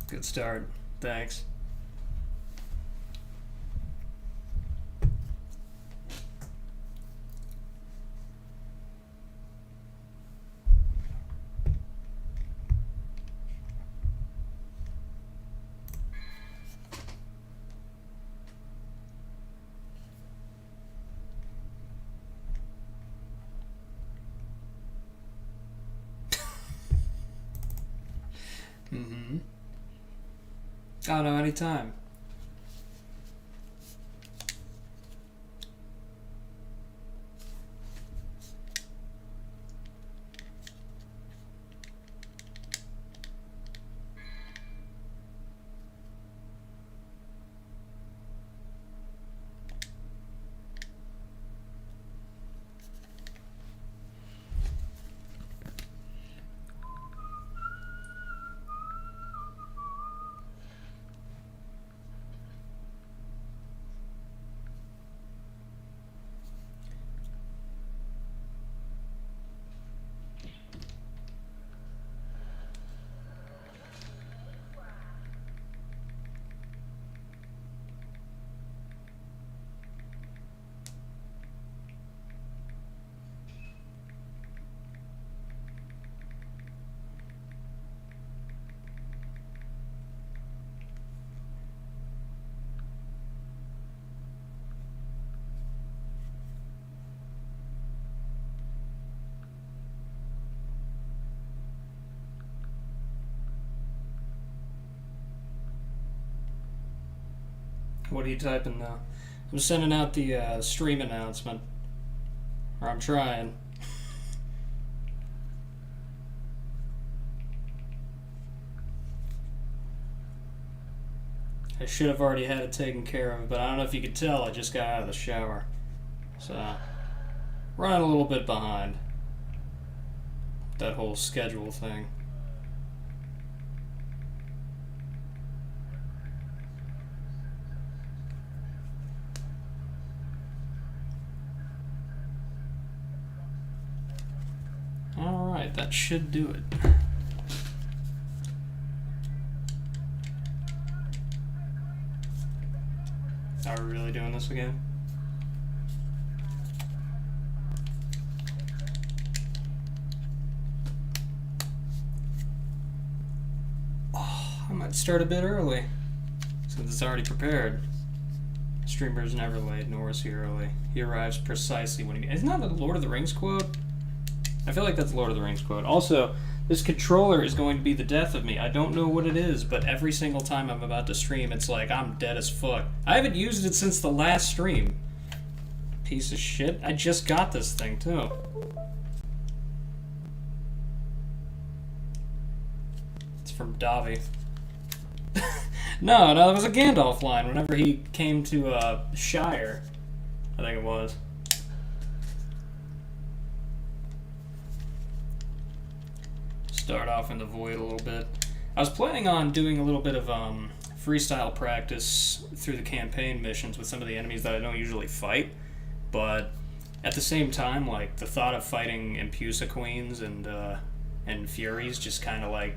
Good start. Thanks. Mm-hmm. Oh no, anytime. What are you typing now? I'm sending out the stream announcement. Or I'm trying. I should have already had it taken care of, but I don't know if you could tell, I just got out of the shower. So, running a little bit behind. That whole schedule thing. Alright, that should do it. Are we really doing this again? Oh, I might start a bit early, since it's already prepared. Streamer's never late, nor is he early. He arrives precisely when he... Isn't that a Lord of the Rings quote? I feel like that's a Lord of the Rings quote. Also, this controller is going to be the death of me. I don't know what it is, but every single time I'm about to stream, it's like I'm dead as fuck. I haven't used it since the last stream. Piece of shit. I just got this thing, too. It's from Davi. No, that was a Gandalf line whenever he came to Shire. I think it was. Start off in the void a little bit. I was planning on doing a little bit of freestyle practice through the campaign missions with some of the enemies that I don't usually fight, but at the same time, like, the thought of fighting Impusa Queens and Furies just kind of, like,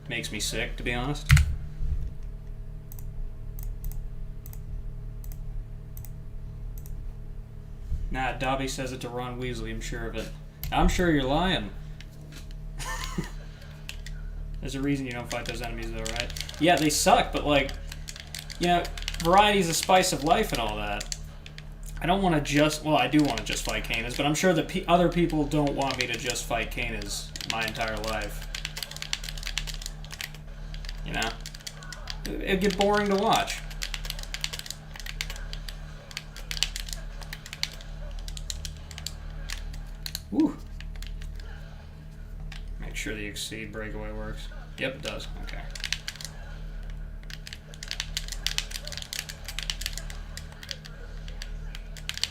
makes me sick, to be honest. Nah, Dobby says it to Ron Weasley, I'm sure of it. I'm sure you're lying. There's a reason you don't fight those enemies, though, right? Yeah, they suck, but, like, you know, variety's a spice of life and all that. I don't want to just... Well, I do want to just fight Canis, but I'm sure that other people don't want me to just fight Canis my entire life. You know? It'd get boring to watch. Woo. Make sure the Exceed breakaway works. Yep, it does. Okay.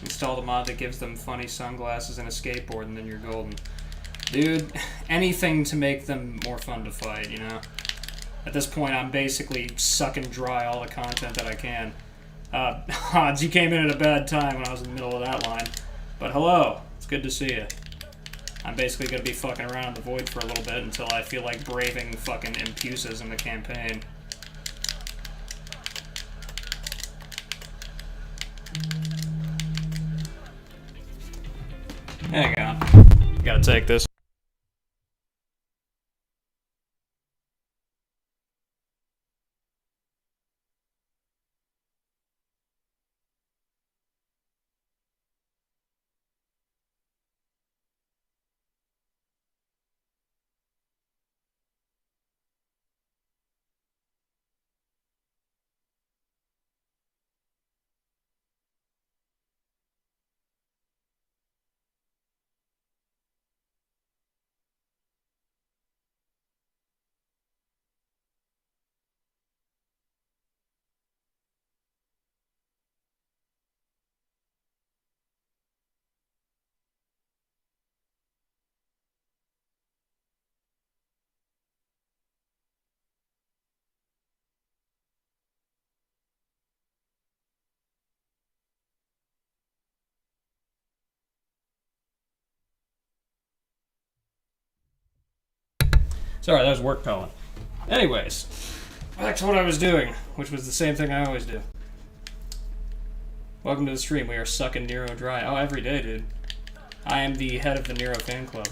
Install the mod that gives them funny sunglasses and a skateboard, and then you're golden. Dude, anything to make them more fun to fight, you know? At this point, I'm basically sucking dry all the content that I can. Hans, you came in at a bad time when I was in the middle of that line. But hello, it's good to see you. I'm basically going to be fucking around in the void for a little bit until I feel like braving fucking impuses in the campaign. There you go. Gotta take this. Sorry, that was work calling. Anyways, back to what I was doing, which was the same thing I always do. Welcome to the stream. We are sucking Nero dry. Oh, every day, dude. I am the head of the Nero fan club.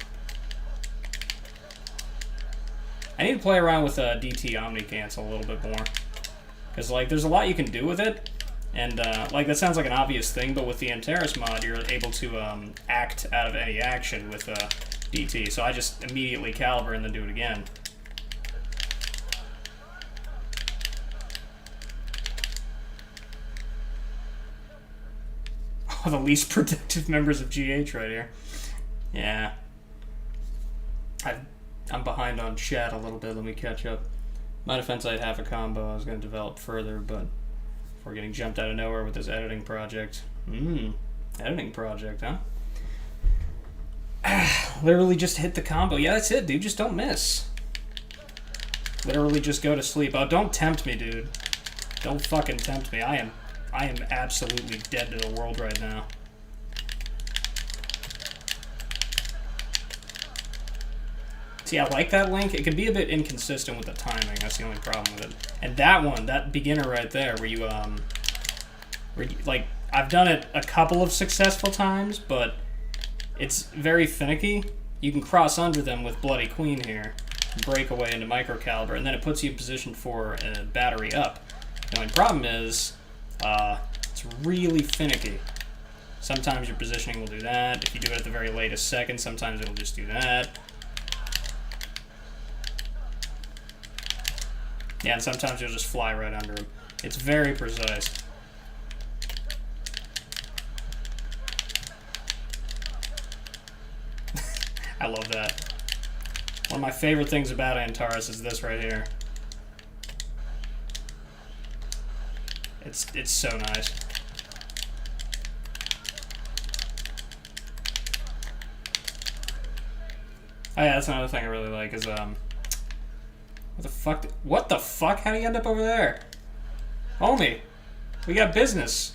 I need to play around with DT Omni Cancel a little bit more. Because, like, there's a lot you can do with it. And, like, that sounds like an obvious thing, but with the Antares mod, you're able to act out of any action with DT. So I just immediately caliber and then do it again. Oh, the least protective members of GH right here. Yeah. I'm behind on chat a little bit. Let me catch up. My defense, I had half a combo I was going to develop further, but before getting jumped out of nowhere with this editing project. Editing project, huh? Literally just hit the combo. Yeah, that's it, dude. Just don't miss. Literally just go to sleep. Oh, don't tempt me, dude. Don't fucking tempt me. I am absolutely dead to the world right now. See, I like that link. It can be a bit inconsistent with the timing. That's the only problem with it. And that one, that beginner right there, where you like, I've done it a couple of successful times, but it's very finicky. You can cross under them with Bloody Queen here, break away into micro caliber, and then it puts you in position for a battery up. The only problem is, it's really finicky. Sometimes your positioning will do that. If you do it at the very latest second, sometimes it'll just do that. Yeah, and sometimes you'll just fly right under him. It's very precise. I love that. One of my favorite things about Antares is this right here. It's so nice. Oh yeah, that's another thing I really like is what the fuck? How do you end up over there? Homie, we got business.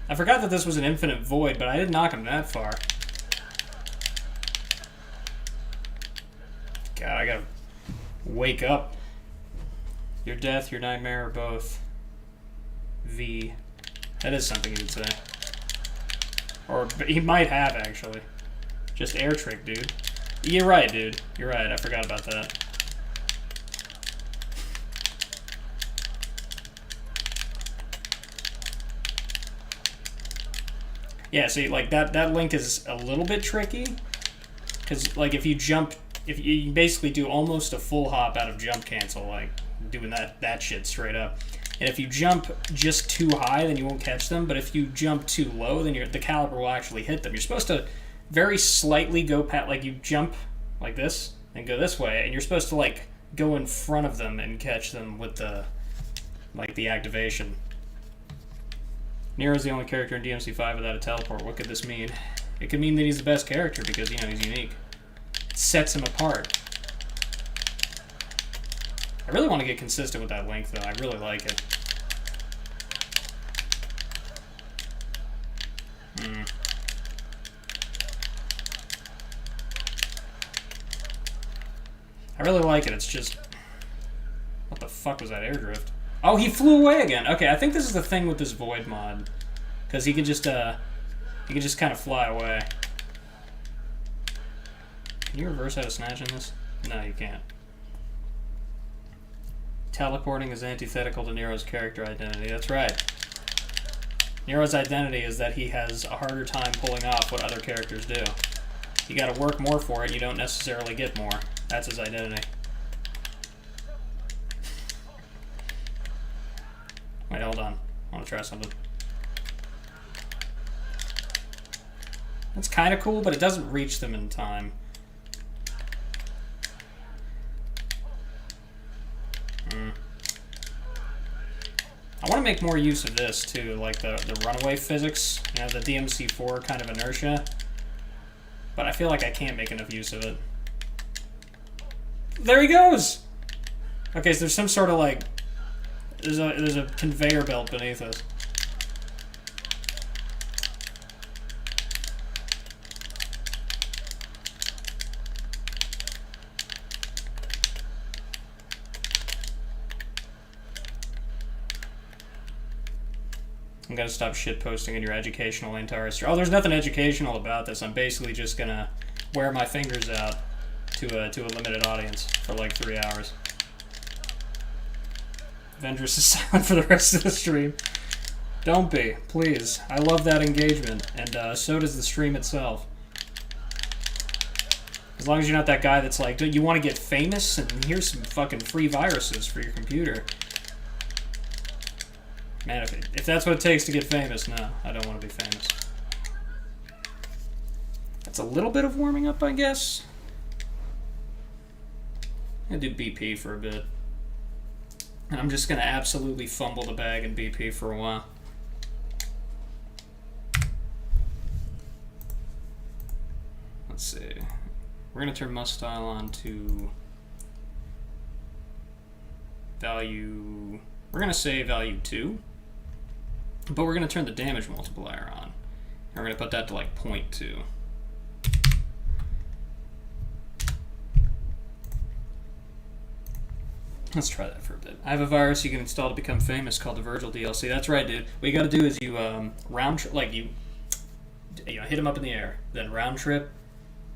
I forgot that this was an infinite void, but I didn't knock him that far. God, I gotta wake up. Your death, your nightmare, or both. V. That is something he would say. Or he might have, actually. Just air trick, dude. You're right, dude. You're right. I forgot about that. Yeah, see, like, that link is a little bit tricky. Because, like, if you basically do almost a full hop out of jump cancel, like, doing that shit straight up. And if you jump just too high, then you won't catch them. But if you jump too low, then the caliber will actually hit them. You're supposed to very slightly go past, like, you jump like this and go this way, and you're supposed to, like, go in front of them and catch them with the, like, the activation. Nero's the only character in DMC5 without a teleport. What could this mean? It could mean that he's the best character because, you know, he's unique. It sets him apart. I really want to get consistent with that length, though. I really like it. I really like it. It's just... What the fuck was that airdrift? Oh, he flew away again. Okay, I think this is the thing with this Void mod. Because he can just kind of fly away. Can you reverse out of snatch in this? No, you can't. Teleporting is antithetical to Nero's character identity. That's right. Nero's identity is that he has a harder time pulling off what other characters do. You gotta work more for it, you don't necessarily get more. That's his identity. Wait, hold on. I wanna try something. That's kinda cool, but it doesn't reach them in time. I want to make more use of this too, like the runaway physics, you know, the DMC4 kind of inertia. But I feel like I can't make enough use of it. There he goes! Okay, so there's some sort of like... There's a conveyor belt beneath us. I'm gonna stop shitposting in your educational Antares. Oh, there's nothing educational about this. I'm basically just gonna wear my fingers out to a limited audience for like 3 hours. Vendress is silent for the rest of the stream. Don't be, please. I love that engagement, and so does the stream itself. As long as you're not that guy that's like, you want to get famous, and here's some fucking free viruses for your computer. Man, if that's what it takes to get famous, no, I don't want to be famous. That's a little bit of warming up, I guess. I'm gonna do BP for a bit. And I'm just gonna absolutely fumble the bag in BP for a while. Let's see. We're gonna turn must style on to value. We're gonna say value 2. But we're going to turn the damage multiplier on. And we're going to put that to like 0.2. Let's try that for a bit. I have a virus you can install to become famous called the Virgil DLC. That's right, dude. What you got to do is you you hit him up in the air, then round trip,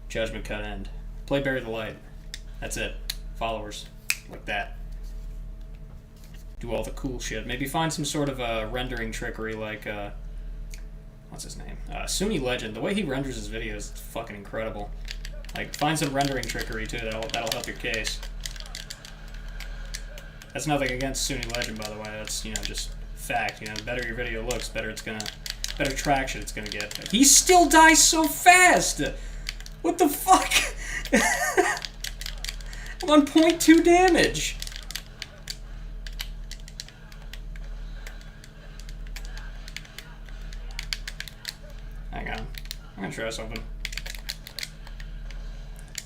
judgment cut end. Play Bury the Light. That's it. Followers. Like that. Do all the cool shit. Maybe find some sort of rendering trickery like, what's his name? Sunni Legend. The way he renders his videos is fucking incredible. Like, find some rendering trickery too. That'll help your case. That's nothing against Sunni Legend, by the way. That's, you know, just fact. You know, the better your video looks, better traction it's gonna get. He still dies so fast. What the fuck? I'm on 0.2 damage. Hang on. I'm gonna try something.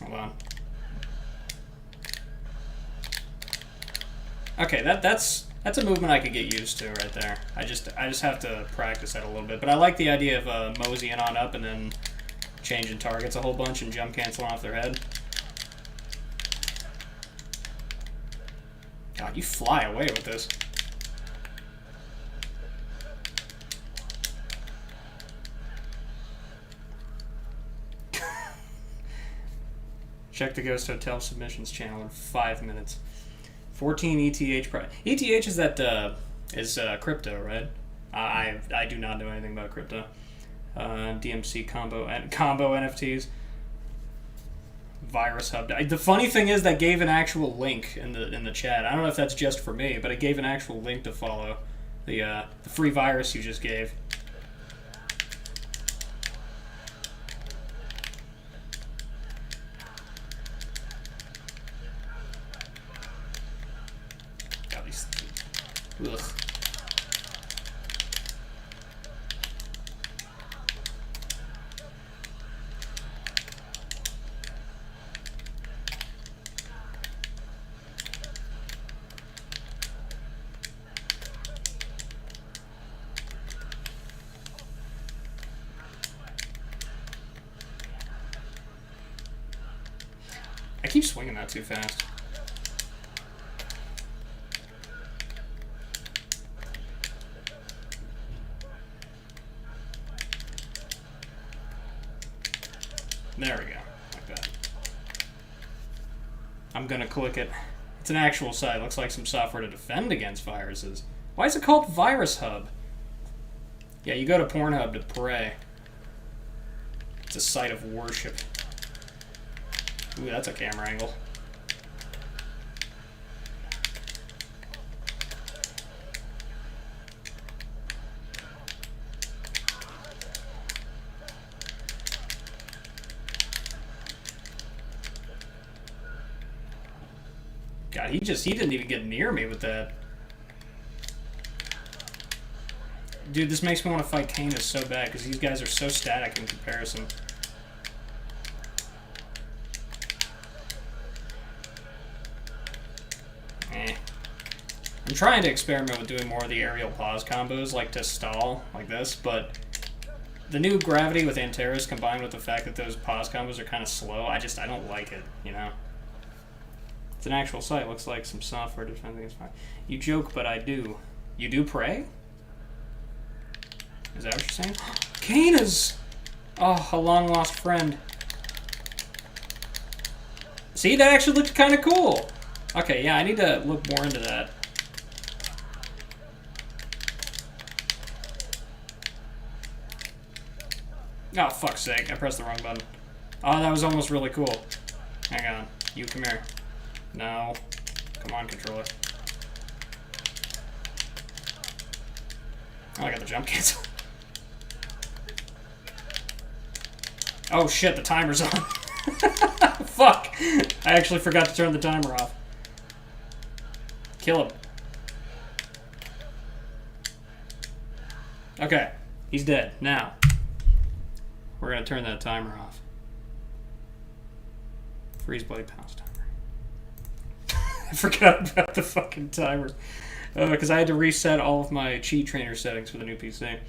Hold on. Okay, that's a movement I could get used to right there. I just have to practice that a little bit. But I like the idea of moseying on up and then changing targets a whole bunch and jump canceling off their head. God, you fly away with this. Check the Ghost Hotel submissions channel in 5 minutes. 14 ETH price. ETH is that is crypto, right? I do not know anything about crypto. DMC combo NFTs. Virus Hub. The funny thing is that gave an actual link in the chat. I don't know if that's just for me, but it gave an actual link to follow the free virus you just gave. Ugh. I keep swinging that too fast. I'm gonna click it. It's an actual site. Looks like some software to defend against viruses. Why is it called Virus Hub? Yeah, you go to Pornhub to pray. It's a site of worship. Ooh, that's a camera angle. God, he didn't even get near me with that. Dude, this makes me want to fight Canis so bad, because these guys are so static in comparison. I'm trying to experiment with doing more of the aerial pause combos, like to stall, like this, but the new gravity with Antares combined with the fact that those pause combos are kind of slow, I don't like it, you know? It's an actual site. Looks like some software defending is fine. You joke, but I do. You do pray? Is that what you're saying? Canis! Oh, a long-lost friend. See, that actually looked kind of cool. Okay, yeah, I need to look more into that. Oh, fuck's sake. I pressed the wrong button. Oh, that was almost really cool. Hang on. You, come here. No. Come on, controller. Oh, I got the jump cancel. Oh shit, the timer's on. Fuck! I actually forgot to turn the timer off. Kill him. Okay, he's dead. Now, we're gonna turn that timer off. Freeze bloody pounce timer. I forgot about the fucking timer. Because I had to reset all of my cheat trainer settings for the new PC.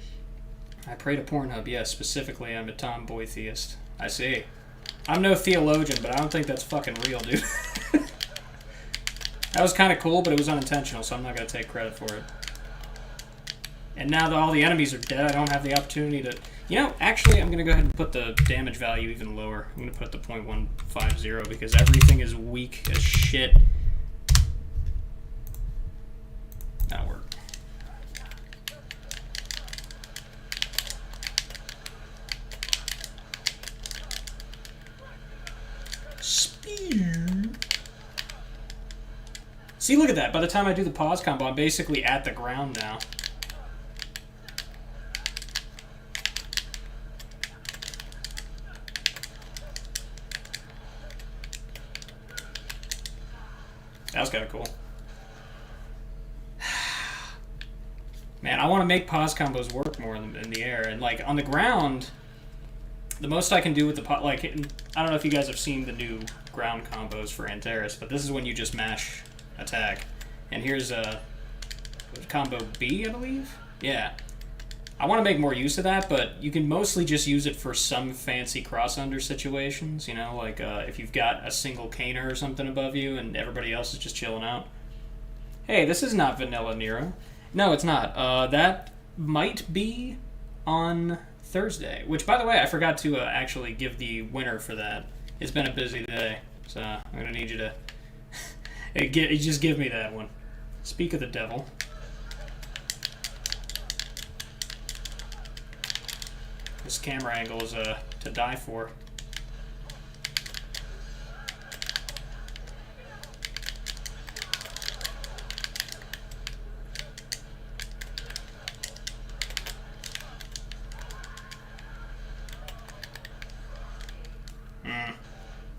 I pray to Pornhub, yes, specifically I'm a tomboy theist. I see. I'm no theologian, but I don't think that's fucking real, dude. That was kind of cool, but it was unintentional, so I'm not going to take credit for it. And now that all the enemies are dead, I don't have the opportunity to... You know, actually, I'm going to go ahead and put the damage value even lower. I'm going to put the .150 because everything is weak as shit. That'll work. See, look at that. By the time I do the pause combo, I'm basically at the ground now. That was kind of cool. Man, I want to make pause combos work more in the air. And, like, on the ground, the most I can do with the pause... Like, I don't know if you guys have seen the new ground combos for Antares, but this is when you just mash attack. And here's combo B, I believe? Yeah. I want to make more use of that, but you can mostly just use it for some fancy cross-under situations, you know? Like, if you've got a single caner or something above you and everybody else is just chilling out. Hey, this is not vanilla Nero. No, it's not. That might be on Thursday. Which, by the way, I forgot to actually give the winner for that. It's been a busy day, so I'm going to need you to just give me that one. Speak of the devil. This camera angle is to die for.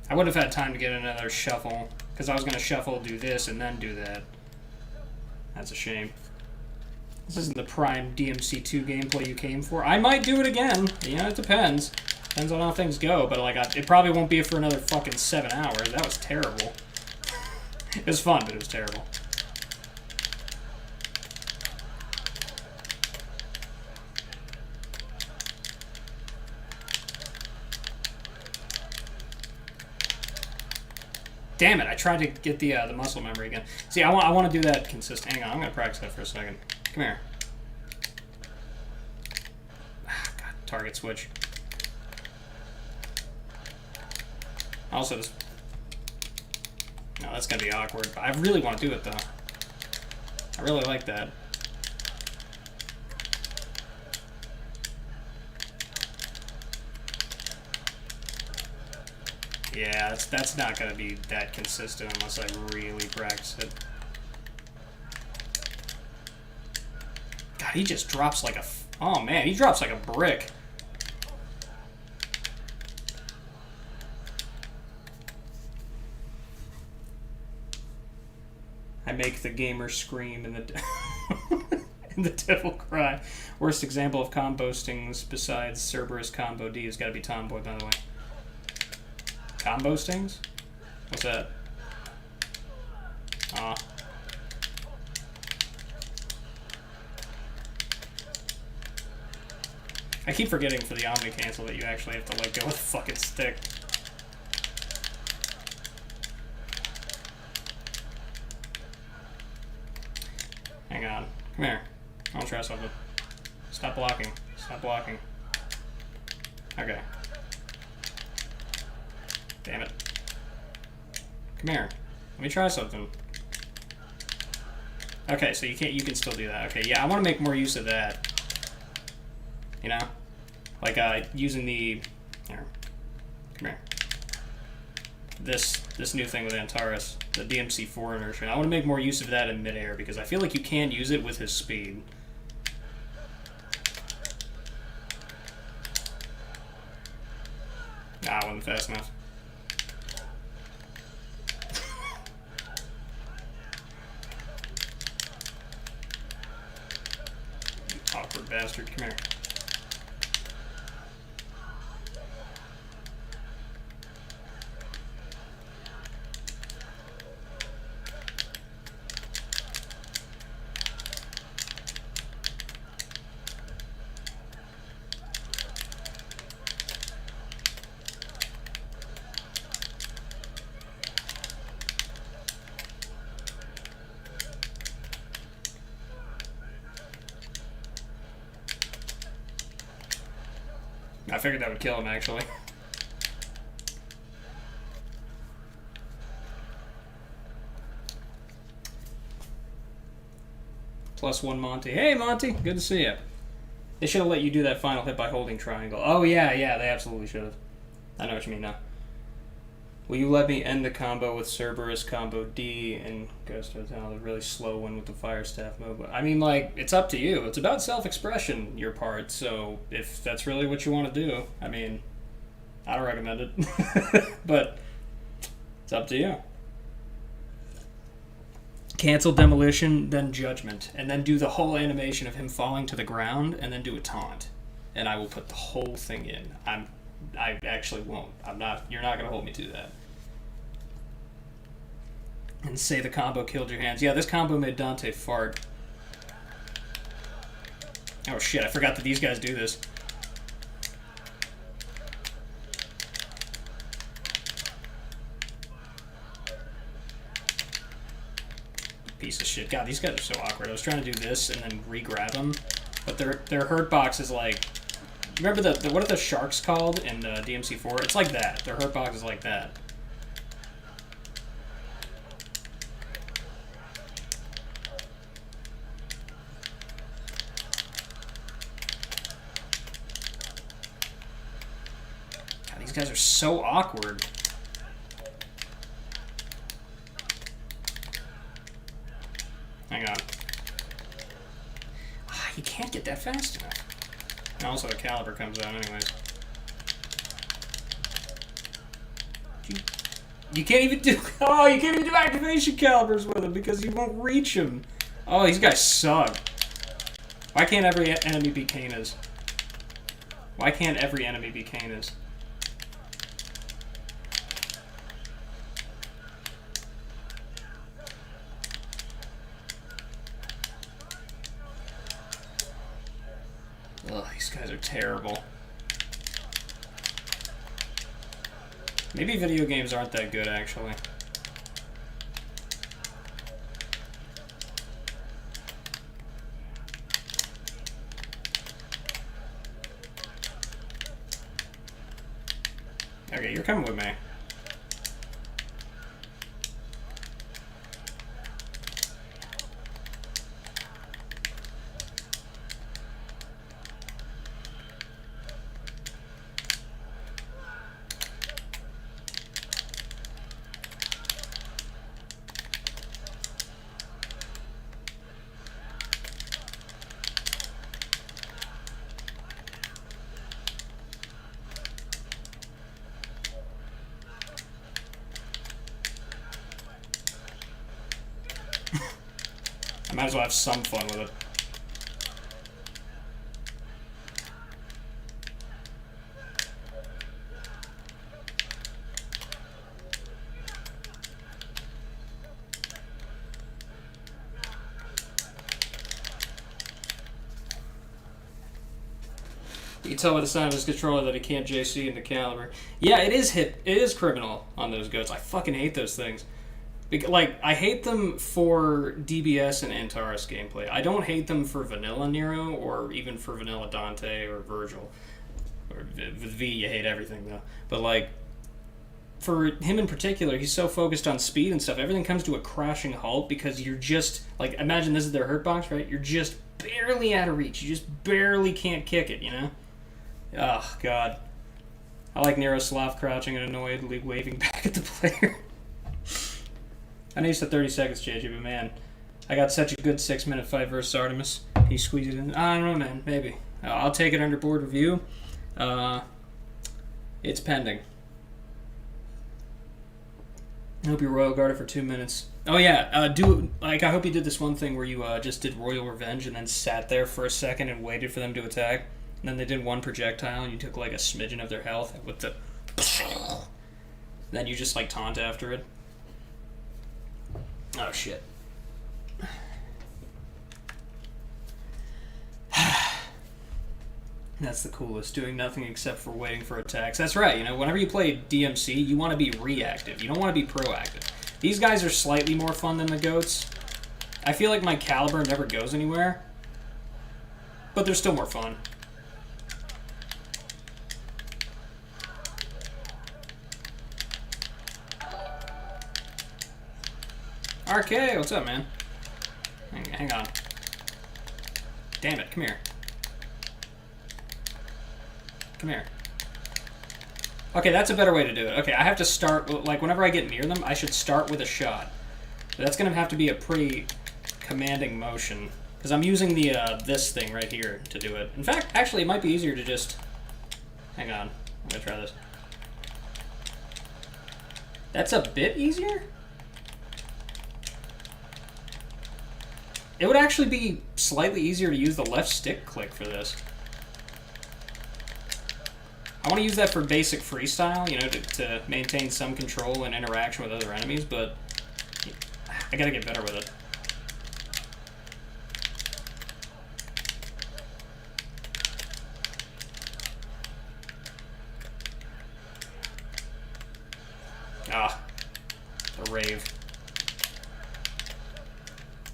I would have had time to get another shuffle, because I was going to shuffle, do this, and then do that. That's a shame. This isn't the prime DMC2 gameplay you came for. I might do it again. You know, it depends. Depends on how things go, but like, it probably won't be for another fucking 7 hours. That was terrible. It was fun, but it was terrible. Damn it, I tried to get the muscle memory again. See, I want to do that consistent. Hang on, I'm going to practice that for a second. Come here. Ah, God, target switch. Also, this... No, that's gonna be awkward. I really want to do it though. I really like that. Yeah, that's not gonna be that consistent unless I really practice it. God, he just drops like a... Oh man, he drops like a brick. I make the gamer scream and the and the devil cry. Worst example of combo stings besides Cerberus combo D has got to be Tomboy, by the way. Combo stings? What's that? I keep forgetting for the Omni cancel that you actually have to let go of the fucking stick. Hang on. Come here. I want to try something. Stop blocking. Stop blocking. Okay. Damn it. Come here. Let me try something. Okay, so you can still do that. Okay, yeah, I want to make more use of that. You know? Like, using the... Here. Come here. This new thing with Antares, the DMC4 inertia. I want to make more use of that in midair, because I feel like you can use it with his speed. Ah, I wasn't fast enough. Awkward bastard, come here. I figured that would kill him, actually. +1 Monty. Hey, Monty! Good to see you. They should have let you do that final hit by holding triangle. Oh, yeah, they absolutely should have. I know what you mean now. Will you let me end the combo with Cerberus combo D and Ghost Hotel, the really slow one with the Fire Staff move? I mean, like, it's up to you. It's about self-expression, your part, so if that's really what you want to do, I mean, I don't recommend it. But it's up to you. Cancel Demolition, then Judgment, and then do the whole animation of him falling to the ground, and then do a taunt. And I will put the whole thing in. I actually won't. You're not going to hold me to that. And say the combo killed your hands. Yeah, this combo made Dante fart. Oh shit, I forgot that these guys do this. Piece of shit. God, these guys are so awkward. I was trying to do this and then re-grab them, but their hurt box is like... Remember what are the sharks called in DMC4? It's like that. Their hurt box is like that. God, these guys are so awkward. Hang on. You can't get that fast enough. And also, the caliber comes out anyways. You can't even do... Oh, you can't even do activation calibers with him because you won't reach him. Oh, these guys suck. Why can't every enemy be Kanas? Why can't every enemy be Kanas? Ugh, these guys are terrible. Maybe video games aren't that good, actually. Okay, you're coming with me. might as well have some fun with it. You can tell by the sound of his controller that he can't JC into caliber. Yeah, it is criminal on those goats. I fucking hate those things. Like, I hate them for DBS and Antares gameplay. I don't hate them for vanilla Nero or even for vanilla Dante or Virgil. Or with V, you hate everything though. But like, for him in particular, he's so focused on speed and stuff. Everything comes to a crashing halt because you're just like, imagine this is their hurt box, right? You're just barely out of reach. You just barely can't kick it, you know? Oh, God. I like Nero Slav crouching and annoyedly waving back at the player. I know you said 30 seconds, JJ, but man, I got such a good 6-minute fight versus Artemis. He squeezed it in. I don't know, man. Maybe. I'll take it under board review. It's pending. I hope you Royal Guarded for 2 minutes. Oh, yeah. I hope you did this one thing where you just did Royal Revenge and then sat there for a second and waited for them to attack. And then they did one projectile and you took like a smidgen of their health with the... Then you just like taunt after it. Oh, shit. That's the coolest, doing nothing except for waiting for attacks. That's right, you know, whenever you play DMC, you want to be reactive. You don't want to be proactive. These guys are slightly more fun than the goats. I feel like my caliber never goes anywhere, but they're still more fun. RK, what's up, man? Hang on. Damn it, come here. Come here. Okay, that's a better way to do it. Okay, I have to start, like, whenever I get near them, I should start with a shot. But that's going to have to be a pretty commanding motion, because I'm using the, this thing right here to do it. In fact, actually, it might be easier to just... Hang on. I'm going to try this. That's a bit easier? It would actually be slightly easier to use the left stick click for this. I want to use that for basic freestyle, you know, to maintain some control and interaction with other enemies, but I gotta get better with it. Ah, the rave.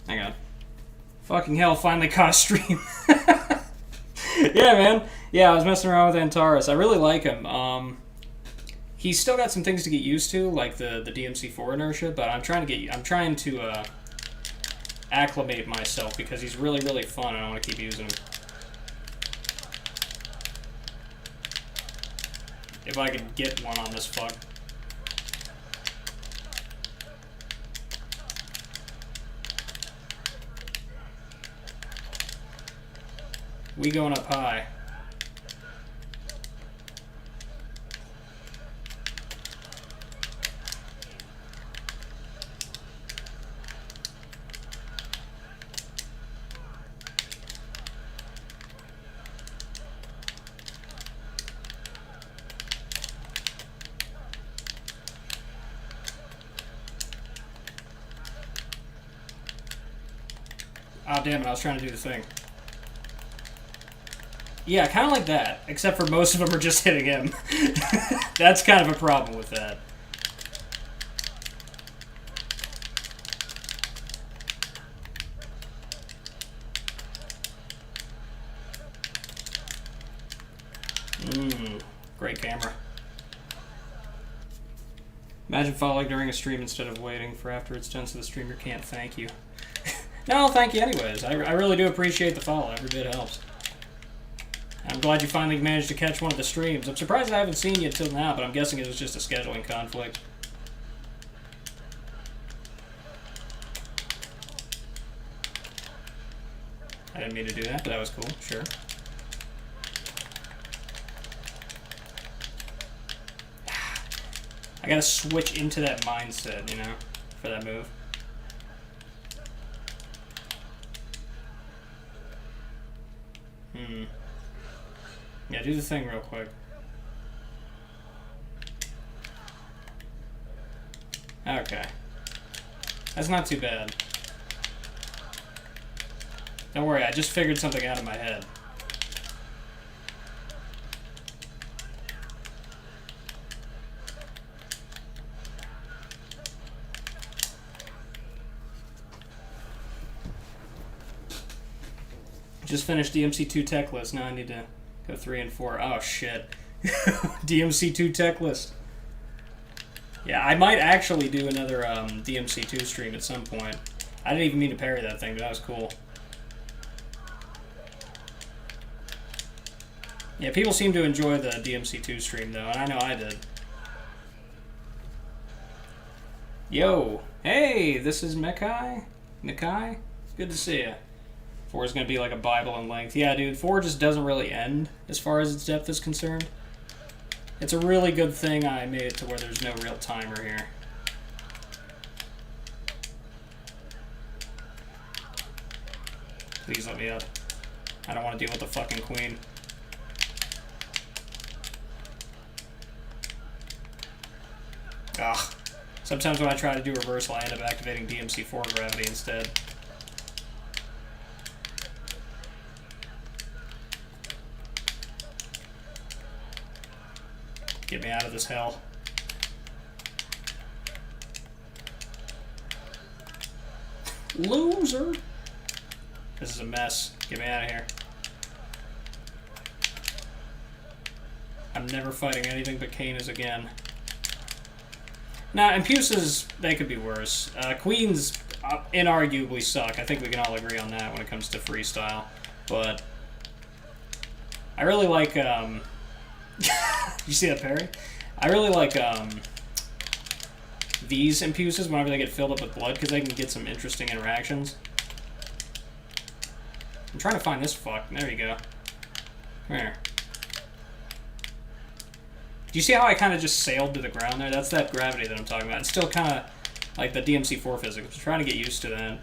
Hang on. Fucking hell, finally caught a stream. Yeah, man. Yeah, I was messing around with Antares. I really like him. He's still got some things to get used to, like the DMC4 inertia, but I'm trying to acclimate myself because he's really, really fun and I want to keep using him. If I could get one on this fuck. We going up high. Oh, damn it, I was trying to do the thing. Yeah, kind of like that, except for most of them are just hitting him. That's kind of a problem with that. Great camera. Imagine following during a stream instead of waiting for after it's done so the streamer can't thank you. No, thank you anyways. I really do appreciate the follow. Every bit helps. I'm glad you finally managed to catch one of the streams. I'm surprised I haven't seen you until now, but I'm guessing it was just a scheduling conflict. I didn't mean to do that, but that was cool. Sure. I gotta switch into that mindset, you know, for that move. Yeah, do the thing real quick. Okay. That's not too bad. Don't worry, I just figured something out in my head. Just finished DMC2 tech list. Now I need to go 3 and 4. Oh shit. DMC2 tech list. Yeah, I might actually do another DMC2 stream at some point. I didn't even mean to parry that thing, but that was cool. Yeah, people seem to enjoy the DMC2 stream though, and I know I did. Yo! Hey, this is Mekai? Mekai? Good to see ya. 4 is going to be like a Bible in length. Yeah, dude, 4 just doesn't really end as far as its depth is concerned. It's a really good thing I made it to where there's no real timer here. Please let me up. I don't want to deal with the fucking queen. Ugh. Sometimes when I try to do reversal, I end up activating DMC4 gravity instead. Get me out of this hell. Loser! This is a mess. Get me out of here. I'm never fighting anything but Canis again. Now, Impuses, they could be worse. Queens inarguably suck. I think we can all agree on that when it comes to freestyle. But I really like... you see that parry? I really like these Impuses whenever they get filled up with blood, because they can get some interesting interactions. I'm trying to find this fuck. There you go. Come here. Do you see how I kind of just sailed to the ground there? That's that gravity that I'm talking about. It's still kind of like the DMC4 physics. I'm trying to get used to that.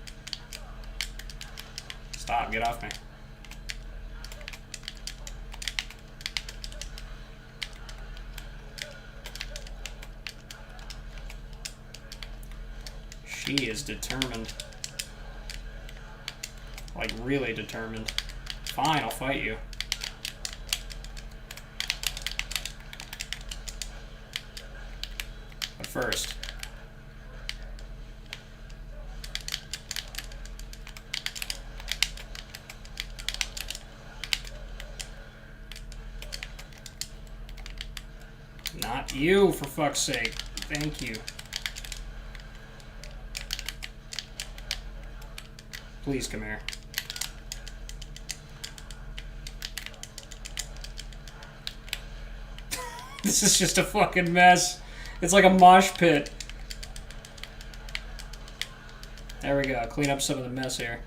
Stop. Get off me. She is determined. Like, really determined. Fine, I'll fight you. But first... Not you, for fuck's sake. Thank you. Please come here. This is just a fucking mess. It's like a mosh pit. There we go. Clean up some of the mess here.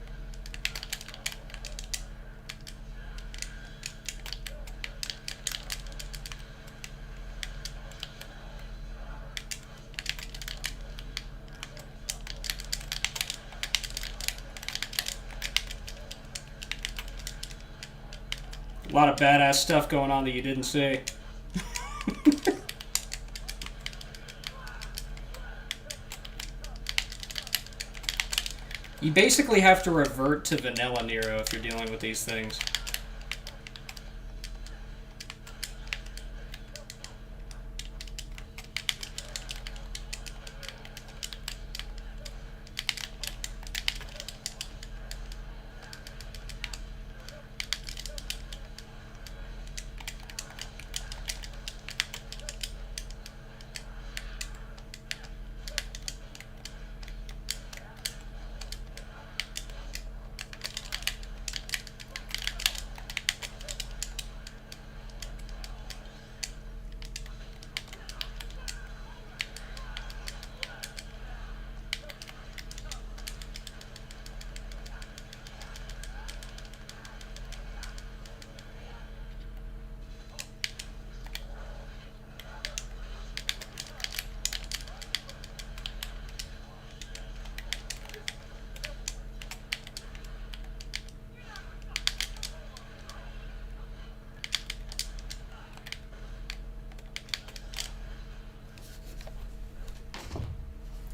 A lot of badass stuff going on that you didn't see. You basically have to revert to vanilla Nero if you're dealing with these things.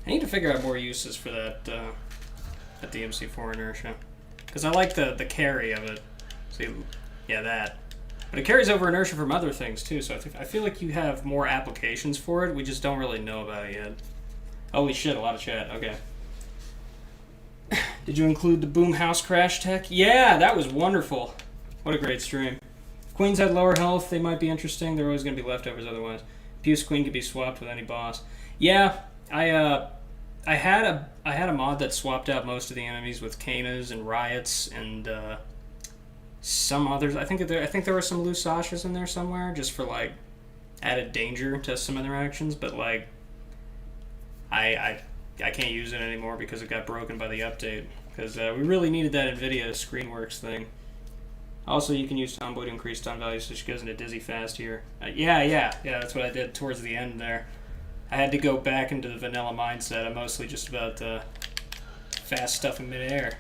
I need to figure out more uses for that DMC4 inertia. Because I like the carry of it. See, yeah, that. But it carries over inertia from other things too, so I feel like you have more applications for it. We just don't really know about it yet. Holy shit, a lot of chat. Okay. Did you include the boom house crash tech? Yeah, that was wonderful. What a great stream. If queens had lower health, they might be interesting. They're always going to be leftovers otherwise. Puce queen could be swapped with any boss. Yeah, I had a mod that swapped out most of the enemies with Kanas and Riots and some others. I think there were some loose Sashas in there somewhere, just for like added danger to some interactions. But like, I can't use it anymore because it got broken by the update. Because we really needed that NVIDIA ScreenWorks thing. Also, you can use Tomboy to increase stun value so she goes into dizzy fast here. Yeah, that's what I did towards the end there. I had to go back into the vanilla mindset. I'm mostly just about fast stuff in midair.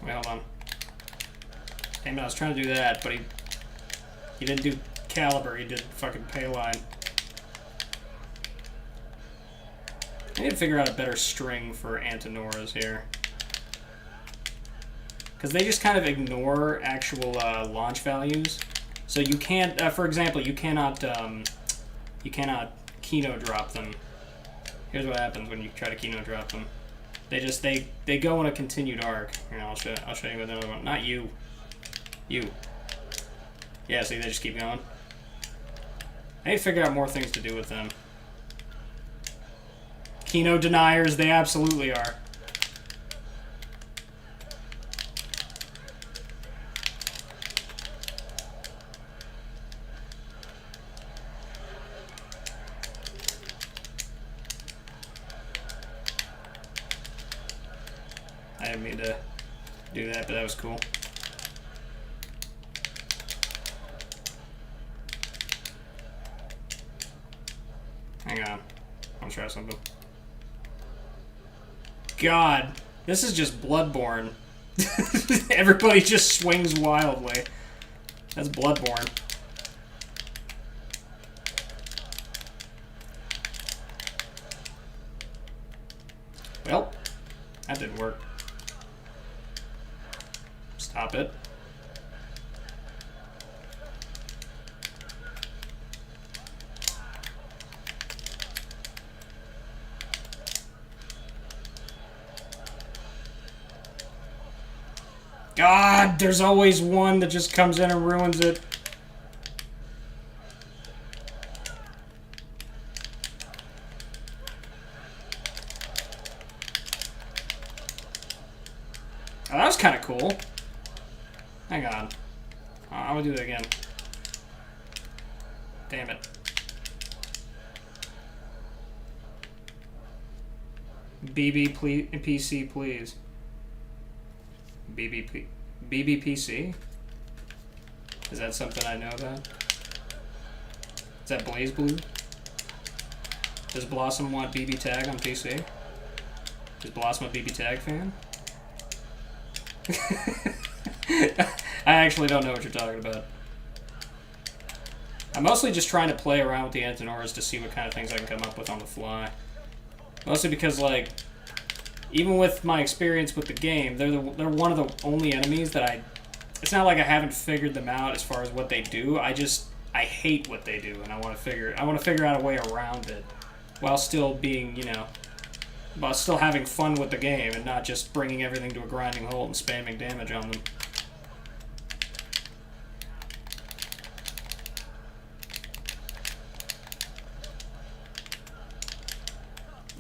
Wait, hold on. Damn it, I was trying to do that, but he didn't do Caliber, he did fucking Payline. I need to figure out a better string for Antinoras here. Because they just kind of ignore actual launch values. So you can't, for example, you cannot Kino drop them. Here's what happens when you try to Kino drop them. They go on a continued arc. Here, I'll show you with another one. Not you. You. Yeah, see, they just keep going. I need to figure out more things to do with them. Kino deniers, they absolutely are. I didn't mean to do that, but that was cool. Hang on. I'll try something. God, this is just Bloodborne. Everybody just swings wildly. That's Bloodborne. Well, that didn't work. Stop it. God, there's always one that just comes in and ruins it. Oh, that was kind of cool. Hang on. I'm gonna do that again. Damn it. BB, please, PC, please. BBPC? Is that something I know about? Is that Blaze Blue? Does Blossom want BB Tag on PC? Is Blossom a BB Tag fan? I actually don't know what you're talking about. I'm mostly just trying to play around with the Antinoras to see what kind of things I can come up with on the fly. Mostly because, like, even with my experience with the game, they're one of the only enemies that it's not like I haven't figured them out as far as what they do. I hate what they do, and I want to figure out a way around it, while still being, while still having fun with the game and not just bringing everything to a grinding halt and spamming damage on them.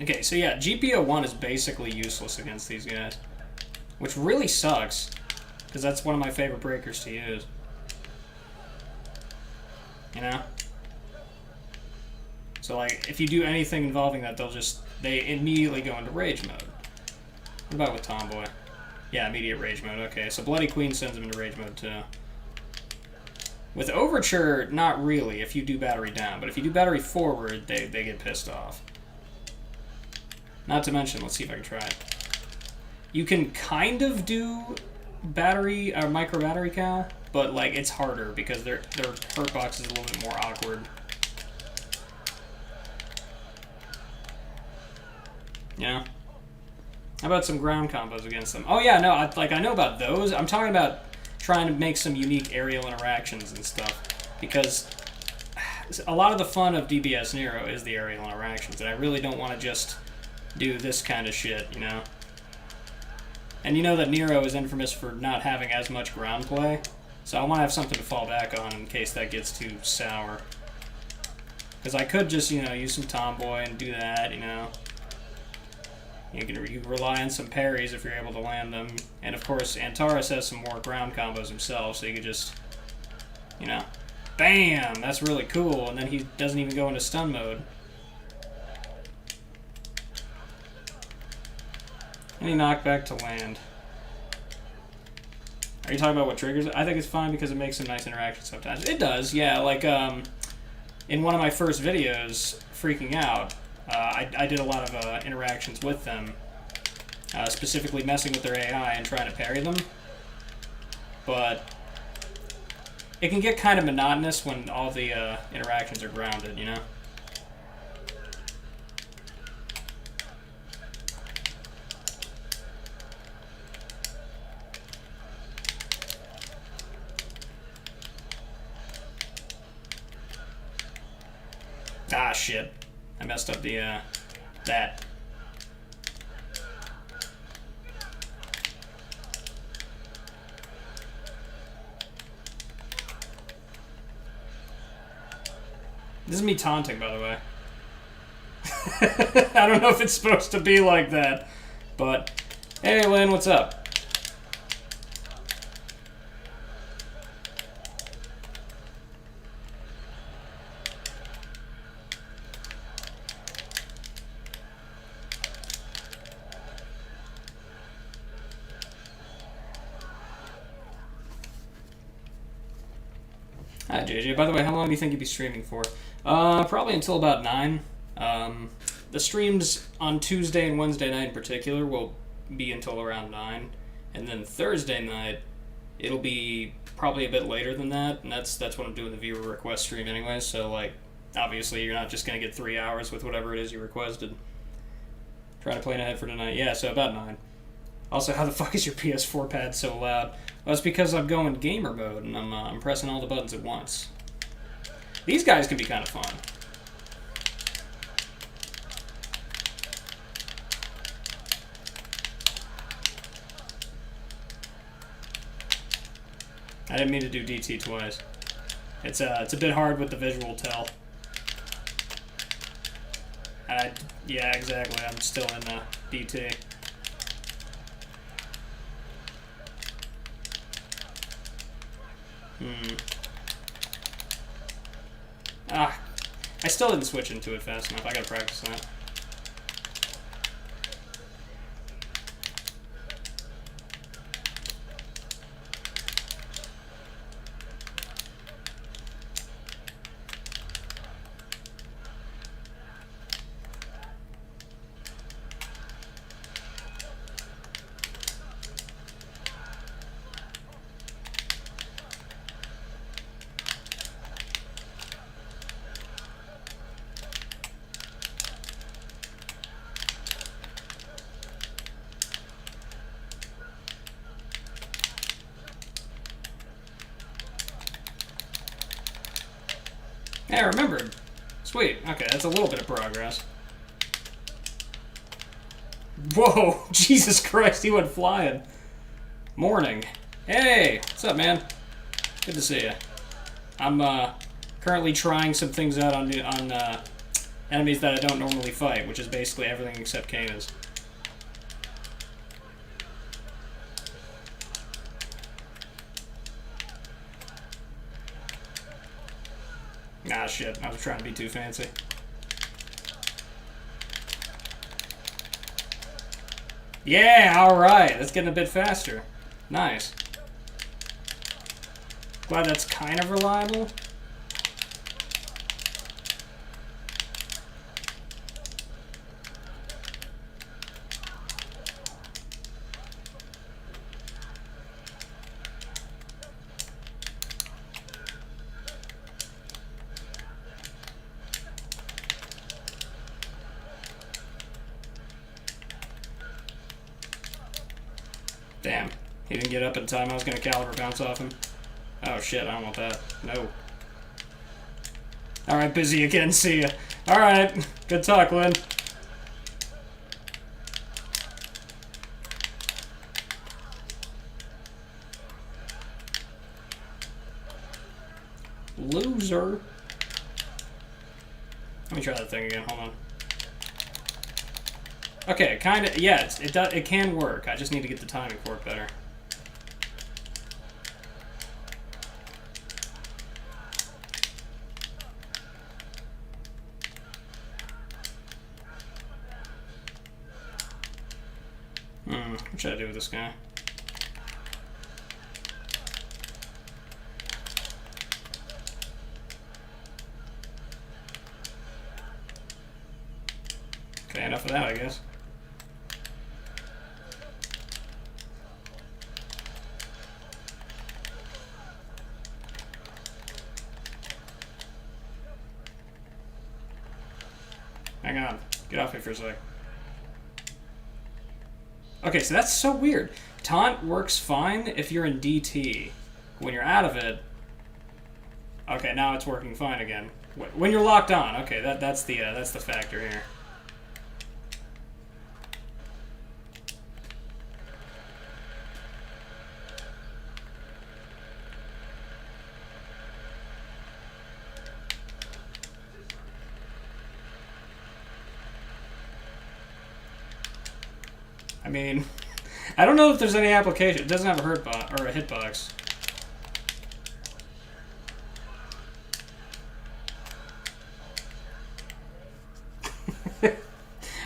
Okay, so yeah, GPO1 is basically useless against these guys, which really sucks, because that's one of my favorite breakers to use. You know? So, like, if you do anything involving that, they immediately go into rage mode. What about with Tomboy? Yeah, immediate rage mode, okay. So Bloody Queen sends him into rage mode too. With Overture, not really, if you do battery down. But if you do battery forward, they get pissed off. Not to mention, let's see if I can try it. You can kind of do battery, micro battery cal, but like it's harder because their hurt box is a little bit more awkward. Yeah. How about some ground combos against them? Oh yeah, no, I know about those. I'm talking about trying to make some unique aerial interactions and stuff, because a lot of the fun of DBS Nero is the aerial interactions, and I really don't want to just do this kind of shit, you know? And you know that Nero is infamous for not having as much ground play, so I want to have something to fall back on in case that gets too sour. Because I could just, you know, use some Tomboy and do that, you know? You can rely on some parries if you're able to land them. And of course, Antares has some more ground combos himself, so you could just, you know, bam! That's really cool, and then he doesn't even go into stun mode. Any knockback to land. Are you talking about what triggers it? I think it's fine because it makes some nice interactions sometimes. It does, yeah. Like, in one of my first videos, Freaking Out, I did a lot of interactions with them, specifically messing with their AI and trying to parry them. But it can get kind of monotonous when all the interactions are grounded, you know? Ah, shit. I messed up the, that. This is me taunting, by the way. I don't know if it's supposed to be like that, but hey, Lynn, what's up? Hi, JJ. By the way, how long do you think you'd be streaming for? Probably until about 9. The streams on Tuesday and Wednesday night in particular will be until around 9. And then Thursday night, it'll be probably a bit later than that. And that's when I'm doing the viewer request stream anyway. So, like, obviously you're not just going to get 3 hours with whatever it is you requested. Trying to plan ahead for tonight. Yeah, so about 9. Also, how the fuck is your PS4 pad so loud? Well, it's because I'm going gamer mode, and I'm pressing all the buttons at once. These guys can be kind of fun. I didn't mean to do DT twice. It's a bit hard with the visual tell. Yeah, exactly. I'm still in DT. I still didn't switch into it fast enough. I gotta practice that. Hey, I remembered. Sweet. Okay, that's a little bit of progress. Whoa! Jesus Christ, he went flying. Morning. Hey! What's up, man? Good to see you. I'm currently trying some things out on enemies that I don't normally fight, which is basically everything except Kanas. Ah, shit. I was trying to be too fancy. Yeah, alright. That's getting a bit faster. Nice. Glad that's kind of reliable. Damn. He didn't get up in time. I was going to caliber bounce off him. Oh shit, I don't want that. No. Alright, busy again. See ya. Alright. Good talk, Lynn. Loser. Let me try that thing again. Hold on. Okay, kind of. Yeah, it can work. I just need to get the timing for it better. What should I do with this guy? Okay, enough of that, I guess. Hang on. Get off me for a sec. Okay, so that's so weird. Taunt works fine if you're in DT. When you're out of it... Okay, now it's working fine again. When you're locked on. Okay, that's the factor here. I mean, I don't know if there's any application. It doesn't have a hurt box or a hitbox.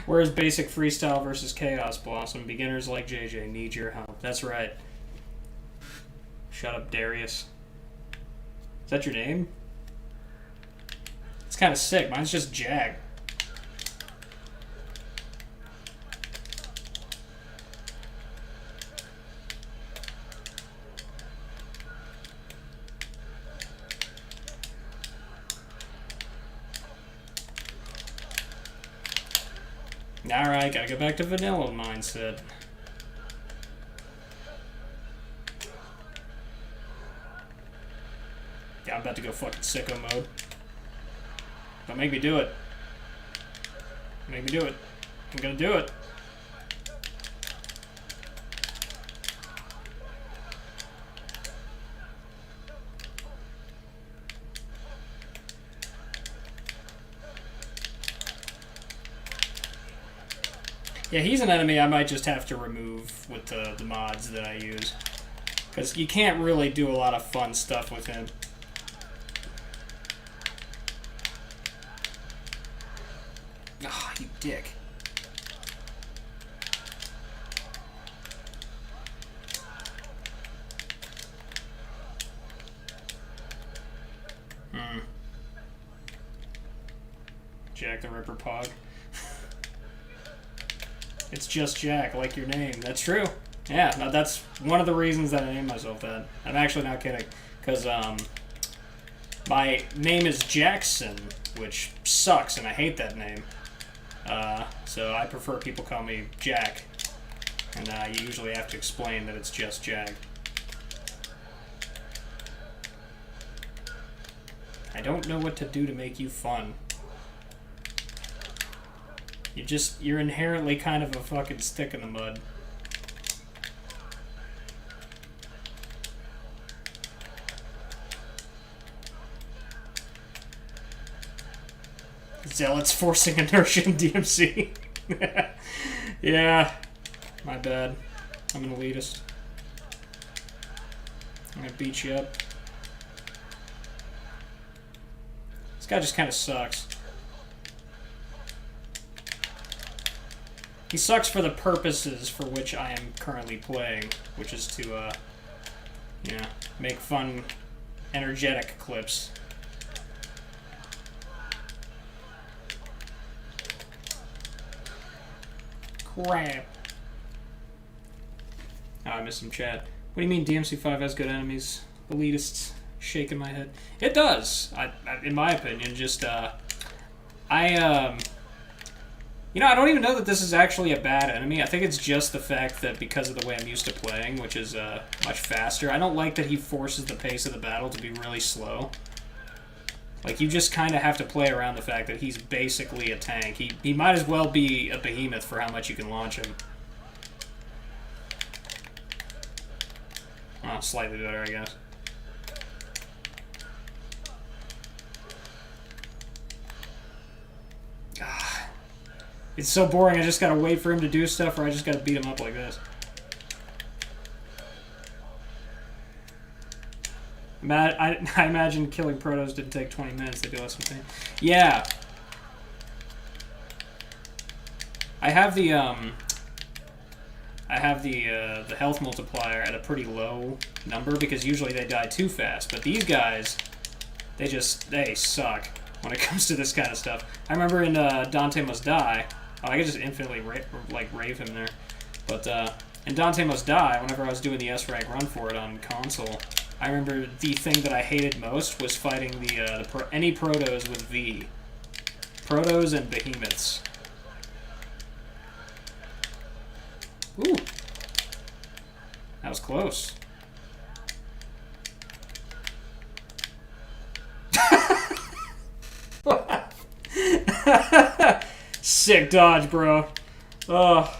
Whereas basic freestyle versus chaos blossom, beginners like JJ need your help. That's right. Shut up, Darius. Is that your name? It's kind of sick. Mine's just Jag. Alright, gotta go back to vanilla mindset. Yeah, I'm about to go fucking sicko mode. Don't make me do it. Make me do it. I'm gonna do it. Yeah, he's an enemy I might just have to remove with the mods that I use. Because you can't really do a lot of fun stuff with him. Ah, you dick. Jack the Ripper Pog. It's just Jack, like your name. That's true. Yeah, no, that's one of the reasons that I named myself that. I'm actually not kidding. Because my name is Jackson, which sucks, and I hate that name. So I prefer people call me Jack. And you usually have to explain that it's just Jack. I don't know what to do to make you fun. You're inherently kind of a fucking stick in the mud. Zealots forcing inertia in DMC. Yeah, my bad. I'm an elitist. I'm gonna beat you up. This guy just kind of sucks. He sucks for the purposes for which I am currently playing, which is to, yeah, make fun energetic clips. Crap. Oh, I missed some chat. What do you mean DMC5 has good enemies? Elitists. Shaking my head. It does. In my opinion, just, you know, I don't even know that this is actually a bad enemy. I think it's just the fact that because of the way I'm used to playing, which is much faster, I don't like that he forces the pace of the battle to be really slow. Like, you just kind of have to play around the fact that he's basically a tank. He might as well be a behemoth for how much you can launch him. Oh, slightly better, I guess. It's so boring, I just gotta wait for him to do stuff, or I just gotta beat him up like this. I imagine killing Protos didn't take 20 minutes, they do less than 10. Yeah. I have the health multiplier at a pretty low number, because usually they die too fast, but these guys, they suck when it comes to this kind of stuff. I remember in Dante Must Die, I could just infinitely rave him there. But in Dante Must Die, whenever I was doing the S rank run for it on console, I remember the thing that I hated most was fighting any Protos with V. Protos and Behemoths. Ooh. That was close. Sick dodge, bro. Oh.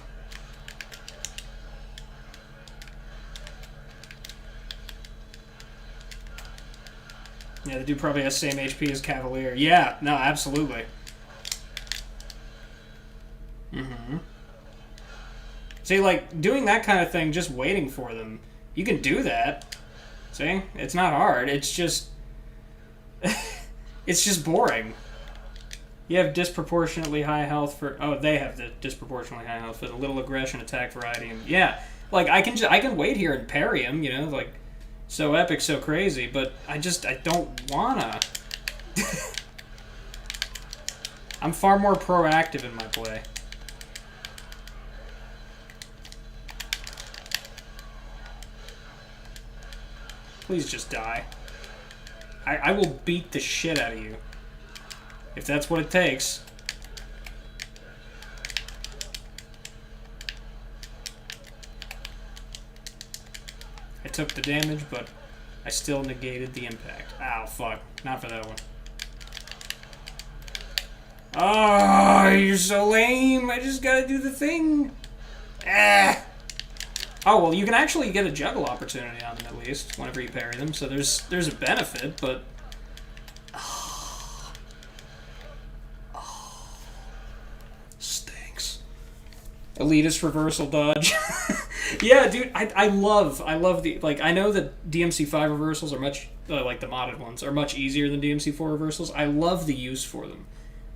Yeah, the dude probably has the same HP as Cavalier. Yeah, no, absolutely. Mm-hmm. See, like, doing that kind of thing, just waiting for them, you can do that. See? It's not hard. It's just... it's just boring. You have disproportionately high health for... Oh, they have the disproportionately high health for the little aggression, attack variety. And yeah, like, I can wait here and parry him, you know, like, so epic, so crazy, but I don't wanna. I'm far more proactive in my play. Please just die. I will beat the shit out of you. If that's what it takes. I took the damage, but I still negated the impact. Ow, fuck. Not for that one. Oh, you're so lame. I just gotta do the thing. Ah. Oh, well, you can actually get a juggle opportunity on them, at least, whenever you parry them, so there's a benefit, but... Stinks. Elitist reversal dodge. Yeah, dude, I love the... Like, I know that DMC5 reversals are much... like, the modded ones are much easier than DMC4 reversals. I love the use for them.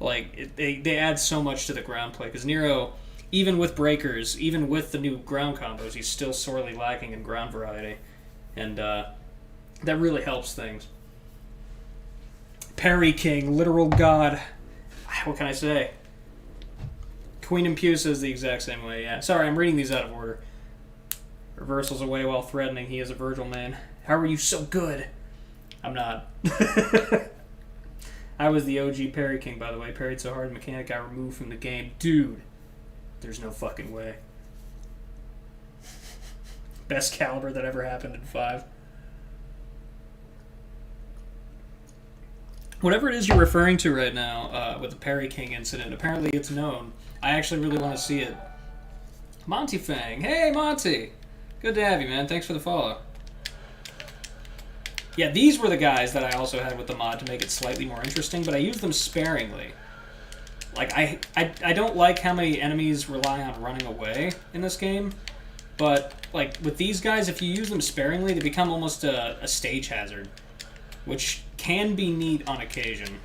Like, they add so much to the ground play, because Nero... Even with breakers, even with the new ground combos, he's still sorely lacking in ground variety. And that really helps things. Parry King, literal god. What can I say? Queen Impusa is the exact same way, yeah. Sorry, I'm reading these out of order. Reversals away while threatening. He is a Virgil man. How are you so good? I'm not. I was the OG Parry King, by the way. Parried so hard, mechanic got removed from the game. Dude. There's no fucking way. Best caliber that ever happened in 5. Whatever it is you're referring to right now with the Parry King incident, apparently it's known. I actually really want to see it. Monty Fang. Hey, Monty! Good to have you, man. Thanks for the follow. Yeah, these were the guys that I also had with the mod to make it slightly more interesting, but I used them sparingly. Like, I don't like how many enemies rely on running away in this game, but, like, with these guys, if you use them sparingly, they become almost a stage hazard, which can be neat on occasion.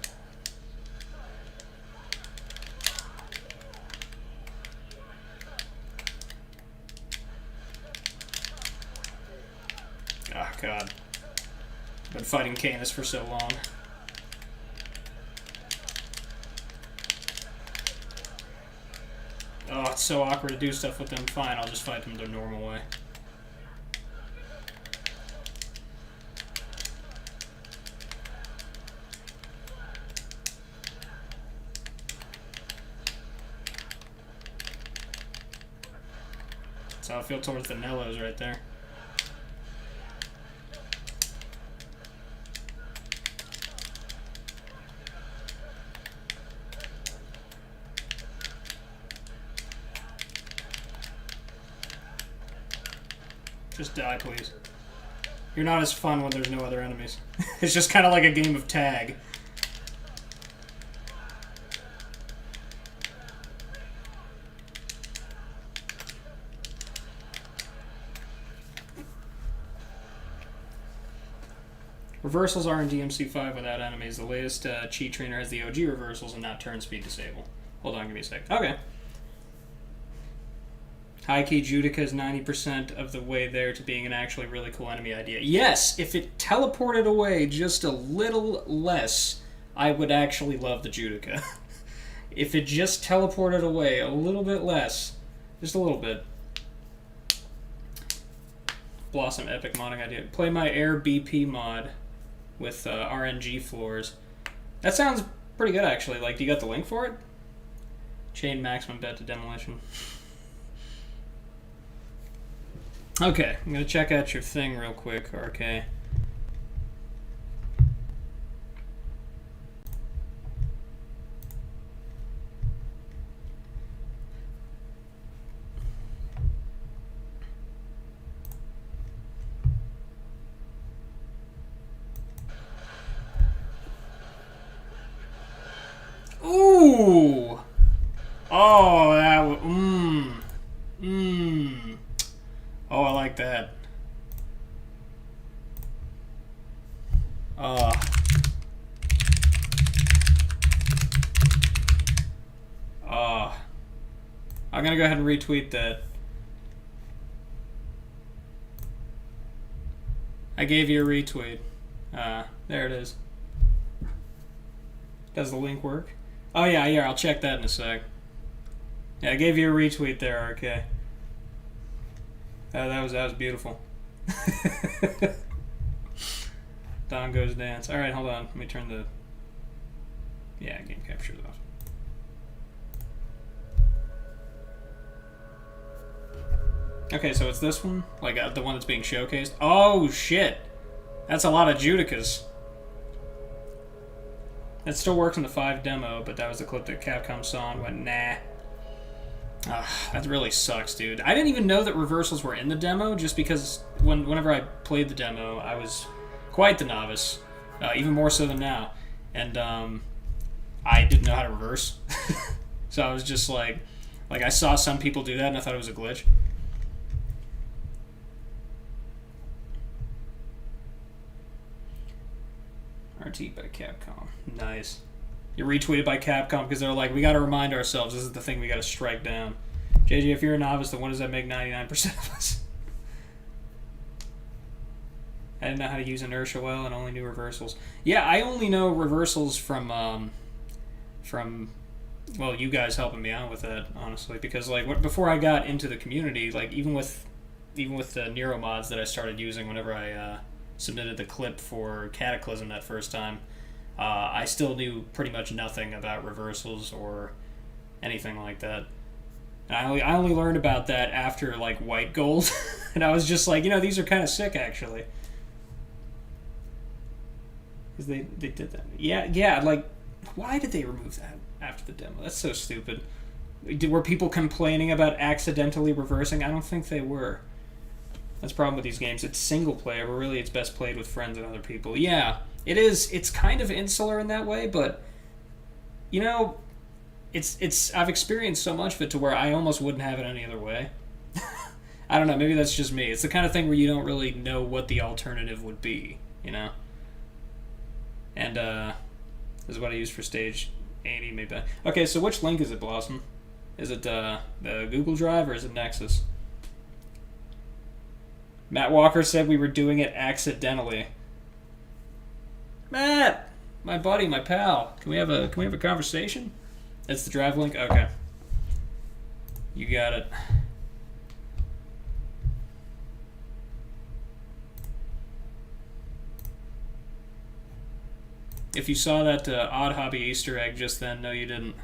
Oh, God. Been fighting Canis for so long. Oh, it's so awkward to do stuff with them. Fine, I'll just fight them the normal way. That's how I feel towards the Nellos right there. Just die, please. You're not as fun when there's no other enemies. It's just kind of like a game of tag. Reversals are in DMC5 without enemies. The latest cheat trainer has the OG reversals and not turn speed disable. Hold on, give me a sec. Okay. High key Judica is 90% of the way there to being an actually really cool enemy idea. Yes, if it teleported away just a little less, I would actually love the Judica. If it just teleported away a little bit less, just a little bit. Blossom epic modding idea. Play my Air BP mod with RNG floors. That sounds pretty good, actually. Like, do you got the link for it? Chain maximum bet to demolition. Okay, I'm gonna check out your thing real quick, RK. Ooh! Oh, that was... Oh, I like that. I'm gonna go ahead and retweet that. I gave you a retweet. There it is. Does the link work? Oh yeah, I'll check that in a sec. Yeah, I gave you a retweet there, RK. That was beautiful. Don goes dance. All right, hold on. Let me turn the game captures off. Okay, so it's this one, like the one that's being showcased. Oh shit, that's a lot of Judicas. It still works in the 5 demo, but that was the clip that Capcom saw and went nah. That really sucks, dude. I didn't even know that reversals were in the demo, just because whenever I played the demo, I was quite the novice, even more so than now, and I didn't know how to reverse. So I was just like I saw some people do that, and I thought it was a glitch. RT by Capcom. Nice. You're retweeted by Capcom because they're like, we got to remind ourselves this is the thing we got to strike down. JJ, if you're a novice, then what does that make 99% of us? I didn't know how to use inertia well and only knew reversals. Yeah, I only know reversals from well, you guys helping me out with that, honestly, because like before I got into the community, like even with the Nero mods that I started using whenever I submitted the clip for Cataclysm that first time, I still knew pretty much nothing about reversals or anything like that. And I only learned about that after like White Gold, and I was just like, these are kind of sick actually, because they did that. Yeah, like why did they remove that after the demo? That's so stupid. Were people complaining about accidentally reversing? I don't think they were. That's the problem with these games. It's single player, but really it's best played with friends and other people. Yeah, it is. It's kind of insular in that way, but it's. I've experienced so much of it to where I almost wouldn't have it any other way. I don't know. Maybe that's just me. It's the kind of thing where you don't really know what the alternative would be, And this is what I use for stage 80, maybe. Okay, so which link is it, Blossom? Is it the Google Drive or is it Nexus? Matt Walker said we were doing it accidentally. Matt, my buddy, my pal. Can we have a conversation? That's the drive link. Okay. You got it. If you saw that Odd Hobby Easter egg just then, no, you didn't.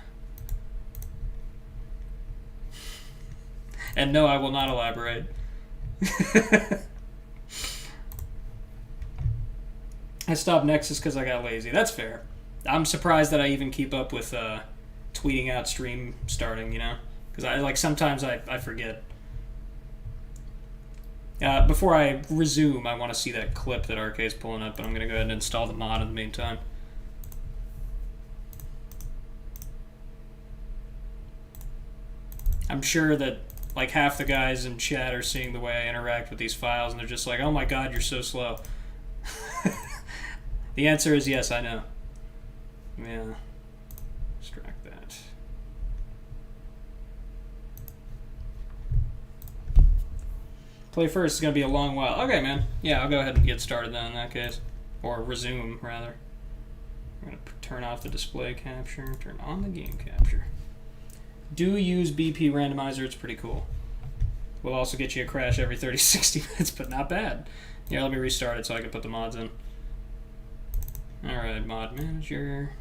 And no, I will not elaborate. I stopped Nexus because I got lazy. That's fair. I'm surprised that I even keep up with tweeting out stream starting, you know? Because sometimes I forget. Before I resume, I want to see that clip that RK's pulling up, but I'm going to go ahead and install the mod in the meantime. I'm sure that like half the guys in chat are seeing the way I interact with these files, and they're just like, oh my god, you're so slow. The answer is yes, I know. Yeah. Extract that. Play first is going to be a long while. Okay, man. Yeah, I'll go ahead and get started then in that case. Or resume, rather. I'm going to turn off the display capture, turn on the game capture. Do use BP randomizer, it's pretty cool. Will also get you a crash every 30-60 minutes, but not bad. Yeah, let me restart it so I can put the mods in. Alright, mod manager.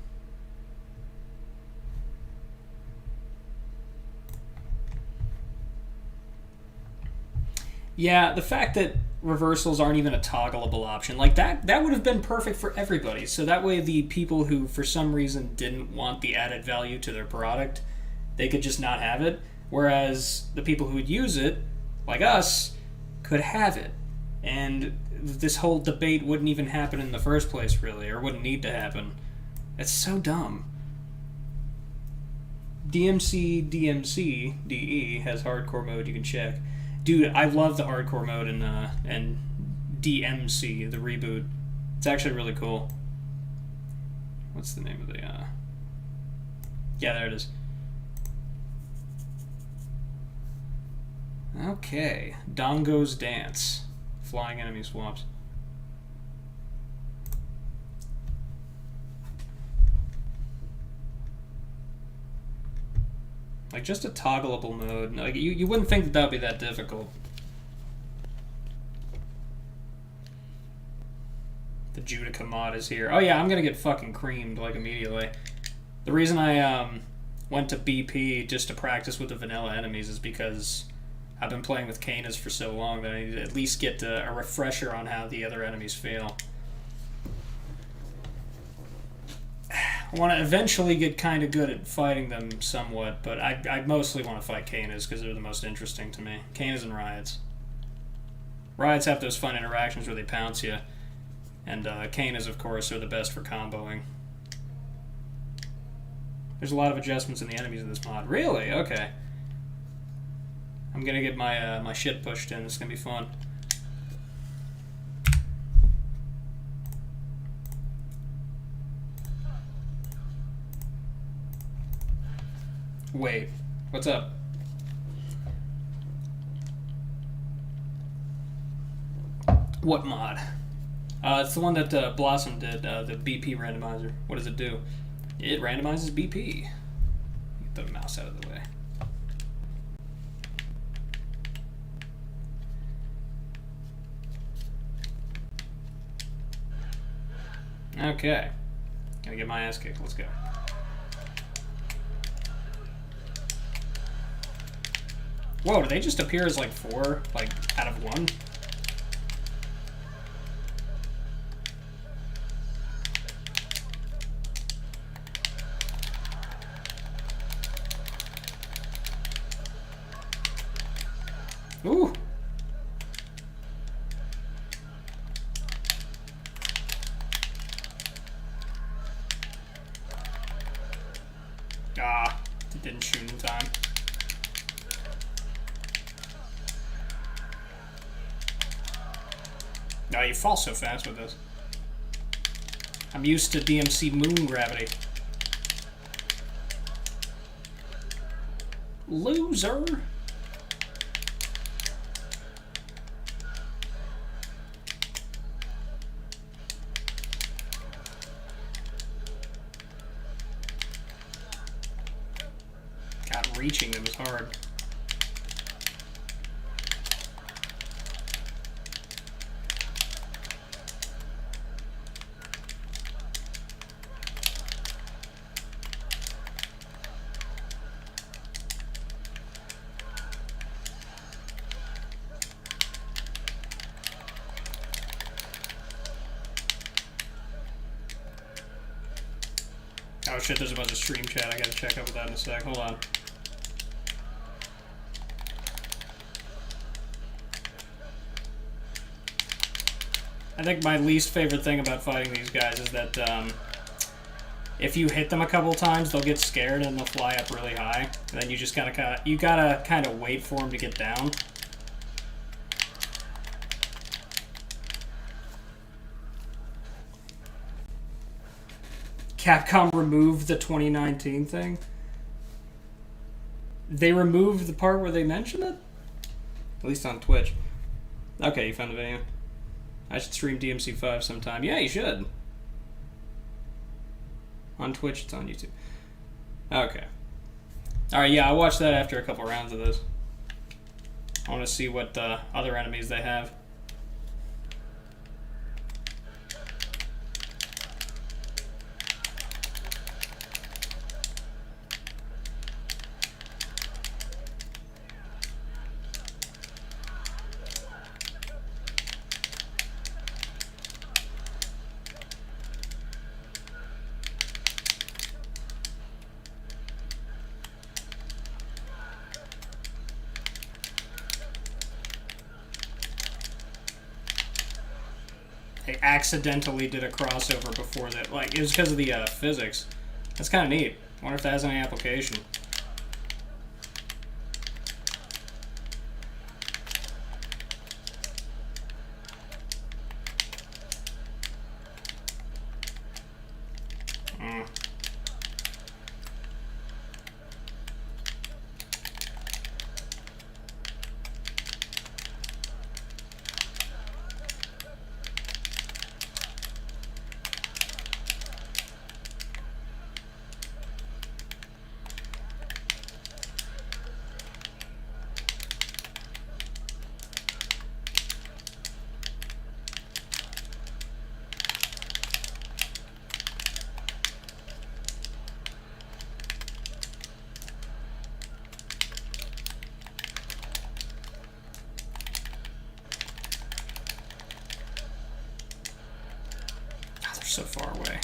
Yeah, the fact that reversals aren't even a toggleable option, like that would have been perfect for everybody. So that way the people who for some reason didn't want the added value to their product, they could just not have it. Whereas the people who would use it, like us, could have it. And this whole debate wouldn't even happen in the first place, really, or wouldn't need to happen. It's so dumb. DMC has hardcore mode you can check. Dude, I love the hardcore mode in DMC, the reboot. It's actually really cool. What's the name of the... Yeah, there it is. Okay. Dongo's Dance. Flying enemy swaps. Like, just a toggleable mode. Like, you wouldn't think that would be that difficult. The Judica mod is here. Oh yeah, I'm gonna get fucking creamed, like, immediately. The reason I went to BP just to practice with the vanilla enemies is because I've been playing with Canas for so long that I need to at least get a refresher on how the other enemies feel. I want to eventually get kind of good at fighting them somewhat, but I mostly want to fight Canas because they're the most interesting to me. Canas and Riots. Riots have those fun interactions where they pounce you, and Canas, of course, are the best for comboing. There's a lot of adjustments in the enemies in this mod. Really? Okay. I'm gonna get my my shit pushed in. It's gonna be fun. Wait, what's up? What mod? It's the one that Blossom did, the BP randomizer. What does it do? It randomizes BP. Get the mouse out of the way. Okay. Gonna get my ass kicked. Let's go. Whoa, do they just appear as like 4, like, out of 1? Ooh! Ah, it didn't shoot in time. No, you fall so fast with this. I'm used to DMC moon gravity. Loser! reaching them is hard. Oh shit, there's a bunch of stream chat. I gotta check up with that in a sec. Hold on. I think my least favorite thing about fighting these guys is that if you hit them a couple times, they'll get scared and they'll fly up really high. And then you just gotta kind of wait for them to get down. Capcom removed the 2019 thing. They removed the part where they mentioned it? At least on Twitch. Okay, you found the video. I should stream DMC5 sometime. Yeah, you should. On Twitch, it's on YouTube. Okay. Alright, yeah, I'll watch that after a couple rounds of this. I want to see what other enemies they have. They accidentally did a crossover before that. Like, it was because of the physics. That's kind of neat. I wonder if that has any application. So far away.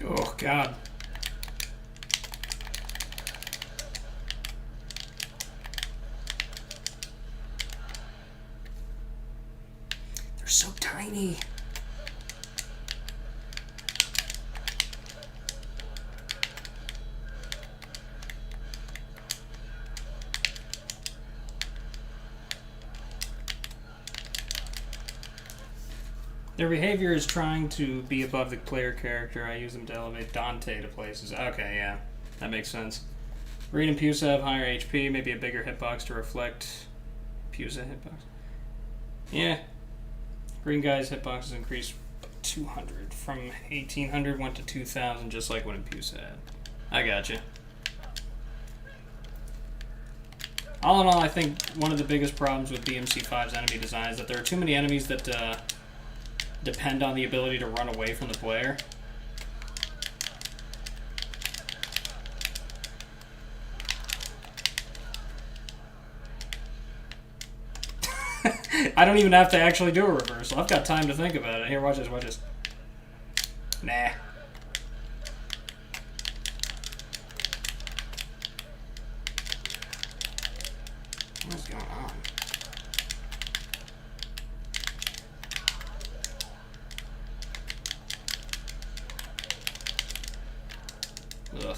Oh, God. They're so tiny. Their behavior is trying to be above the player character. I use them to elevate Dante to places. Okay, yeah. That makes sense. Reed and Pusa have higher HP, maybe a bigger hitbox to reflect Pusa hitbox. Yeah. Green guy's hitboxes increased 200. From 1800 went to 2000, just like what Pusa had. I gotcha. All in all, I think one of the biggest problems with DMC5's enemy design is that there are too many enemies that depend on the ability to run away from the player. I don't even have to actually do a reversal. I've got time to think about it. Here, watch this, watch this. Nah. What's going on? Ugh.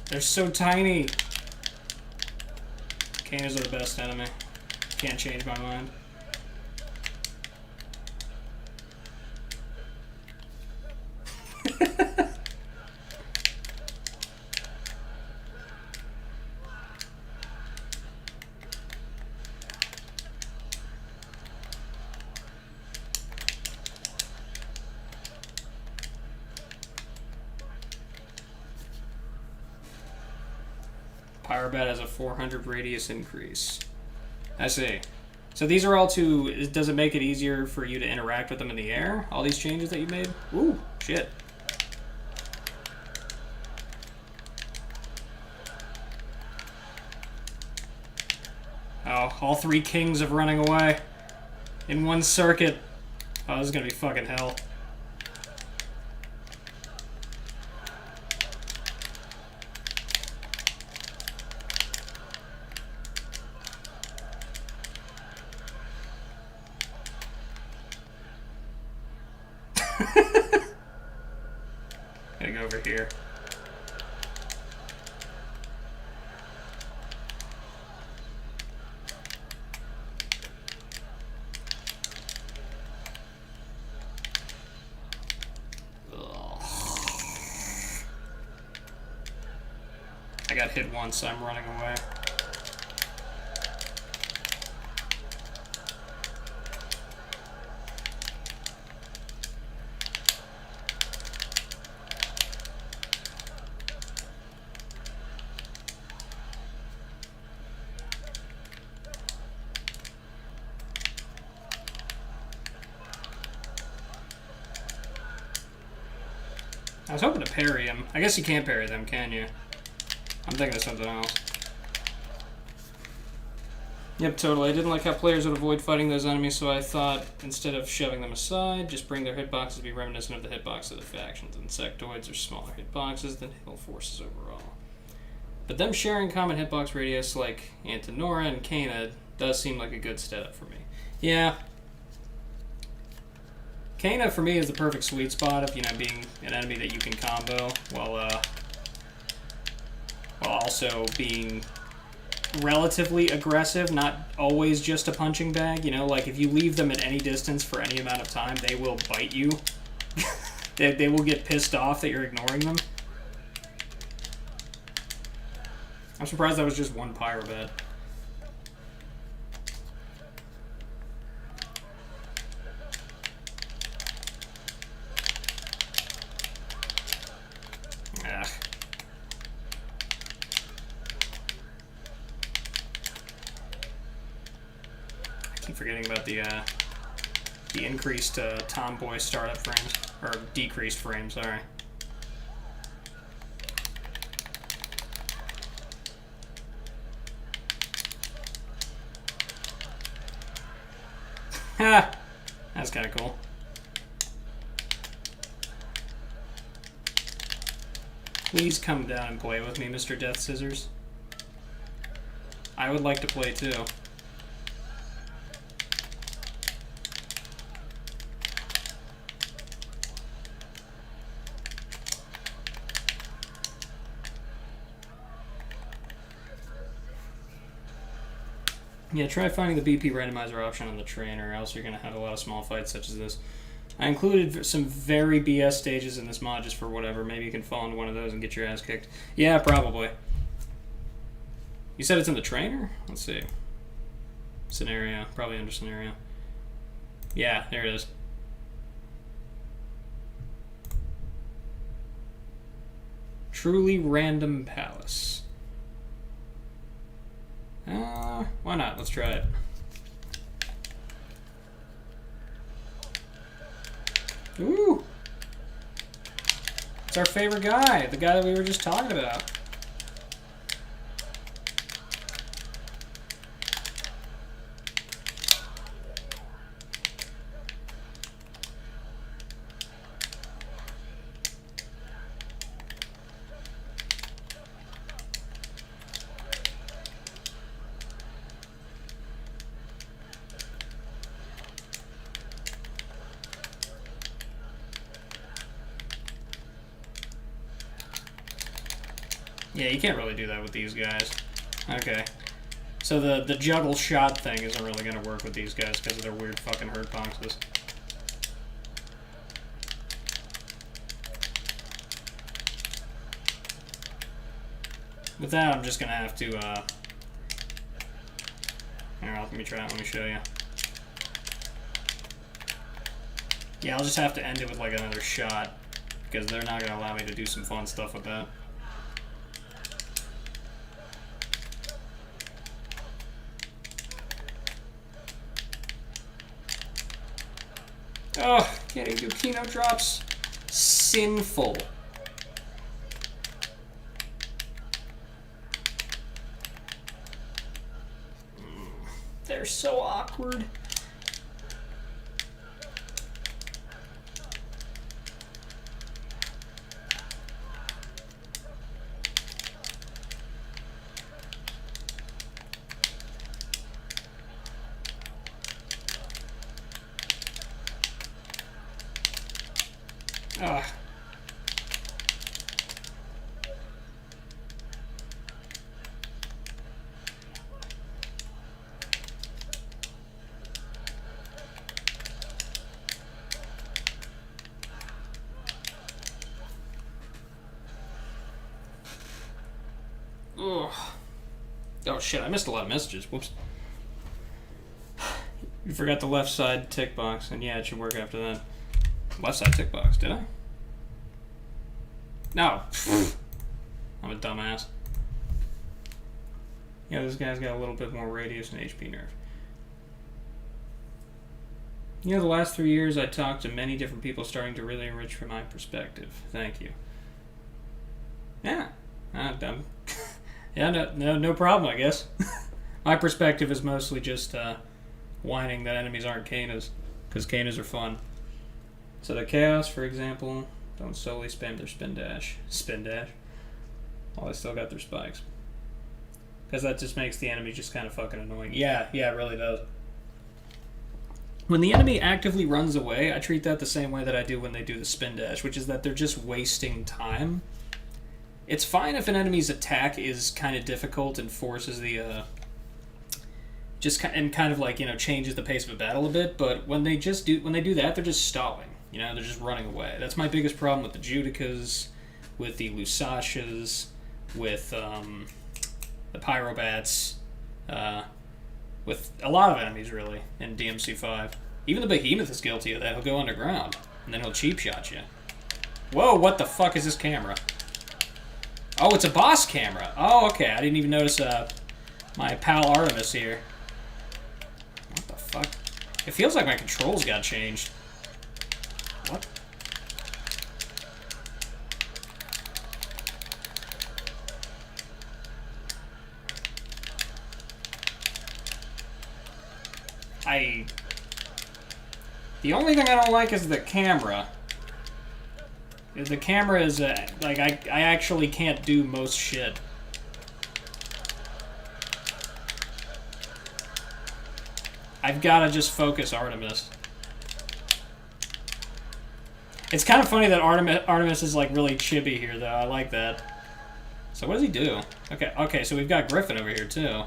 They're so tiny. Canes are the best enemy. Can't change my mind. Pyrobat has a 400 radius increase. I see. So these are all to... Does it make it easier for you to interact with them in the air? All these changes that you made? Ooh, shit. Oh, all 3 kings of running away. In one circuit. Oh, this is gonna be fucking hell. Gotta go over here. I got hit once, I'm running away. I was hoping to parry him. I guess you can't parry them, can you? I'm thinking of something else. Yep, totally. I didn't like how players would avoid fighting those enemies, so I thought, instead of shoving them aside, just bring their hitboxes to be reminiscent of the hitboxes of the factions. Insectoids are smaller hitboxes than hill forces overall. But them sharing common hitbox radius like Antanora and Kana does seem like a good setup for me. Yeah. Kana, for me, is the perfect sweet spot of, you know, being an enemy that you can combo while also being relatively aggressive, not always just a punching bag. You know, like if you leave them at any distance for any amount of time, they will bite you. they will get pissed off that you're ignoring them. I'm surprised that was just one Pyrobat. Forgetting about the increased tomboy startup frames, or decreased frames, sorry. Ha! That's kind of cool. Please come down and play with me, Mr. Death Scissors. I would like to play too. Yeah, try finding the BP randomizer option on the trainer, or else you're going to have a lot of small fights such as this. I included some very BS stages in this mod just for whatever. Maybe you can fall into one of those and get your ass kicked. Yeah, probably. You said it's in the trainer? Let's see. Scenario. Probably under scenario. Yeah, there it is. Truly Random Palace. Why not? Let's try it. Ooh! It's our favorite guy, the guy that we were just talking about. Yeah, you can't really do that with these guys. Okay. So the juggle shot thing isn't really going to work with these guys because of their weird fucking hurt boxes. With that, I'm just going to have to, here, let me try it, let me show you. Yeah, I'll just have to end it with like another shot, because they're not going to allow me to do some fun stuff with that. Oh, can't even do Kino drops. Sinful. They're so awkward. Ugh. Ugh. Oh shit, I missed a lot of messages. Whoops. You forgot the left side tick box, and yeah, it should work after that. Left side tick box, did I? No. I'm a dumbass. Yeah, this guy's got a little bit more radius and HP nerve. You know, the last 3 years I talked to many different people starting to really enrich from my perspective. Thank you. Yeah. Yeah, no problem, I guess. My perspective is mostly just whining that enemies aren't Kanas, because Kanas are fun. So the Chaos, for example, don't solely spam their spin dash. Spin dash? Oh, they still got their spikes. Because that just makes the enemy just kind of fucking annoying. Yeah, it really does. When the enemy actively runs away, I treat that the same way that I do when they do the spin dash, which is that they're just wasting time. It's fine if an enemy's attack is kind of difficult and forces the, kind of like, you know, changes the pace of a battle a bit, but when they do that, they're just stalling. You know, they're just running away. That's my biggest problem with the Judicas, with the Lusashas, with the Pyrobats, with a lot of enemies, really, in DMC5. Even the Behemoth is guilty of that. He'll go underground, and then he'll cheap shot you. Whoa, what the fuck is this camera? Oh, it's a boss camera. Oh, okay. I didn't even notice my pal Artemis here. What the fuck? It feels like my controls got changed. What? The only thing I don't like is the camera. The camera is, like, I actually can't do most shit. I've gotta just focus Artemis. It's kind of funny that Artemis is, like, really chibi here, though. I like that. So what does he do? Okay, so we've got Griffin over here, too.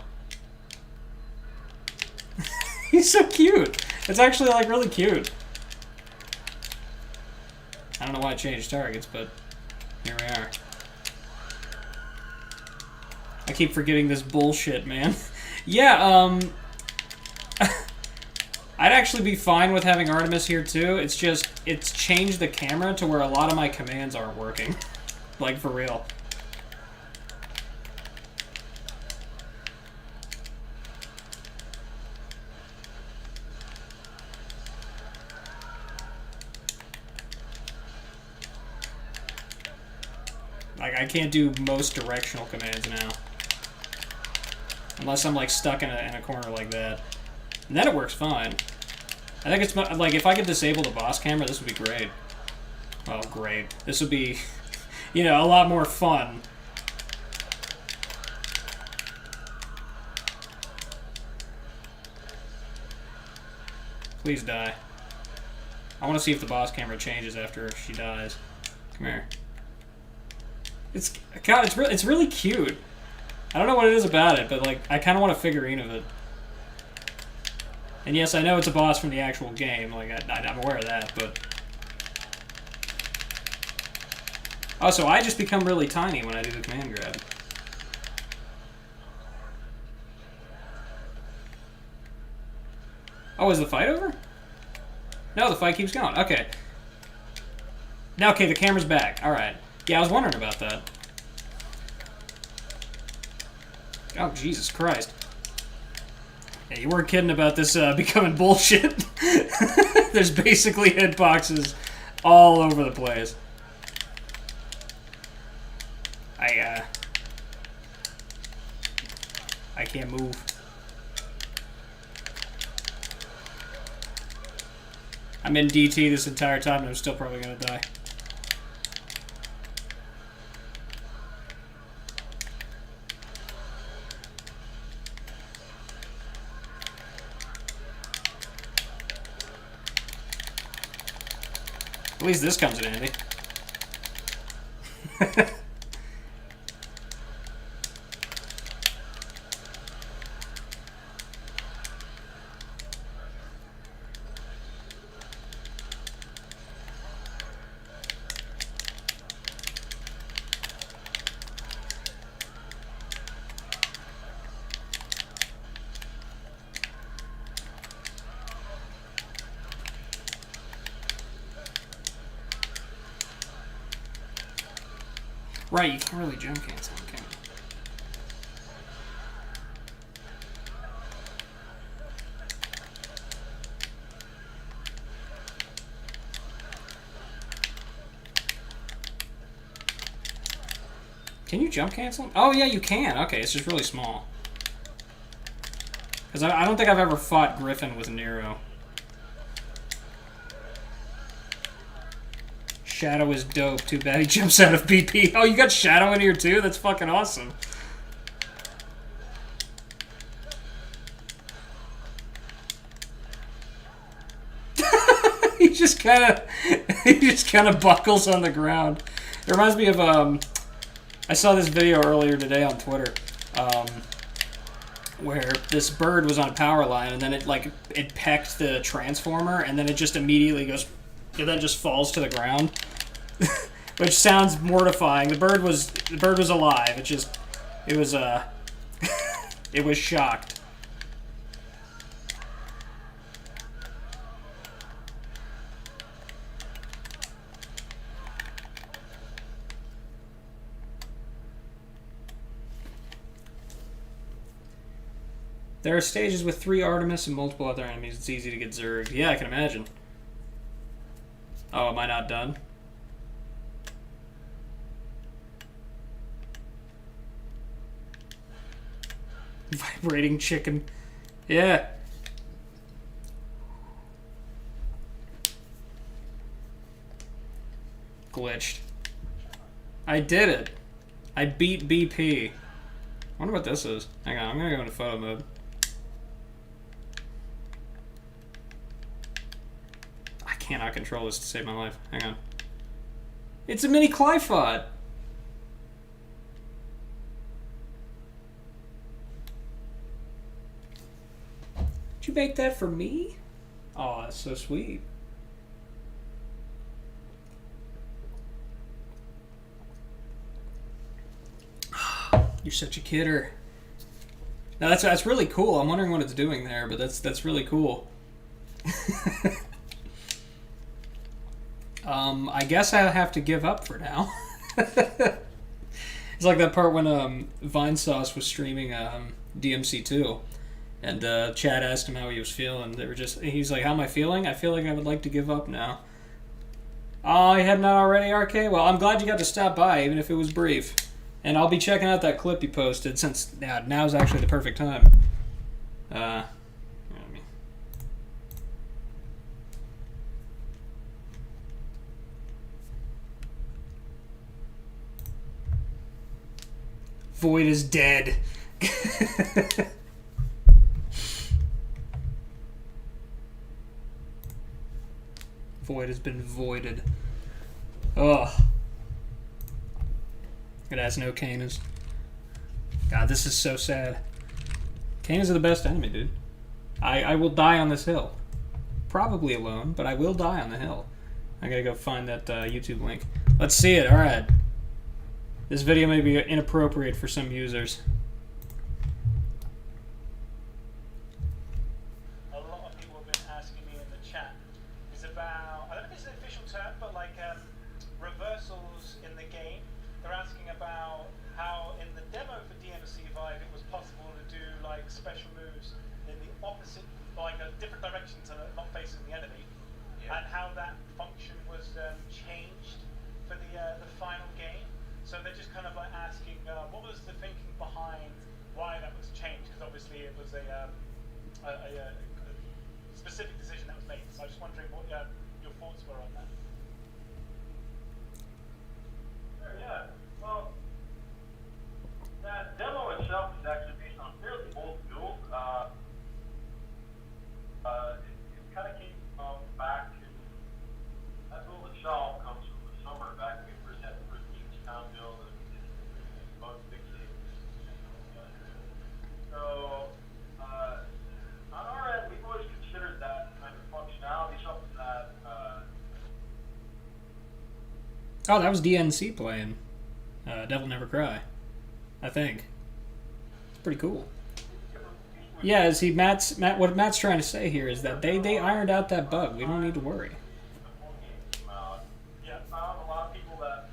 He's so cute! It's actually, like, really cute. I don't know why I changed targets, but here we are. I keep forgetting this bullshit, man. Yeah, I'd actually be fine with having Artemis here, too. It's just, it's changed the camera to where a lot of my commands aren't working. Like, for real. Like, I can't do most directional commands now. Unless I'm, like, stuck in a corner like that. And then it works fine. I think it's, like, if I could disable the boss camera, this would be great. Oh, great. This would be, you know, a lot more fun. Please die. I want to see if the boss camera changes after she dies. Come here. God, it's really cute. I don't know what it is about it, but like I kind of want a figurine of it. And yes, I know it's a boss from the actual game. Like I'm aware of that, but oh, so I just become really tiny when I do the command grab. Oh, is the fight over? No, the fight keeps going. Okay. Now, okay, the camera's back. All right. Yeah, I was wondering about that. Oh, Jesus Christ. Yeah, you weren't kidding about this becoming bullshit. There's basically hitboxes all over the place. I can't move. I'm in DT this entire time and I'm still probably gonna die. At least this comes in handy. Right, you can't really jump cancel, can you? Can you jump cancel? Oh yeah, you can. Okay, it's just really small. Because I don't think I've ever fought Griffin with Nero. Shadow is dope. Too bad he jumps out of BP. Oh, you got Shadow in here too? That's fucking awesome. he just kind of buckles on the ground. It reminds me of I saw this video earlier today on Twitter, where this bird was on a power line and then it pecked the transformer and then it just immediately goes. It then just falls to the ground, which sounds mortifying. The bird was alive. It was it was shocked. There are stages with 3 Artemis and multiple other enemies. It's easy to get zerged. Yeah, I can imagine. Oh, am I not done? Vibrating chicken. Yeah. Glitched. I did it. I beat BP. I wonder what this is. Hang on, I'm gonna go into photo mode. Cannot control this to save my life. Hang on. It's a mini Clyphot. Did you make that for me? Oh, that's so sweet. You're such a kidder. Now that's really cool. I'm wondering what it's doing there, but that's really cool. I guess I have to give up for now. It's like that part when Vinesauce was streaming DMC2, and Chad asked him how he was feeling. He's like, "How am I feeling? I feel like I would like to give up now." Oh, you had not already, RK? Well, I'm glad you got to stop by, even if it was brief. And I'll be checking out that clip you posted, since now's actually the perfect time. Void is dead. Void has been voided. Ugh. It has no canas. God, this is so sad. Canas are the best enemy, dude. I will die on this hill. Probably alone, but I will die on the hill. I gotta go find that YouTube link. Let's see it. Alright. This video may be inappropriate for some users. A lot of people have been asking me in the chat is about, I don't know if it's an official term, but like reversals in the game. They're asking about how in the demo for DMC5 it was possible to do like special moves in the opposite, like a different direction to not facing the enemy, and how that function was changed for the final game. So they're just kind of like asking what was the thinking behind why that was changed, because obviously it was a specific decision that was made. So I was just wondering what your thoughts were on that. Sure, yeah. Well, that demo itself is actually based on a fairly old build. It kind of came back to, that build itself comes from the summer back when we first had the first Town build and we did bug fixing. So, on our end, we've always considered that kind of functionality something that, Oh, that was DNC playing Devil Never Cry, I think. It's pretty cool. Yeah, what Matt's trying to say here is that they ironed out that bug. We don't need to worry. yeah, found a lot of people that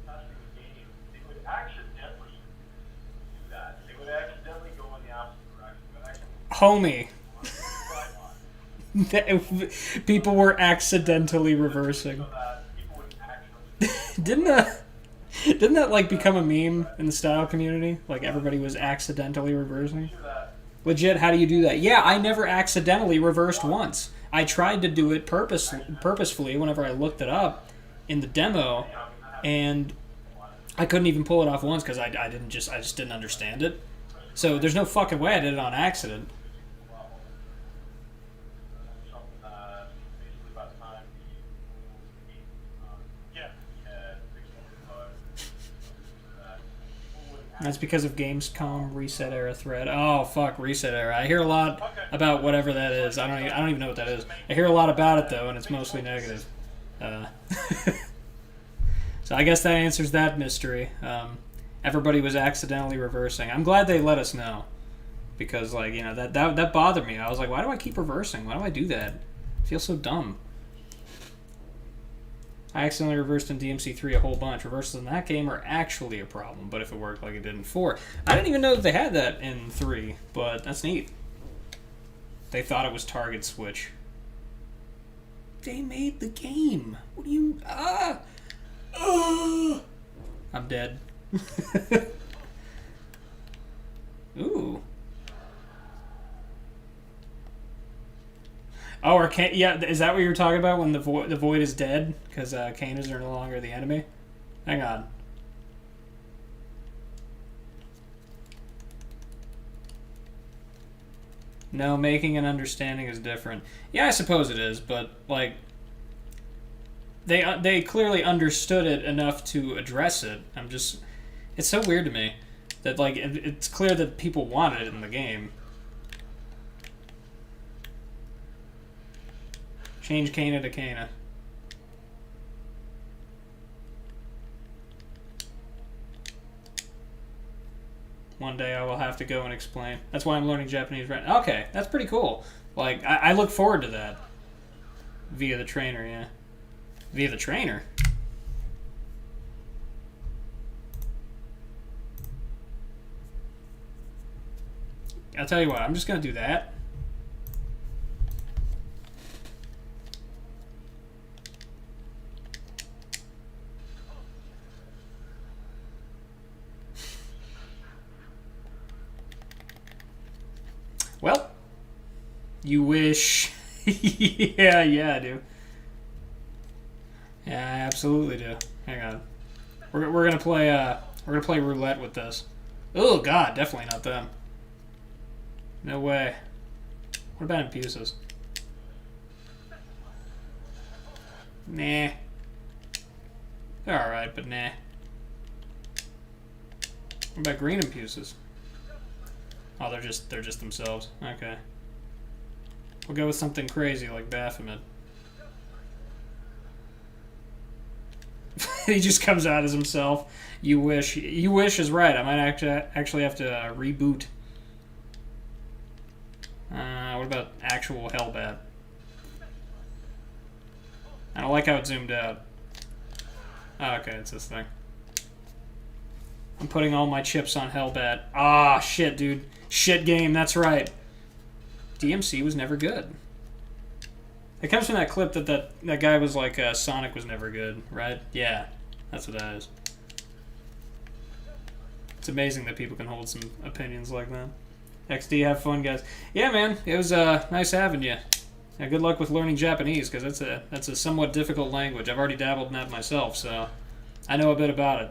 testing the game, they would accidentally do that. They would accidentally go in the opposite direction. Homie. People were accidentally reversing. Didn't that like become a meme in the style community? Like everybody was accidentally reversing? Legit, how do you do that? Yeah, I never accidentally reversed once. I tried to do it purposefully whenever I looked it up in the demo, and I couldn't even pull it off once because I just didn't understand it. So there's no fucking way I did it on accident. That's because of Gamescom reset era thread. Oh fuck, reset era. I hear a lot about whatever that is. I don't even know what that is. I hear a lot about it though, and it's mostly negative. So I guess that answers that mystery. Everybody was accidentally reversing. I'm glad they let us know, because like that bothered me. I was like, why do I keep reversing? Why do I do that? I feel so dumb. I accidentally reversed in DMC3 a whole bunch. Reversals in that game are actually a problem, but if it worked like it did in 4. I didn't even know that they had that in 3, but that's neat. They thought it was target switch. They made the game. What do you... I'm dead. Ooh. Oh, or yeah, is that what you were talking about when the void is dead? Because Canas are no longer the enemy? Hang on. No, making and understanding is different. Yeah, I suppose it is, but, like, they clearly understood it enough to address it. It's so weird to me that, like, it's clear that people wanted it in the game. Change Cana to Cana. One day I will have to go and explain. That's why I'm learning Japanese right now. Okay, that's pretty cool. Like, I look forward to that. Via the trainer, yeah. Via the trainer? I'll tell you what, I'm just going to do that. Well, you wish. yeah, I do. Yeah, I absolutely do. Hang on. We're gonna play roulette with this. Oh god, definitely not them. No way. What about impuses? Nah. They're alright, but nah. What about green impuses? Oh, they're just themselves. Okay. We'll go with something crazy like Baphomet. He just comes out as himself. You wish. You wish is right. I might actually have to reboot. What about actual Hellbat? I don't like how it zoomed out. Oh, okay, it's this thing. I'm putting all my chips on Hellbat. Ah, shit, dude. Shit game, that's right. DMC was never good. It comes from that clip that guy was like, Sonic was never good, right? Yeah, that's what that is. It's amazing that people can hold some opinions like that. XD, have fun, guys. Yeah, man, it was nice having you. Yeah, good luck with learning Japanese, because that's a somewhat difficult language. I've already dabbled in that myself, so I know a bit about it.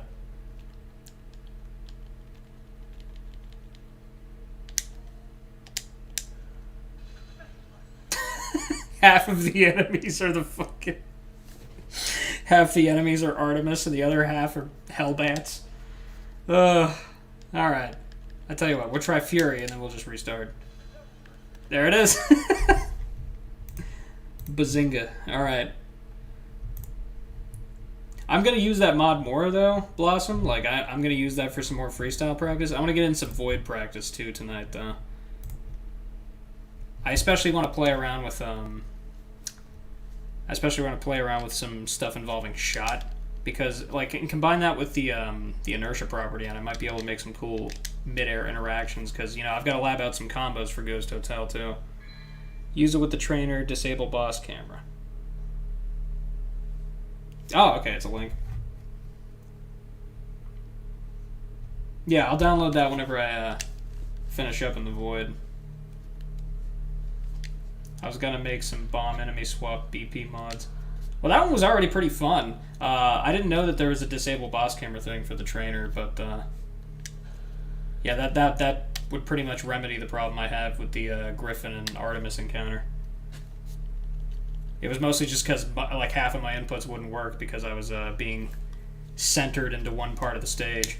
Half of the enemies are the fucking... Half the enemies are Artemis, and the other half are Hellbats. Alright. I tell you what, we'll try Fury, and then we'll just restart. There it is. Bazinga. Alright. I'm going to use that mod more, though, Blossom. Like, I'm going to use that for some more freestyle practice. I want to get in some Void practice, too, tonight, though. I especially want to play around with, some stuff involving shot. Because, like, and combine that with the inertia property, and I might be able to make some cool mid-air interactions. Because, you know, I've got to lab out some combos for Ghost Hotel, too. Use it with the trainer, disable boss camera. Oh, okay, it's a link. Yeah, I'll download that whenever I finish up in the Void. I was gonna make some bomb enemy swap BP mods. Well, that one was already pretty fun. I didn't know that there was a disable boss camera thing for the trainer, but yeah, that would pretty much remedy the problem I have with the Griffin and Artemis encounter. It was mostly just because like half of my inputs wouldn't work because I was being centered into one part of the stage,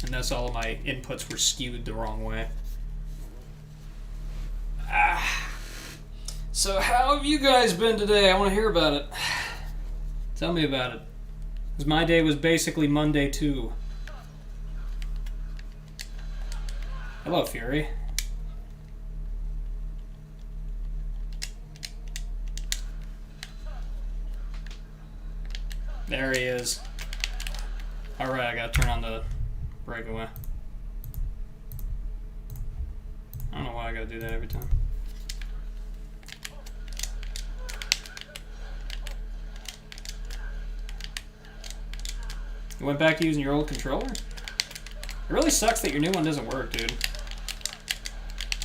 and thus all of my inputs were skewed the wrong way. So how have you guys been today? I want to hear about it. Tell me about it. Because my day was basically Monday too. Hello, Fury. There he is. Alright, I gotta turn on the breakaway. I don't know why I gotta do that every time. You went back to using your old controller? It really sucks that your new one doesn't work, dude.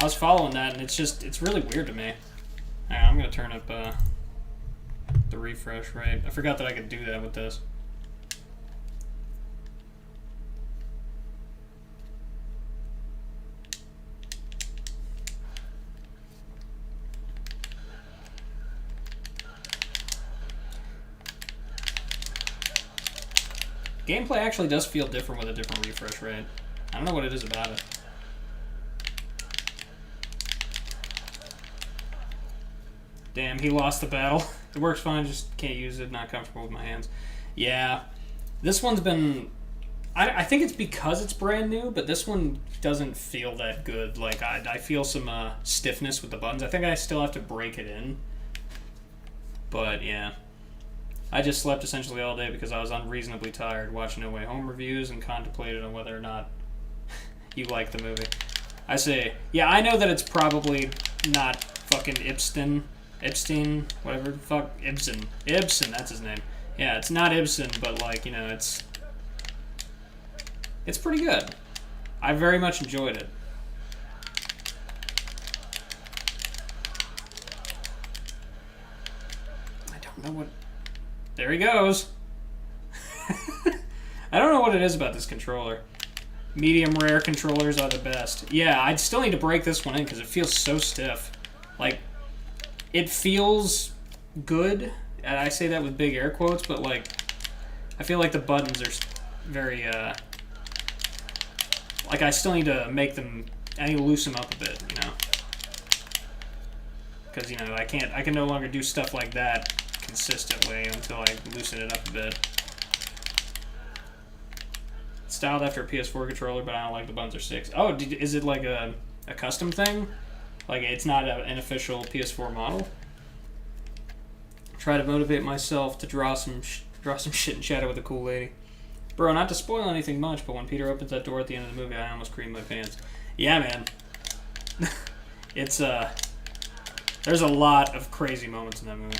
I was following that, and it's really weird to me. Hang on, I'm gonna turn up the refresh rate. I forgot that I could do that with this. Gameplay actually does feel different with a different refresh rate. I don't know what it is about it. Damn, he lost the battle. It works fine, just can't use it, not comfortable with my hands. Yeah, this one's been... I think it's because it's brand new, but this one doesn't feel that good. Like, I feel some stiffness with the buttons. I think I still have to break it in. But, yeah. I just slept essentially all day because I was unreasonably tired watching No Way Home reviews and contemplated on whether or not you like the movie. I say, yeah, I know that it's probably not fucking Epstein, whatever the fuck, Ibsen, that's his name. Yeah, it's not Ibsen, but like, you know, it's pretty good. I very much enjoyed it. I don't know what... There he goes. I don't know what it is about this controller. Medium rare controllers are the best. Yeah, I'd still need to break this one in because it feels so stiff. Like, it feels good, and I say that with big air quotes, but like, I feel like the buttons are very, like I still need to make them I need to loosen them up a bit, you know. Because, you know, I can no longer do stuff like that consistently until I loosen it up a bit. It's styled after a PS4 controller, but I don't like the buttons are 6. Oh, is it like a custom thing? Like, it's not an official PS4 model? Try to motivate myself to draw some shit and chat with a cool lady. Bro, not to spoil anything much, but when Peter opens that door at the end of the movie, I almost creamed my pants. Yeah, man. It's, there's a lot of crazy moments in that movie.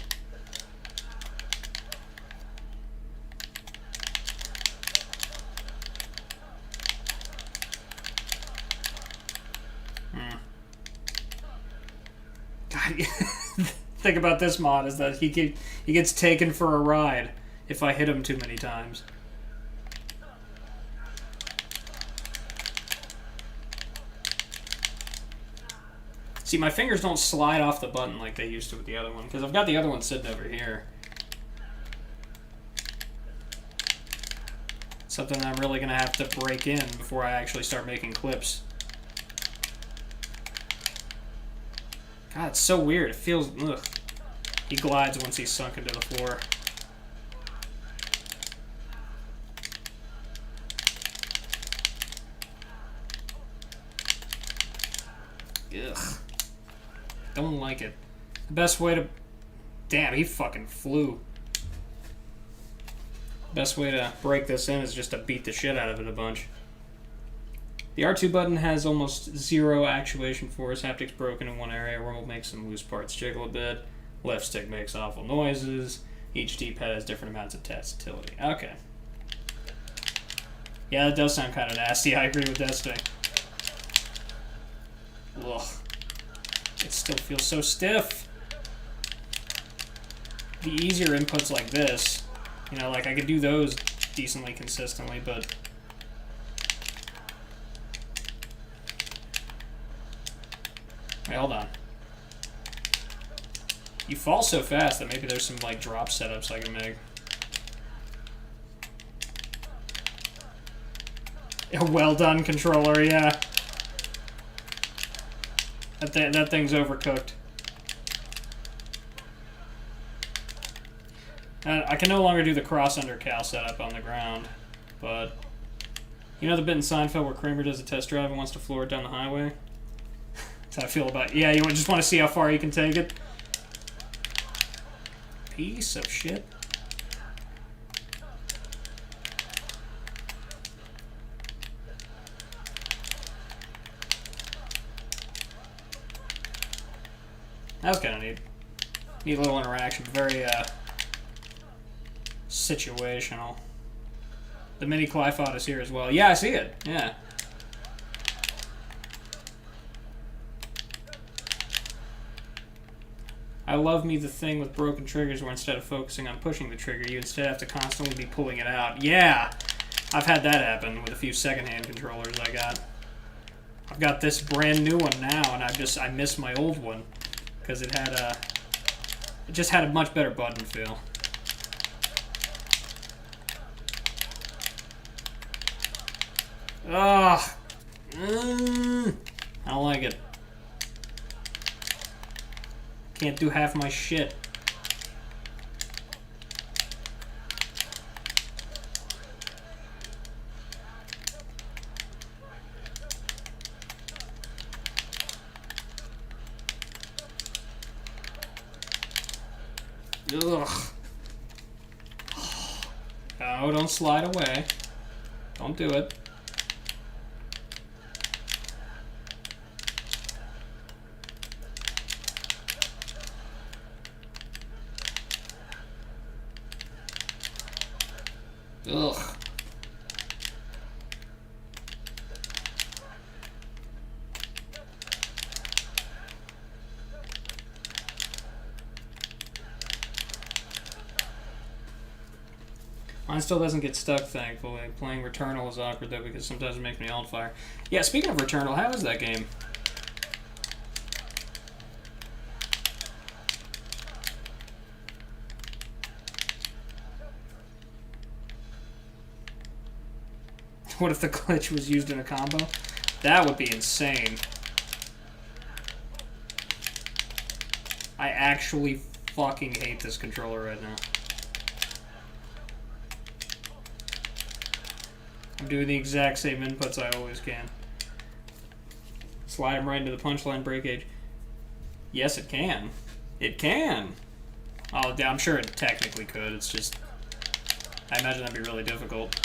God, think about this mod is that he gets taken for a ride if I hit him too many times. See, my fingers don't slide off the button like they used to with the other one, because I've got the other one sitting over here. Something I'm really going to have to break in before I actually start making clips. God, it's so weird. It feels... Ugh. He glides once he's sunk into the floor. Ugh. Don't like it. The best way to... Damn, he fucking flew. Best way to break this in is just to beat the shit out of it a bunch. The R2 button has almost zero actuation force. Haptics broken in one area. Rumble makes some loose parts jiggle a bit. Left stick makes awful noises. Each D-pad has different amounts of tactility. Okay. Yeah, that does sound kind of nasty. I agree with Destiny. Ugh. It still feels so stiff. The easier inputs like this, you know, like I could do those decently consistently, but... Wait, hold on. You fall so fast that maybe there's some, like, drop setups I can make. A well done controller, yeah. That thing's overcooked. I can no longer do the cross under cal setup on the ground, but you know the bit in Seinfeld where Kramer does a test drive and wants to floor it down the highway? That's how I feel about it. Yeah, you just want to see how far you can take it? Piece of shit. That was kind of neat. Neat little interaction. Very, situational. The mini Clifod is here as well. Yeah, I see it. Yeah. I love me the thing with broken triggers where instead of focusing on pushing the trigger, you instead have to constantly be pulling it out. Yeah! I've had that happen with a few secondhand controllers I got. I've got this brand new one now, and I miss my old one. Because it just had a much better button feel. Ugh. I don't like it. Can't do half my shit. Ugh. Oh, don't slide away. Don't do it. Ugh. Mine still doesn't get stuck, thankfully. Playing Returnal is awkward, though, because sometimes it makes me on fire. Yeah, speaking of Returnal, how is that game? What if the glitch was used in a combo? That would be insane. I actually fucking hate this controller right now. I'm doing the exact same inputs I always can. Slide him right into the punchline breakage. Yes, it can. It can. Oh, I'm sure it technically could. It's just... I imagine that'd be really difficult.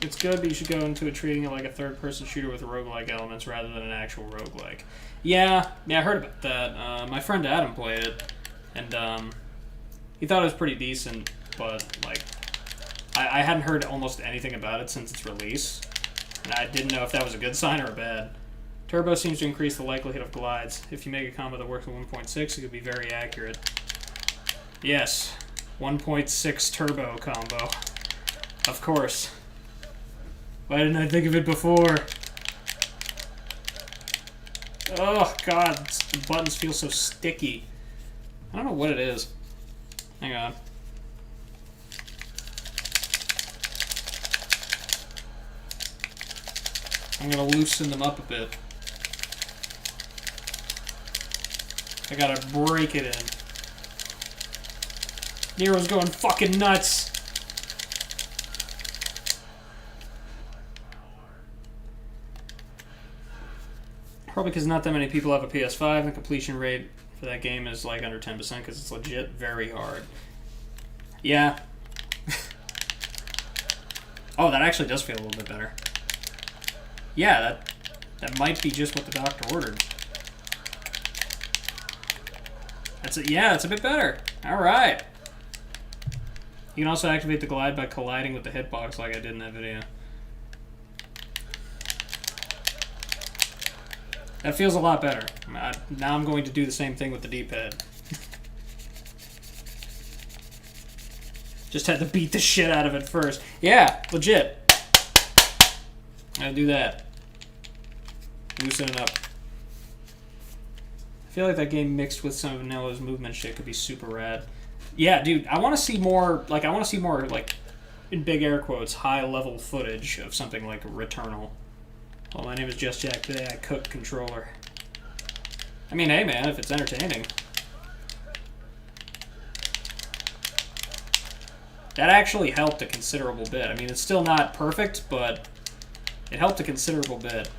It's good, but you should go into it treating it like a third-person shooter with roguelike elements rather than an actual roguelike. Yeah, I heard about that. My friend Adam played it, and he thought it was pretty decent, but like, I hadn't heard almost anything about it since its release, and I didn't know if that was a good sign or a bad. Turbo seems to increase the likelihood of glides. If you make a combo that works with 1.6, it could be very accurate. Yes, 1.6 turbo combo. Of course. Why didn't I think of it before? Oh, God. The buttons feel so sticky. I don't know what it is. Hang on. I'm gonna loosen them up a bit. I gotta break it in. Nero's going fucking nuts. Probably because not that many people have a PS5, and the completion rate for that game is like under 10% because it's legit very hard. Yeah. Oh, that actually does feel a little bit better. Yeah, that might be just what the doctor ordered. That's it. Yeah, it's a bit better. All right. You can also activate the glide by colliding with the hitbox like I did in that video. That feels a lot better. Now I'm going to do the same thing with the D-pad. Just had to beat the shit out of it first. Yeah, legit. Gotta do that. Loosen it up. I feel like that game mixed with some of Vanillo's movement shit could be super rad. Yeah, dude, I want to see more, like, in big air quotes, high-level footage of something like Returnal. Well, my name is Just Jack. Today I cook controller. I mean, hey man, if it's entertaining. That actually helped a considerable bit. I mean, it's still not perfect, but it helped a considerable bit.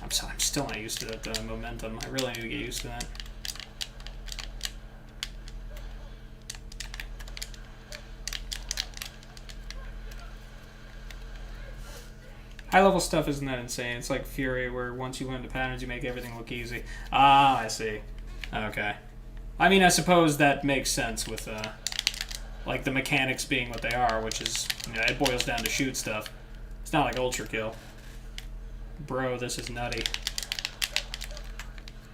I'm still not used to that momentum. I really need to get used to that. High-level stuff isn't that insane. It's like Fury, where once you learn the patterns, you make everything look easy. Ah, I see. Okay. I mean, I suppose that makes sense with, like, the mechanics being what they are, which is, you know, it boils down to shoot stuff. It's not like Ultra Kill. Bro, this is nutty.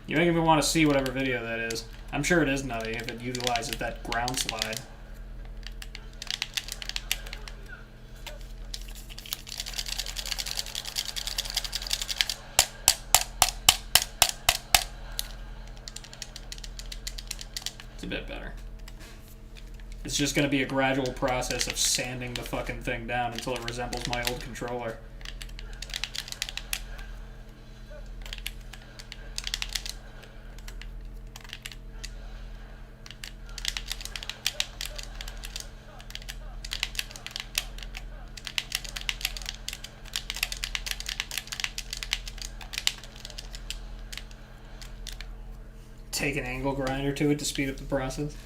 You're making me want to see whatever video that is. I'm sure it is nutty if it utilizes that ground slide. It's a bit better. It's just going to be a gradual process of sanding the fucking thing down until it resembles my old controller. Take an angle grinder to it to speed up the process.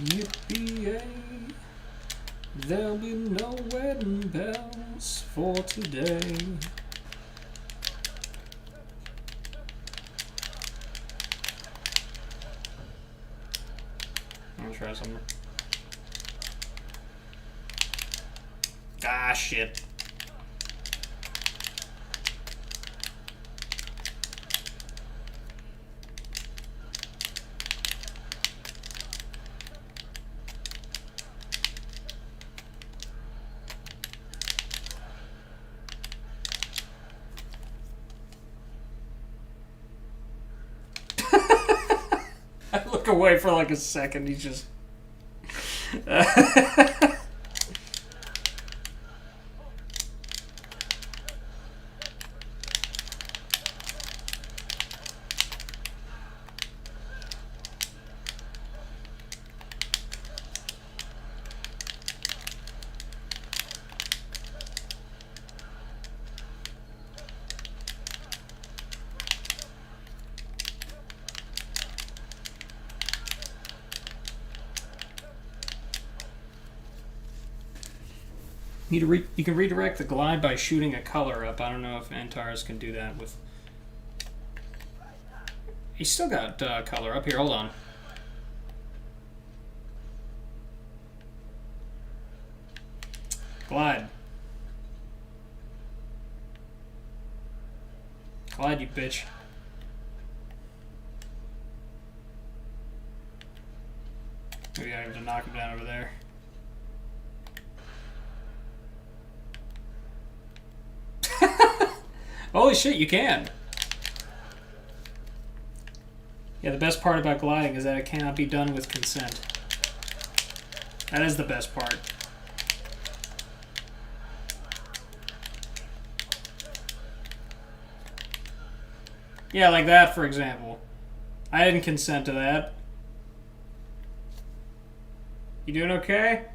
Yippee-yay, there'll be no wedding bells for today. I'm gonna try something. Ah, shit. away for like a second. He's just. You can redirect the glide by shooting a color up. I don't know if Antares can do that with. He's still got color up here. Hold on. Glide. Glide, you bitch. Maybe I have to knock him down over there. Holy shit, you can! Yeah, the best part about gliding is that it cannot be done with consent. That is the best part. Yeah, like that, for example. I didn't consent to that. You doing okay?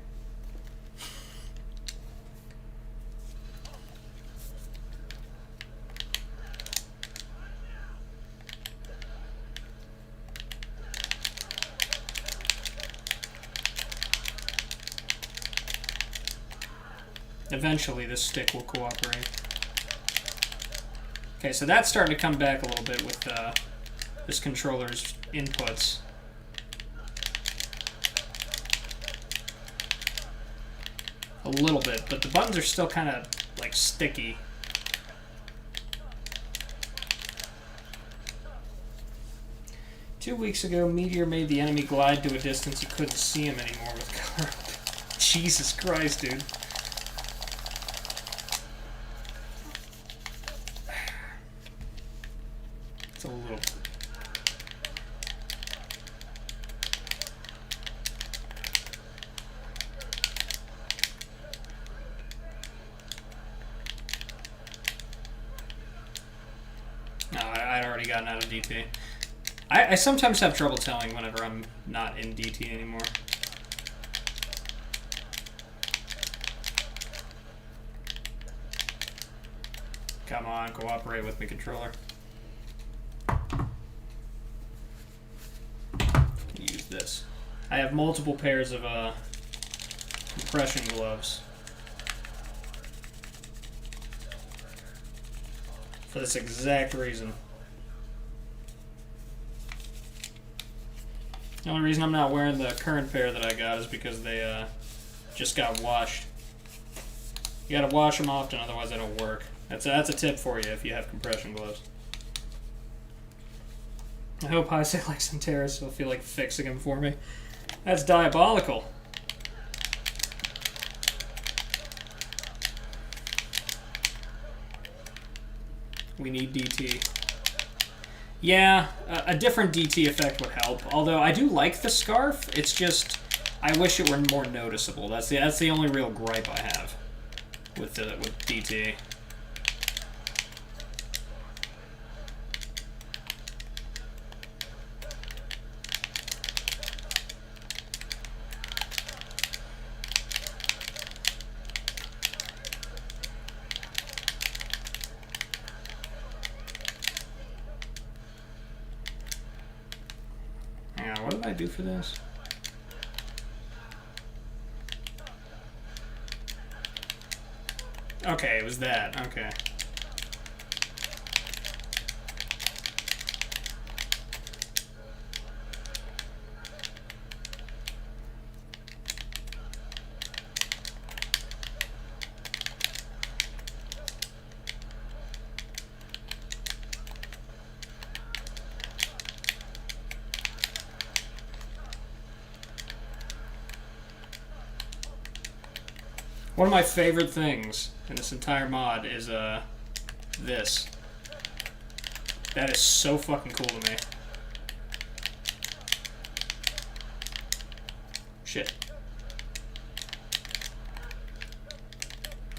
Eventually, this stick will cooperate. Okay, so that's starting to come back a little bit with this controller's inputs. A little bit, but the buttons are still kind of, like, sticky. Two weeks ago, Meteor made the enemy glide to a distance you couldn't see him anymore with color. Jesus Christ, dude. It's a little... No, I'd already gotten out of DT. I sometimes have trouble telling whenever I'm not in DT anymore. Come on, cooperate with me, controller. Use this. I have multiple pairs of compression gloves. For this exact reason. The only reason I'm not wearing the current pair that I got is because they just got washed. You gotta wash them often, otherwise they don't work. That's a tip for you if you have compression gloves. I hope Isaac likes Antares will feel like fixing him for me. That's diabolical. We need DT. Yeah, a different DT effect would help. Although I do like the scarf, it's just I wish it were more noticeable. That's the only real gripe I have with DT. What did I do for this? Okay, it was that. Okay. One of my favorite things in this entire mod is this. That is so fucking cool to me.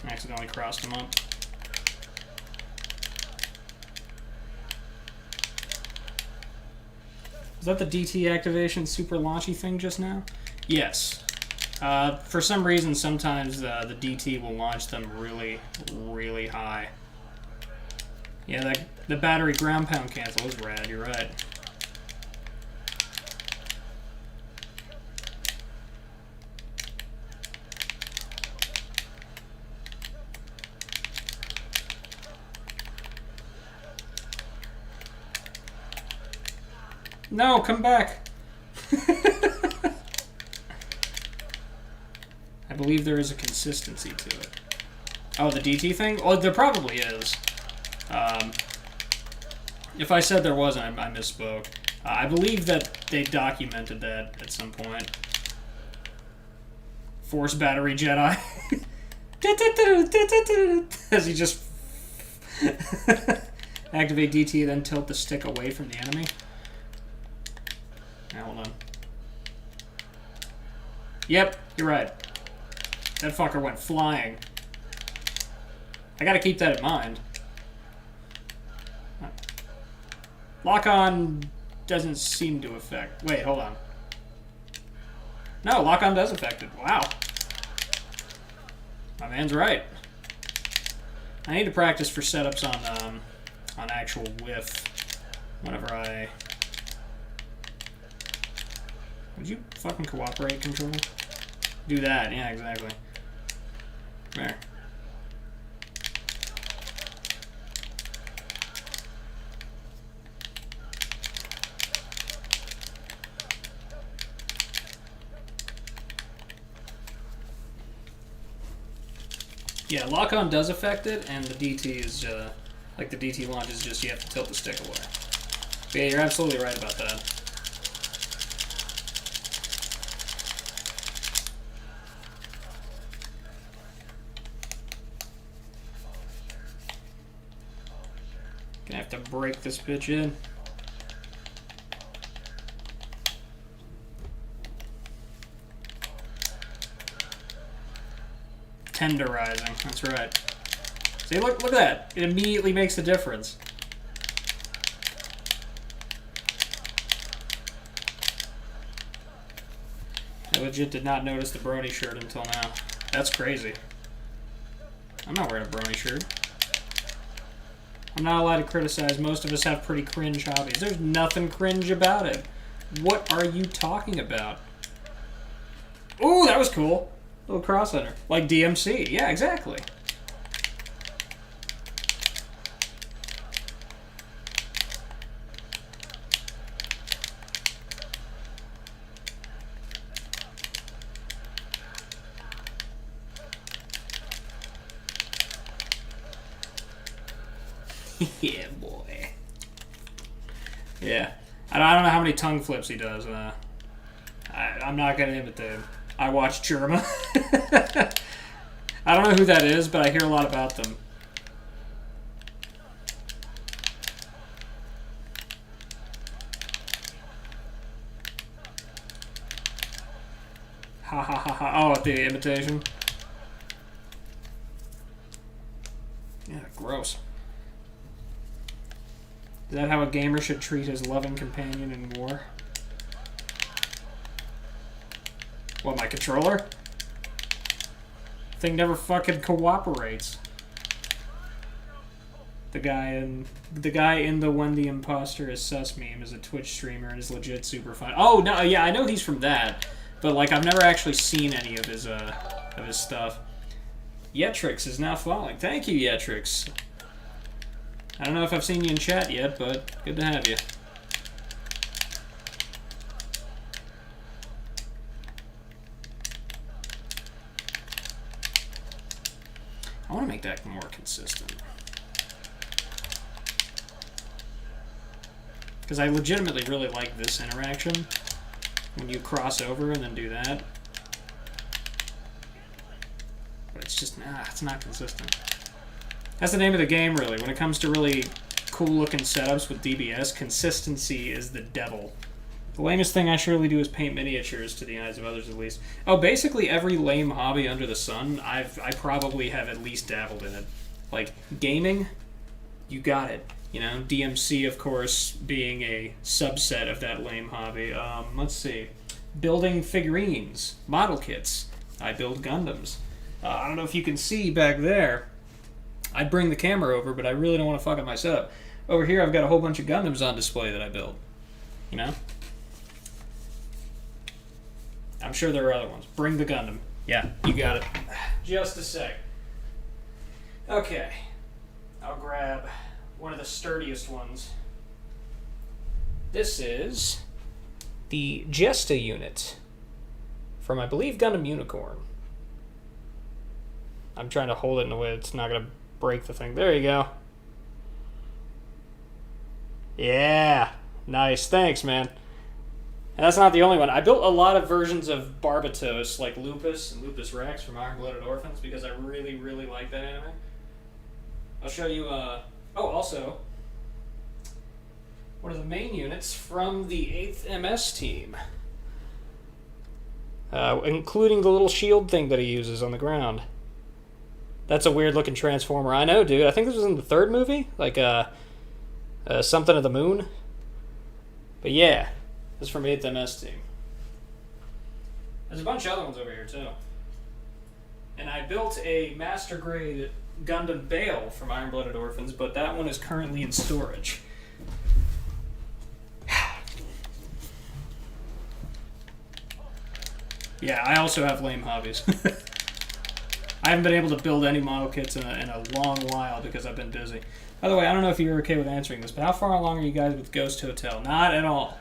I accidentally crossed him up. Is that the DT activation super launchy thing just now? Yes. For some reason, sometimes the DT will launch them really, really high. Yeah, the battery ground pound cancel is rad, you're right. No, come back! I believe there is a consistency to it. Oh, the DT thing? Oh, there probably is. If I said there wasn't, I misspoke. I believe that they documented that at some point. Force battery Jedi. As he just activate DT, then tilt the stick away from the enemy. Now, hold on. Yep, you're right. That fucker went flying. I gotta keep that in mind. Lock-on doesn't seem to affect... Wait, hold on. No, lock-on does affect it. Wow. My man's right. I need to practice for setups on actual whiff whenever I... Would you fucking cooperate, controller? Do that, yeah, exactly. There. Yeah, lock-on does affect it, and the DT is, like the DT launch is just you have to tilt the stick away. But yeah, you're absolutely right about that. Gonna have to break this bitch in. Tenderizing, that's right. See, look at that. It immediately makes a difference. I legit did not notice the brony shirt until now. That's crazy. I'm not wearing a brony shirt. I'm not allowed to criticize. Most of us have pretty cringe hobbies. There's nothing cringe about it. What are you talking about? Ooh, that was cool. Little cross center. Like DMC. Yeah, exactly. Yeah, boy. Yeah. I don't know how many tongue flips he does. I'm not going to imitate him. I watch Germa. I don't know who that is, but I hear a lot about them. Ha ha ha ha. Oh, at the imitation? Yeah, gross. Is that how a gamer should treat his loving companion in war? What, my controller? Thing never fucking cooperates. The guy in the When the Imposter is Sus meme is a Twitch streamer and is legit super fun. Oh no, yeah, I know he's from that, but like I've never actually seen any of his stuff. Yetrix is now following. Thank you, Yetrix. I don't know if I've seen you in chat yet, but good to have you. I want to make that more consistent. Because I legitimately really like this interaction. When you cross over and then do that. But it's just, it's not consistent. That's the name of the game, really. When it comes to really cool-looking setups with DBS, consistency is the devil. The lamest thing I surely do is paint miniatures, to the eyes of others at least. Oh, basically every lame hobby under the sun, I probably have at least dabbled in it. Like, gaming, you got it. You know, DMC, of course, being a subset of that lame hobby. Let's see. Building figurines, model kits. I build Gundams. I don't know if you can see back there. I'd bring the camera over, but I really don't want to fuck up my setup. Over here, I've got a whole bunch of Gundams on display that I built. You know? I'm sure there are other ones. Bring the Gundam. Yeah, you got it. Just a sec. Okay. I'll grab one of the sturdiest ones. This is the Jesta unit from, I believe, Gundam Unicorn. I'm trying to hold it in a way that's not going to break the thing. There you go. Yeah. Nice. Thanks, man. And that's not the only one. I built a lot of versions of Barbatos, like Lupus and Lupus Rex from Iron-Blooded Orphans, because I really, really like that anime. I'll show you, oh, also, one of the main units from the 8th MS team. Including the little shield thing that he uses on the ground. That's a weird-looking Transformer. I know, dude. I think this was in the 3rd movie, like, something of the moon. But yeah, this is from 8th MS team. There's a bunch of other ones over here, too. And I built a Master Grade Gundam Bale from Iron-Blooded Orphans, but that one is currently in storage. Yeah, I also have lame hobbies. I haven't been able to build any model kits in a long while because I've been busy. By the way, I don't know if you're okay with answering this, but how far along are you guys with Ghost Hotel? Not at all.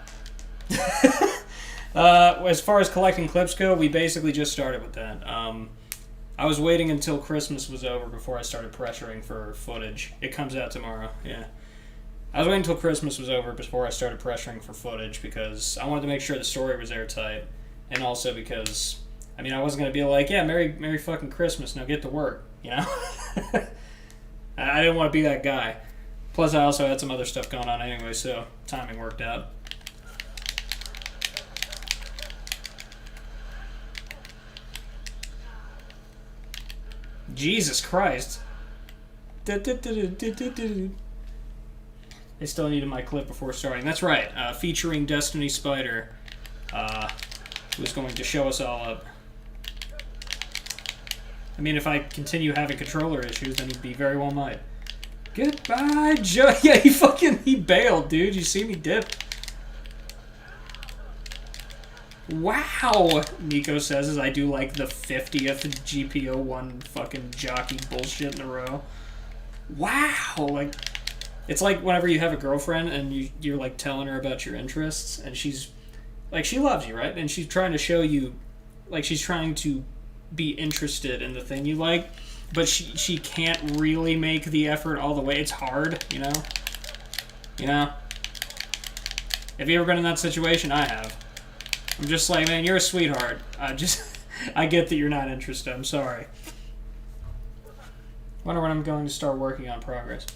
As far as collecting clips go, we basically just started with that. I was waiting until Christmas was over before I started pressuring for footage. It comes out tomorrow, yeah. I was waiting until Christmas was over before I started pressuring for footage because I wanted to make sure the story was airtight. And also because, I mean, I wasn't going to be like, yeah, Merry fucking Christmas, now get to work, you know? I didn't want to be that guy. Plus, I also had some other stuff going on anyway, so timing worked out. Jesus Christ. They still needed my clip before starting. That's right, featuring Destiny Spider, who's going to show us all up. I mean, if I continue having controller issues, then he'd be very well might. Goodbye, Joe. Yeah, he bailed, dude. You see me dip. Wow, Nico says as I do like the 50th GPO1 fucking jockey bullshit in a row. Wow, like, it's like whenever you have a girlfriend and you're like telling her about your interests and she's, like, she loves you, right? And she's trying to show you, like, she's trying to be interested in the thing you like, but she can't really make the effort all the way. It's hard, you know? You know? Have you ever been in that situation? I have. I'm just like, man, you're a sweetheart. I get that you're not interested. I'm sorry. Wonder when I'm going to start working on progress.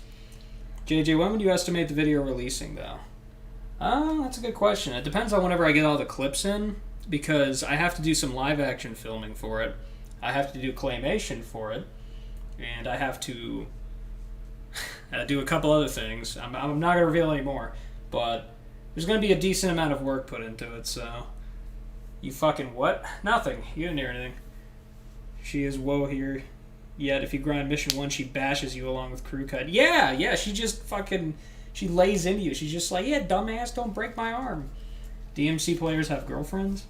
JJ, when would you estimate the video releasing, though? That's a good question. It depends on whenever I get all the clips in, because I have to do some live-action filming for it. I have to do claymation for it. And I have to do a couple other things. I'm not going to reveal any more, but there's going to be a decent amount of work put into it, so... You fucking what? Nothing. You didn't hear anything. She is woe here. Yet if you grind mission 1, she bashes you along with crew cut. Yeah, she just fucking... She lays into you. She's just like, yeah, dumbass, don't break my arm. DMC players have girlfriends?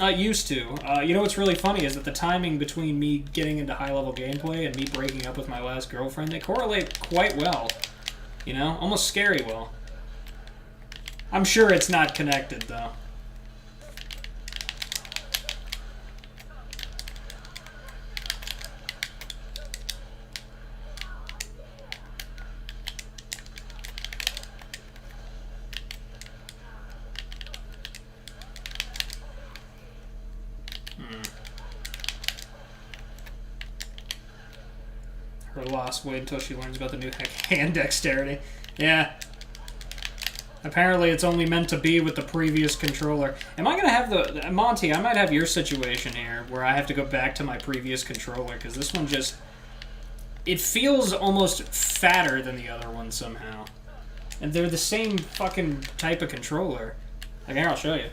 Used to. You know what's really funny is that the timing between me getting into high-level gameplay and me breaking up with my last girlfriend, they correlate quite well. You know? Almost scary well. I'm sure it's not connected, though. Her loss, wait until she learns about the new hand dexterity. Yeah. Apparently, it's only meant to be with the previous controller. Am I gonna have the Monty? I might have your situation here, where I have to go back to my previous controller because this one just it feels almost fatter than the other one somehow, and they're the same fucking type of controller. Like here, I'll show you.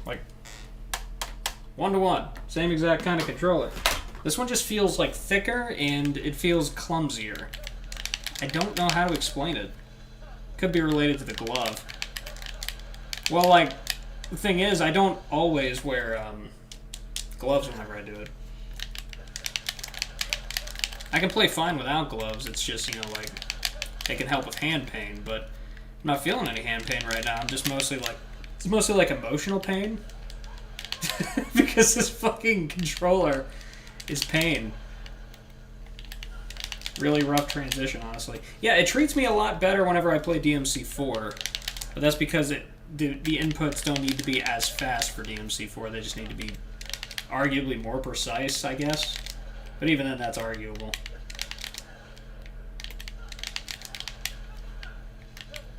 Like 1-to-1, same exact kind of controller. This one just feels like thicker and it feels clumsier. I don't know how to explain it. Could be related to the glove. Well, like, the thing is, I don't always wear gloves whenever I do it. I can play fine without gloves. It's just, you know, like, it can help with hand pain, but I'm not feeling any hand pain right now. I'm just mostly like, it's mostly like emotional pain. Because this fucking controller is pain. Really rough transition, honestly. Yeah, it treats me a lot better whenever I play DMC4, but that's because the inputs don't need to be as fast for DMC4. They just need to be arguably more precise, I guess. But even then, that's arguable.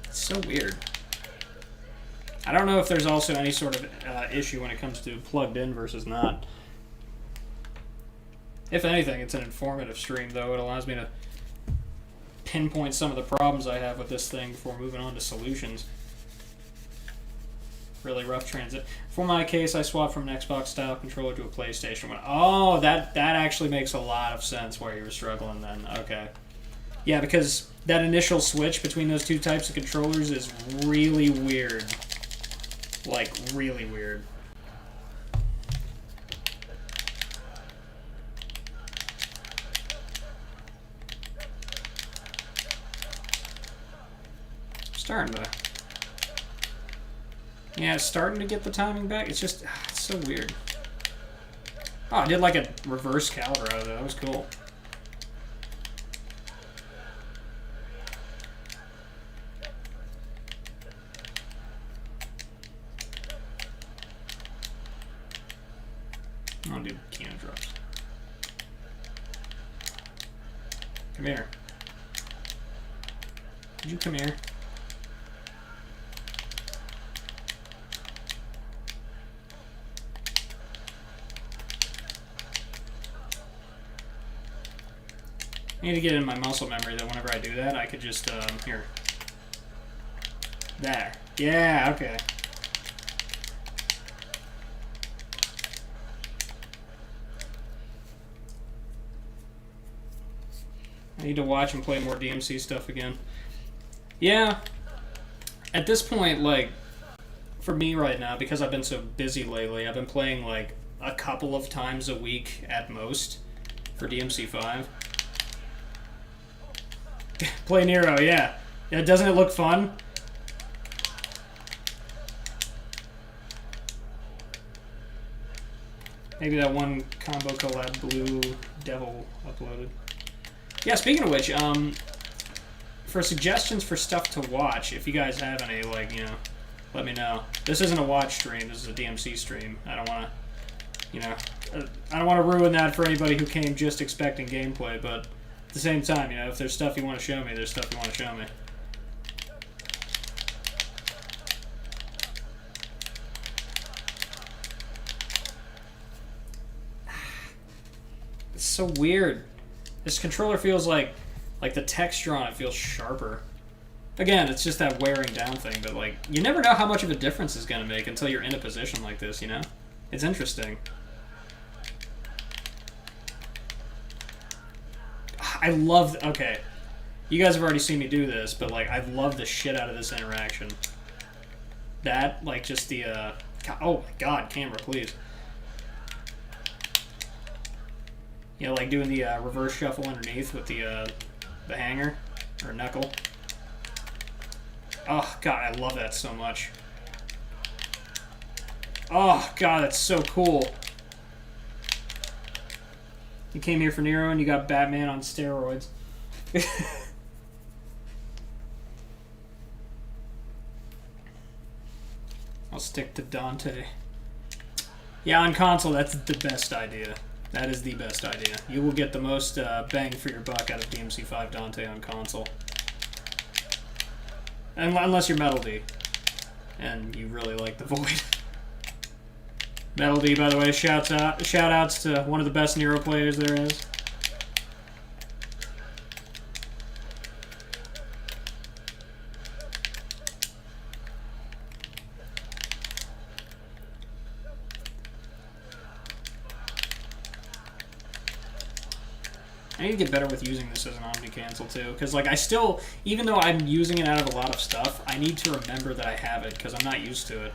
It's so weird. I don't know if there's also any sort of issue when it comes to plugged in versus not. If anything, it's an informative stream, though. It allows me to pinpoint some of the problems I have with this thing before moving on to solutions. Really rough transit. For my case, I swapped from an Xbox-style controller to a PlayStation one. Oh, that actually makes a lot of sense why you were struggling then. Okay. Yeah, because that initial switch between those two types of controllers is really weird. Like, really weird. Starting to... Yeah, it's starting to get the timing back. It's just... it's so weird. Oh, I did like a reverse caliber out of that. That was cool. I'll do Kino drops. Come here. Could you come here? I need to get in my muscle memory that whenever I do that, I could just, here. There. Yeah, okay. I need to watch and play more DMC stuff again. Yeah. At this point, like, for me right now, because I've been so busy lately, I've been playing, like, a couple of times a week at most for DMC5. Play Nero, yeah. Yeah, doesn't it look fun? Maybe that one combo collab Blue Devil uploaded. Yeah, speaking of which, for suggestions for stuff to watch, if you guys have any, like, you know, let me know. This isn't a watch stream, this is a DMC stream. I don't want to, you know, I don't want to ruin that for anybody who came just expecting gameplay, but at the same time, you know, if there's stuff you want to show me, there's stuff you want to show me. It's so weird. This controller feels like the texture on it feels sharper. Again, it's just that wearing down thing, but like, you never know how much of a difference it's going to make until you're in a position like this, you know? It's interesting. I love, okay, you guys have already seen me do this, but like, I love the shit out of this interaction. That, like, just the, oh my god, camera, please. You know, like doing the reverse shuffle underneath with the hanger, or knuckle. Oh god, I love that so much. Oh god, that's so cool. You came here for Nero and you got Batman on steroids. I'll stick to Dante. Yeah, on console, that's the best idea. That is the best idea. You will get the most bang for your buck out of DMC5 Dante on console. Unless you're Metal D. And you really like the Void. Metal D, by the way, shout outs to one of the best Nero players there is. I need to get better with using this as an omni-cancel too, because like I still, even though I'm using it out of a lot of stuff, I need to remember that I have it because I'm not used to it.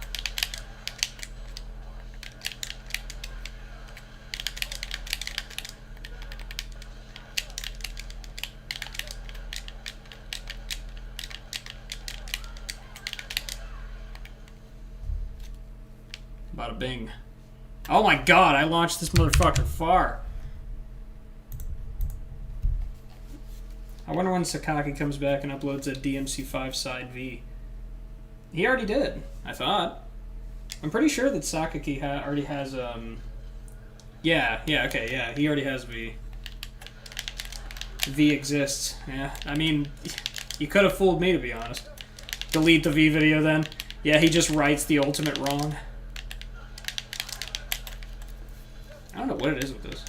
Bada bing. Oh my god, I launched this motherfucker far. I wonder when Sakaki comes back and uploads a DMC5 side V. He already did, I thought. I'm pretty sure that Sakaki already has, yeah, okay, yeah, he already has V. V exists, yeah. I mean, you could have fooled me, to be honest. Delete the V video, then. Yeah, he just writes the ultimate wrong. I don't know what it is with this.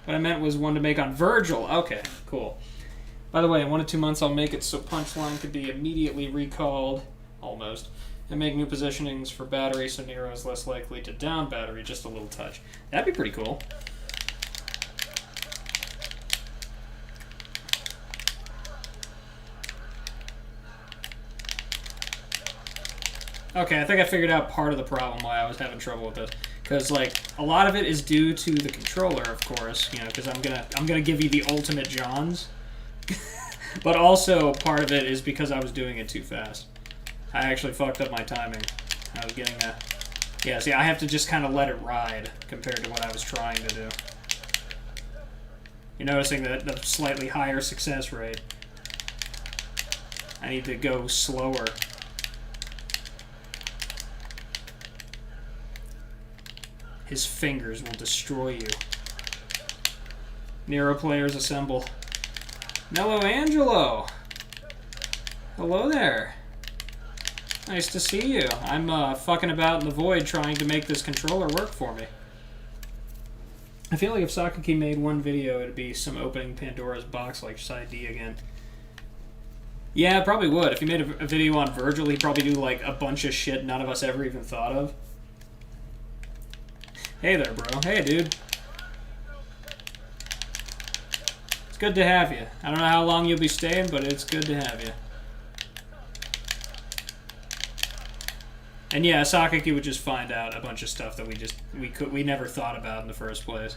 What I meant was one to make on Virgil. Okay, cool. By the way, in 1 to 2 months, I'll make it so Punchline could be immediately recalled, almost, and make new positionings for battery so Nero is less likely to down battery, just a little touch. That'd be pretty cool. Okay, I think I figured out part of the problem why I was having trouble with this. Because, like, a lot of it is due to the controller, of course, you know, because I'm gonna give you the ultimate Johns. But also, part of it is because I was doing it too fast. I actually fucked up my timing. I was getting a... Yeah, see, I have to just kind of let it ride compared to what I was trying to do. You're noticing the slightly higher success rate. I need to go slower. His fingers will destroy you. Nero players assemble. Mello Angelo! Hello there. Nice to see you. I'm fucking about in the void trying to make this controller work for me. I feel like if Sakaki made one video, it'd be some opening Pandora's box like Side D again. Yeah, it probably would. If he made a video on Virgil, he'd probably do like a bunch of shit none of us ever even thought of. Hey there, bro. Hey, dude. It's good to have you. I don't know how long you'll be staying, but it's good to have you. And yeah, Sakaki would just find out a bunch of stuff that we never thought about in the first place.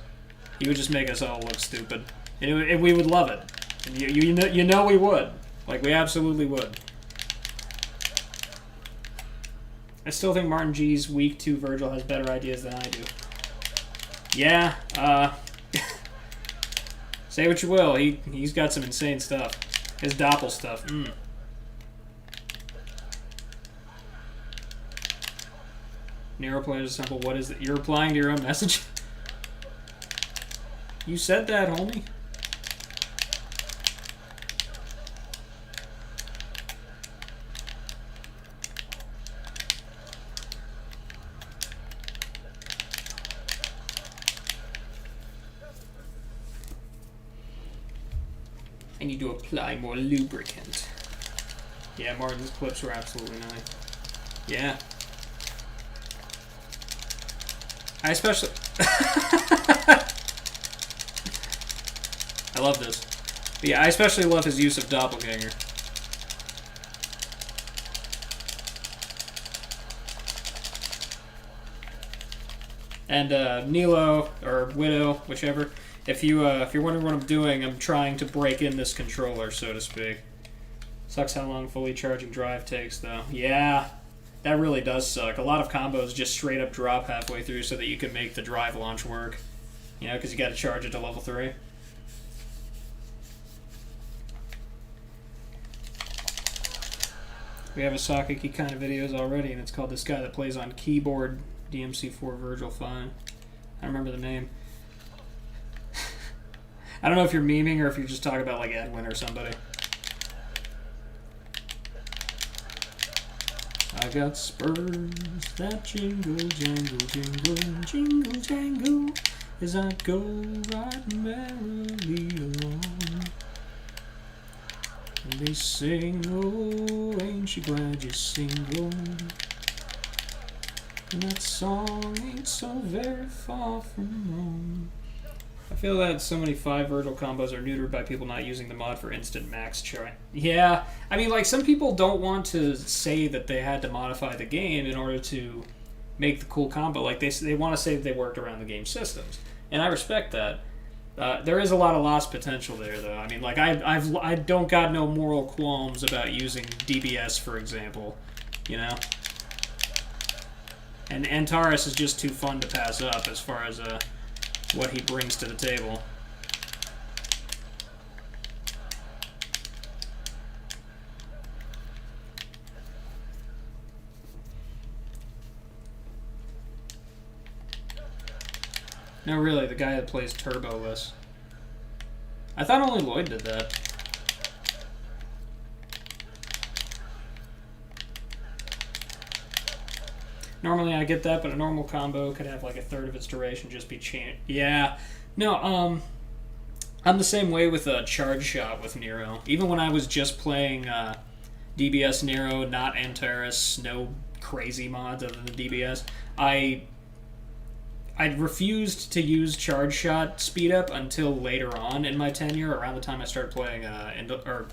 He would just make us all look stupid, and we would love it. And you know we would. Like, we absolutely would. I still think Martin G's Week 2 Virgil has better ideas than I do. Yeah, say what you will, he's got some insane stuff. His Doppel stuff, Nero players assemble, what is it? You're replying to your own message? You said that, homie. I need to apply more lubricant. Yeah, Martin's clips were absolutely nice. Yeah. I especially... I love this. But yeah, I especially love his use of Doppelganger. And Nilo, or Widow, whichever, if you're wondering what I'm doing, I'm trying to break in this controller, so to speak. Sucks how long fully charging drive takes, though. Yeah, that really does suck. A lot of combos just straight up drop halfway through so that you can make the drive launch work. You know, because you got to charge it to level 3. We have a Sakaki kind of videos already, and it's called This Guy That Plays on Keyboard, DMC4 Virgil 5. I don't remember the name. I don't know if you're memeing or if you're just talking about like Edwin or somebody. got spurs that jingle, jangle, jingle, jingle, jangle, as I go riding merrily along. And they sing, oh, ain't you glad you're single? And that song ain't so very far from wrong. I feel that so many 5 vertical combos are neutered by people not using the mod for instant max try. Yeah, I mean, like, some people don't want to say that they had to modify the game in order to make the cool combo. Like, they want to say that they worked around the game systems. And I respect that. There is a lot of lost potential there, though. I mean, like, I don't got no moral qualms about using DBS, for example, you know? And Antares is just too fun to pass up as far as what he brings to the table. No, really, the guy that plays Turbo-less. I thought only Lloyd did that. Normally I get that, but a normal combo could have like a third of its duration just be changed. Yeah. No, I'm the same way with a charge shot with Nero. Even when I was just playing DBS Nero, not Antares, no crazy mods other than DBS, I refused to use charge shot speed up until later on in my tenure, around the time I started playing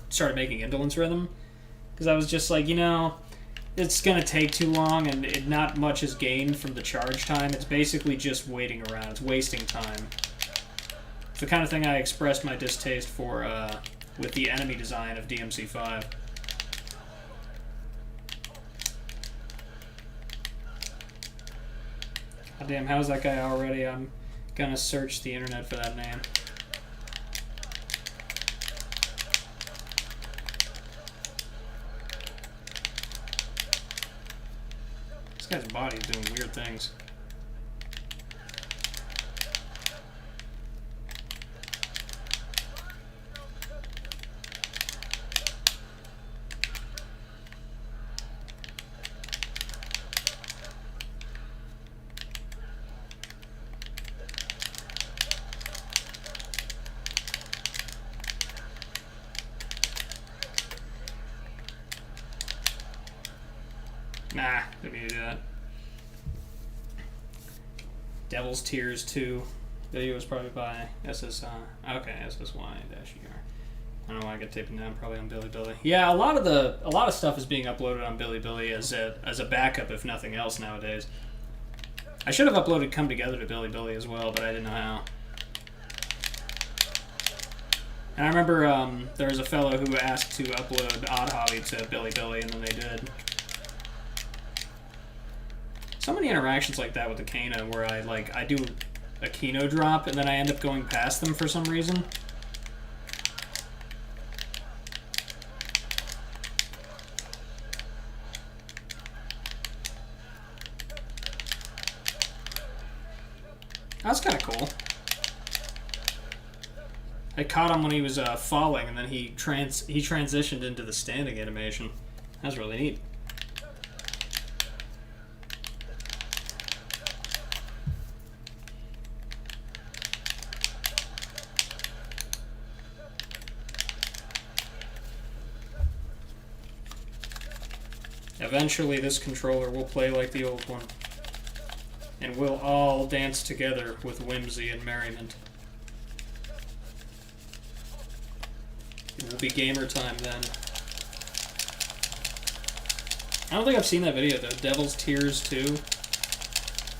started making Indolence Rhythm, because I was just like, you know, it's gonna take too long, and not much is gained from the charge time. It's basically just waiting around. It's wasting time. It's the kind of thing I expressed my distaste for with the enemy design of DMC5. God damn, how's that guy already? I'm gonna search the internet for that name. This guy's body is doing weird things. Nah, didn't mean to do that. Devil's Tears 2. Video was probably by SSI. Okay, SSY-ER. I don't know why I get taken down, probably on Bilibili. Yeah, a lot of stuff is being uploaded on Bilibili as a backup, if nothing else, nowadays. I should have uploaded Come Together to Bilibili as well, but I didn't know how. And I remember there was a fellow who asked to upload Odd Hobby to Bilibili, and then they did. So many interactions like that with the Kano, where I do a Kino drop and then I end up going past them for some reason. That's kind of cool. I caught him when he was falling, and then he transitioned into the standing animation. That's really neat. Eventually, this controller will play like the old one, and we'll all dance together with whimsy and merriment. It will be gamer time then. I don't think I've seen that video though, Devil's Tears 2.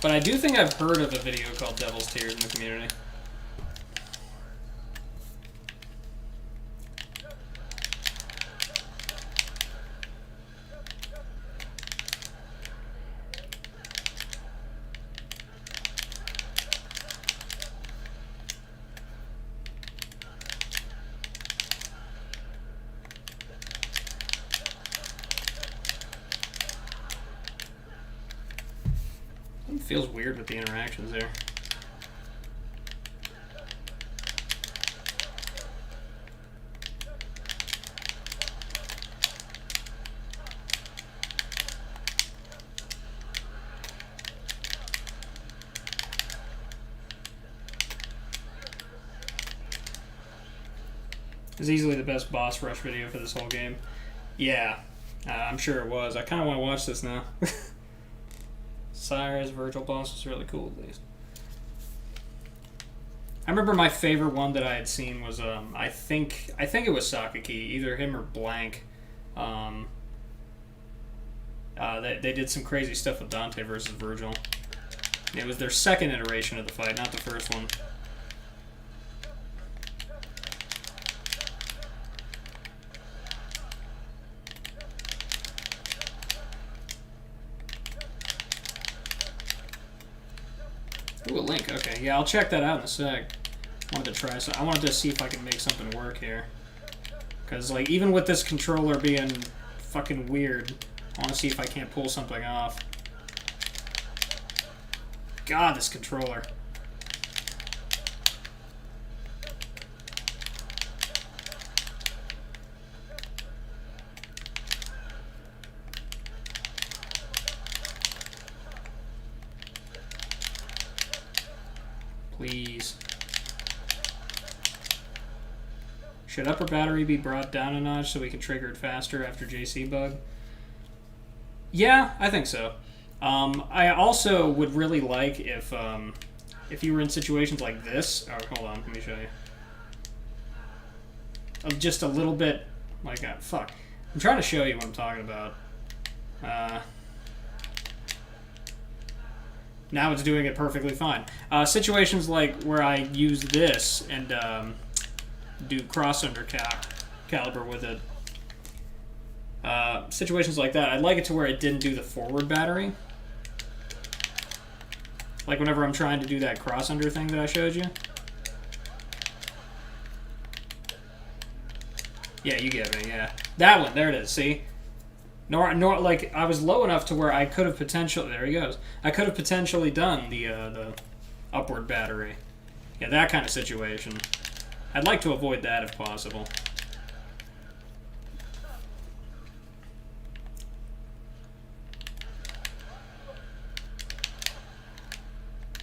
But I do think I've heard of a video called Devil's Tears in the community. It feels weird with the interactions there. was easily the best boss rush video for this whole game. Yeah, I'm sure it was. I kind of want to watch this now. Sire's virtual boss was really cool, at least. I remember my favorite one that I had seen was I think it was Sakaki, either him or Blank. They did some crazy stuff with Dante versus Virgil. It was their second iteration of the fight, not the first one. Ooh, a link. Okay, yeah, I'll check that out in a sec. I wanted to see if I can make something work here. Because, like, even with this controller being fucking weird, I want to see if I can't pull something off. God, this controller. Please. Should upper battery be brought down a notch so we can trigger it faster after JC bug? Yeah, I think so. I also would really like if you were in situations like this. Oh, hold on, let me show you. Of just a little bit, like, fuck. I'm trying to show you what I'm talking about. Now it's doing it perfectly fine. Situations like where I use this and do cross under caliber with it. Situations like that, I'd like it to where it didn't do the forward battery. Like whenever I'm trying to do that cross under thing that I showed you. Yeah, you get me, yeah. That one, there it is, see? Nor like, I was low enough to where I could have potentially, there he goes. I could have potentially done the upward battery. Yeah, that kind of situation. I'd like to avoid that if possible.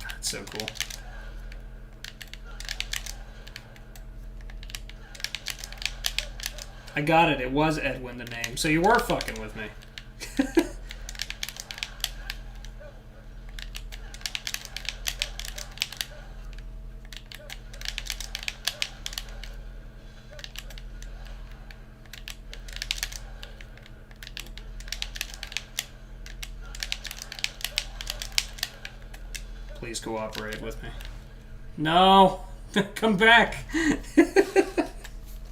That's so cool. I got it. It was Edwin, the name. So you were fucking with me. Please cooperate with me. No! Come back!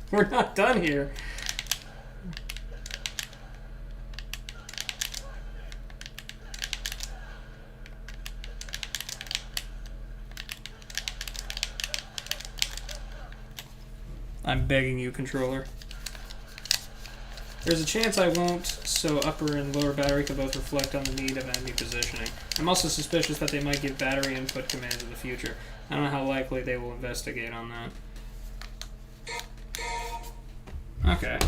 We're not done here. I'm begging you, controller. There's a chance I won't, so upper and lower battery can both reflect on the need of enemy positioning. I'm also suspicious that they might give battery input commands in the future. I don't know how likely they will investigate on that. Okay.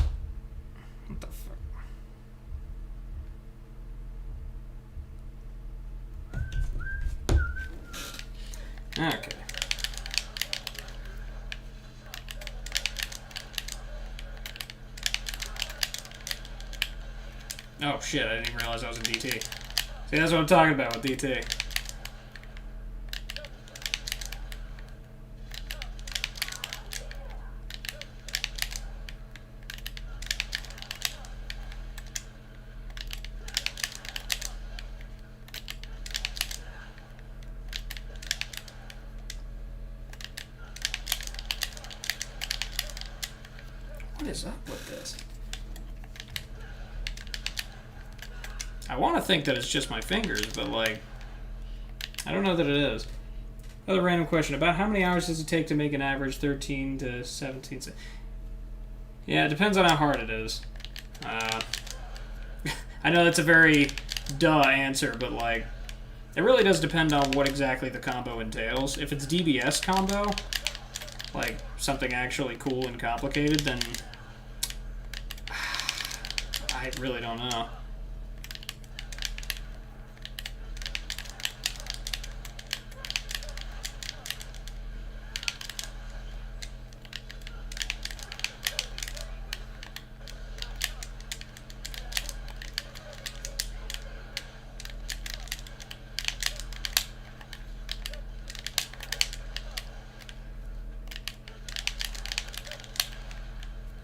What the fuck? Okay. Oh shit, I didn't even realize I was in DT. See, that's what I'm talking about with DT. What is up with this? I want to think that it's just my fingers, but, like, I don't know that it is. Another random question. About how many hours does it take to make an average 13 to 17? Yeah, it depends on how hard it is. I know that's a very duh answer, but, like, it really does depend on what exactly the combo entails. If it's DBS combo, like, something actually cool and complicated, then I really don't know.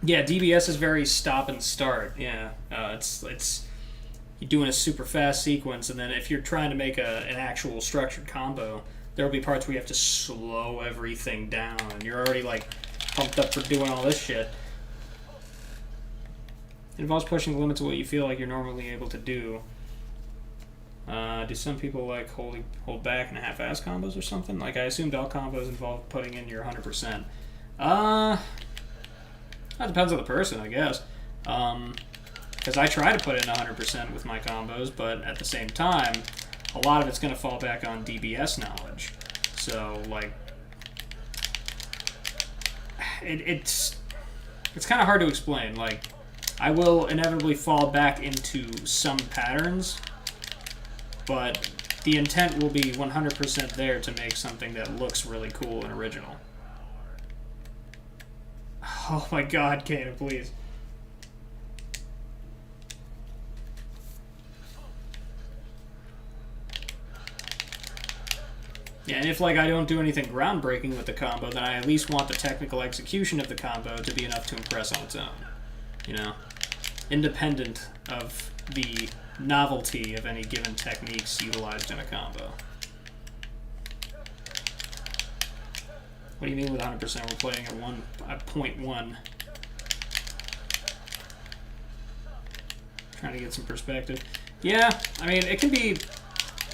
Yeah, DBS is very stop and start. Yeah, it's you're doing a super fast sequence, and then if you're trying to make an actual structured combo, there will be parts where you have to slow everything down, and you're already like pumped up for doing all this shit. It involves pushing the limits of what you feel like you're normally able to do. Do some people like hold back in half-ass combos or something? Like, I assumed all combos involve putting in your 100%. That depends on the person, I guess. Because I try to put in 100% with my combos, but at the same time, a lot of it's going to fall back on DBS knowledge. So, like, it's kind of hard to explain. Like, I will inevitably fall back into some patterns, but the intent will be 100% there to make something that looks really cool and original. Oh my god, Kana, please. Yeah, and if, like, I don't do anything groundbreaking with the combo, then I at least want the technical execution of the combo to be enough to impress on its own. You know? Independent of the novelty of any given techniques utilized in a combo. What do you mean with 100%? We're playing at 0.1. Trying to get some perspective. Yeah, I mean, it can be,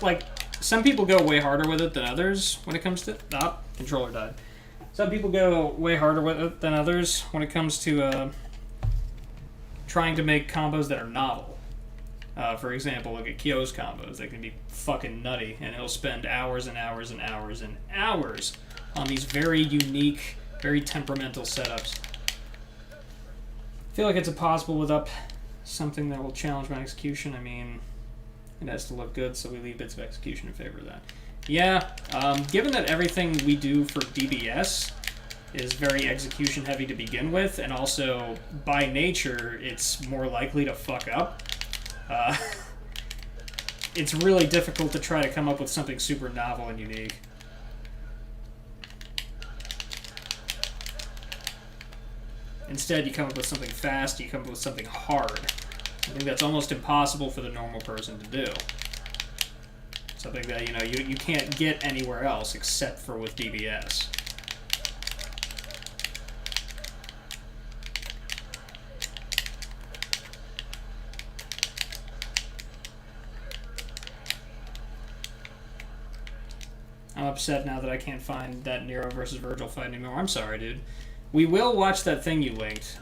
like, some people go way harder with it than others when it comes to... controller died. Some people go way harder with it than others when it comes to trying to make combos that are novel. For example, look at Kyo's combos. They can be fucking nutty, and he'll spend hours and hours and hours and hours on these very unique, very temperamental setups. I feel like it's impossible without something that will challenge my execution. I mean, it has to look good, so we leave bits of execution in favor of that. Yeah, given that everything we do for DBS is very execution heavy to begin with, and also by nature it's more likely to fuck up, it's really difficult to try to come up with something super novel and unique. Instead, you come up with something fast, you come up with something hard. I think that's almost impossible for the normal person to do. Something that, you know, you can't get anywhere else except for with DBS. I'm upset now that I can't find that Nero versus Virgil fight anymore. I'm sorry, dude. We will watch that thing you linked.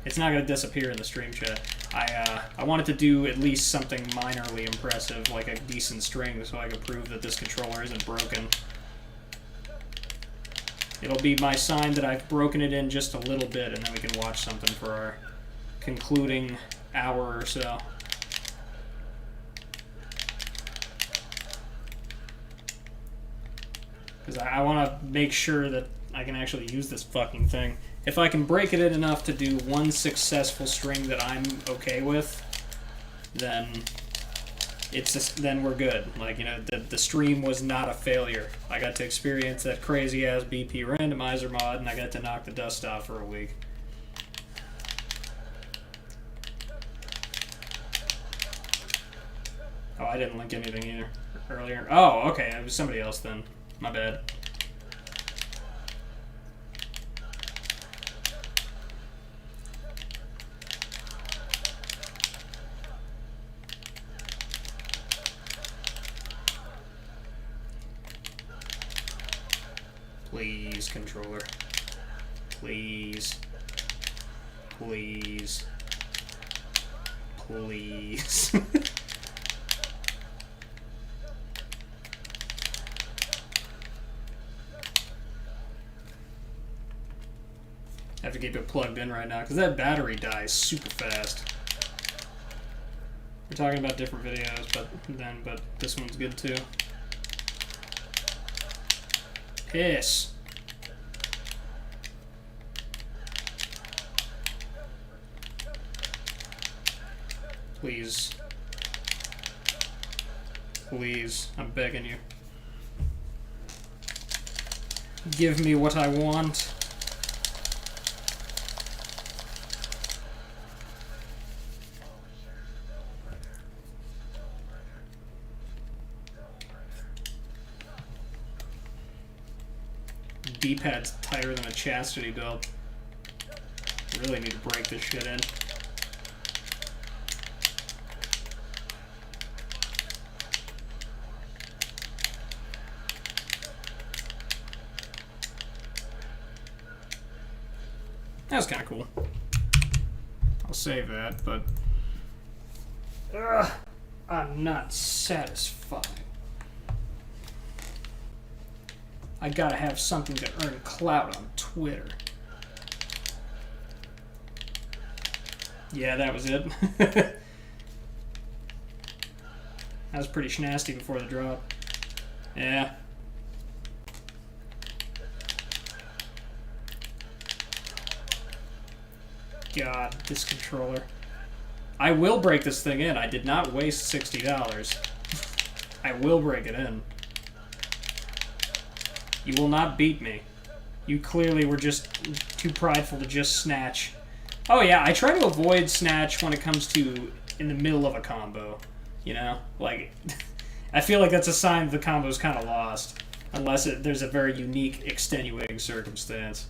It's not going to disappear in the stream chat. I wanted to do at least something minorly impressive, like a decent string, so I could prove that this controller isn't broken. It'll be my sign that I've broken it in just a little bit, and then we can watch something for our concluding hour or so. Because I want to make sure that I can actually use this fucking thing. If I can break it in enough to do one successful string that I'm okay with, then then we're good. Like, you know, the stream was not a failure. I got to experience that crazy ass BP randomizer mod, and I got to knock the dust off for a week. Oh, I didn't link anything either earlier. Oh, okay, it was somebody else then. My bad. Please, controller. Please. Please. Please. I have to keep it plugged in right now because that battery dies super fast. We're talking about different videos, but this one's good too. Piss. Please. Please, I'm begging you. Give me what I want. D-pad's tighter than a chastity belt. Really need to break this shit in. That was kind of cool. I'll save that, but I'm not satisfied. I gotta have something to earn clout on Twitter. Yeah, that was it. That was pretty schnasty before the drop. Yeah. God, this controller. I will break this thing in. I did not waste $60. I will break it in. You will not beat me. You clearly were just too prideful to just snatch. Oh yeah, I try to avoid snatch when it comes to in the middle of a combo. You know? Like, I feel like that's a sign the combo's kind of lost. Unless there's a very unique, extenuating circumstance.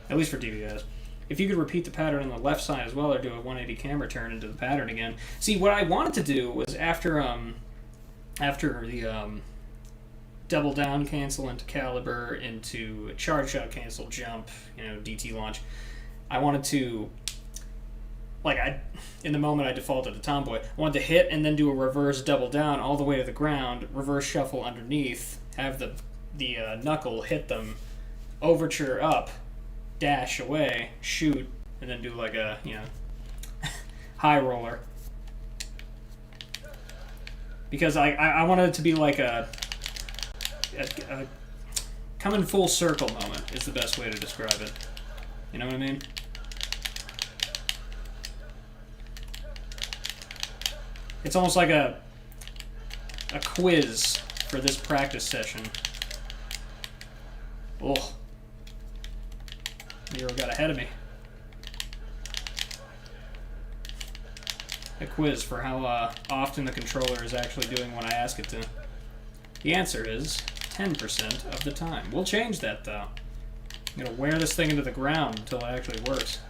At least for DBS. If you could repeat the pattern on the left side as well, or do a 180 camera turn into the pattern again. See, what I wanted to do was after the double down cancel into caliber into charge shot cancel jump, you know, DT launch. I wanted to, like, in the moment I defaulted to Tomboy. I wanted to hit and then do a reverse double down all the way to the ground, reverse shuffle underneath, have the knuckle hit them, overture up, dash away, shoot, and then do like a, you know, high roller. Because I wanted it to be like a coming full circle moment is the best way to describe it. You know what I mean? It's almost like a quiz for this practice session. Oh. Nero got ahead of me. A quiz for how often the controller is actually doing what I ask it to. The answer is 10% of the time. We'll change that, though. I'm going to wear this thing into the ground until it actually works.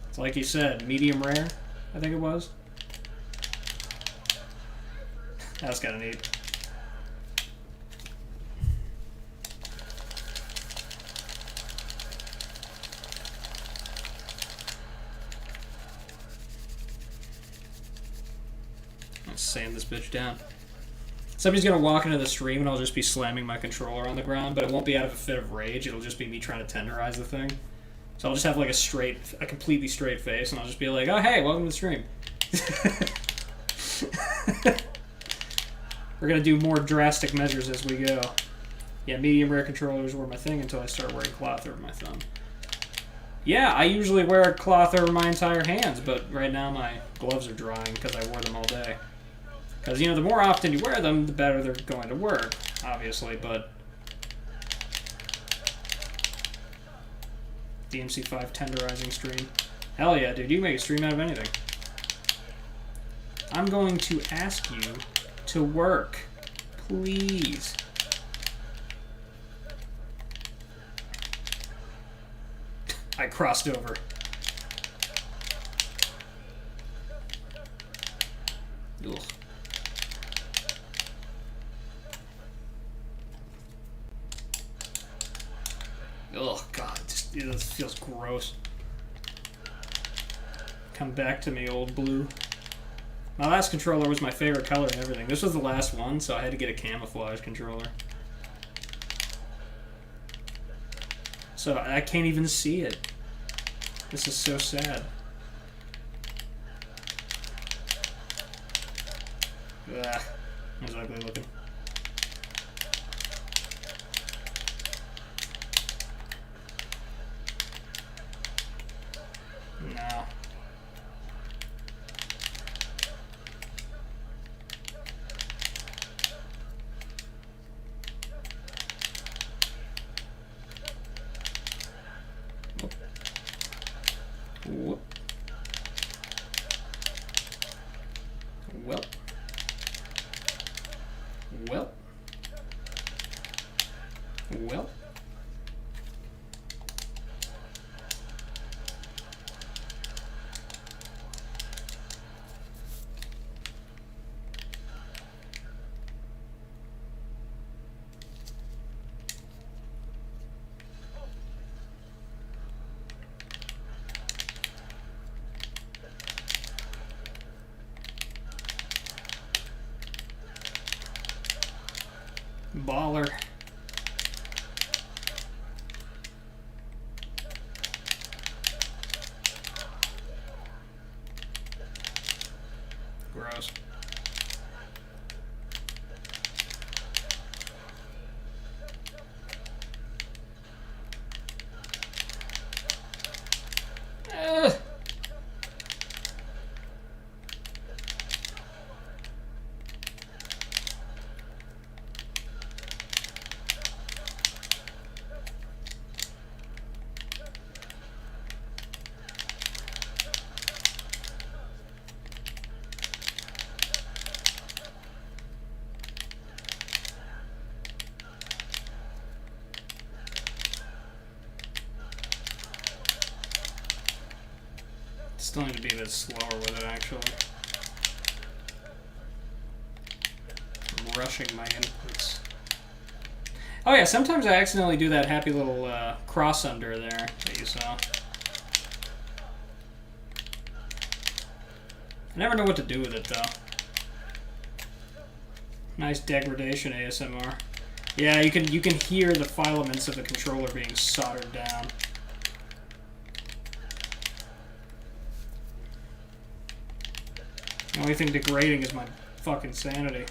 It's like you said, medium rare, I think it was. That was kind of neat. Sand this bitch down. Somebody's gonna walk into the stream and I'll just be slamming my controller on the ground, but it won't be out of a fit of rage. It'll just be me trying to tenderize the thing. So I'll just have like a completely straight face, and I'll just be like, "Oh hey, welcome to the stream." We're gonna do more drastic measures as we go. Yeah, medium rare controllers were my thing until I started wearing cloth over my thumb. Yeah, I usually wear cloth over my entire hands, but right now my gloves are drying because I wore them all day. Because, you know, the more often you wear them, the better they're going to work, obviously, but DMC5 tenderizing stream. Hell yeah, dude, you can make a stream out of anything. I'm going to ask you to work. Please. I crossed over. Ugh. Oh god, this feels gross. Come back to me, old blue. My last controller was my favorite color and everything. This was the last one, so I had to get a camouflage controller. So I can't even see it. This is so sad. Ugh, that was ugly looking. No. Whoop. Well. Well. baller. Gross. Still need to be a bit slower with it, actually. I'm rushing my inputs. Oh yeah, sometimes I accidentally do that happy little cross under there that you saw. I never know what to do with it, though. Nice degradation ASMR. Yeah, you can hear the filaments of the controller being soldered down. The only thing degrading is my fucking sanity.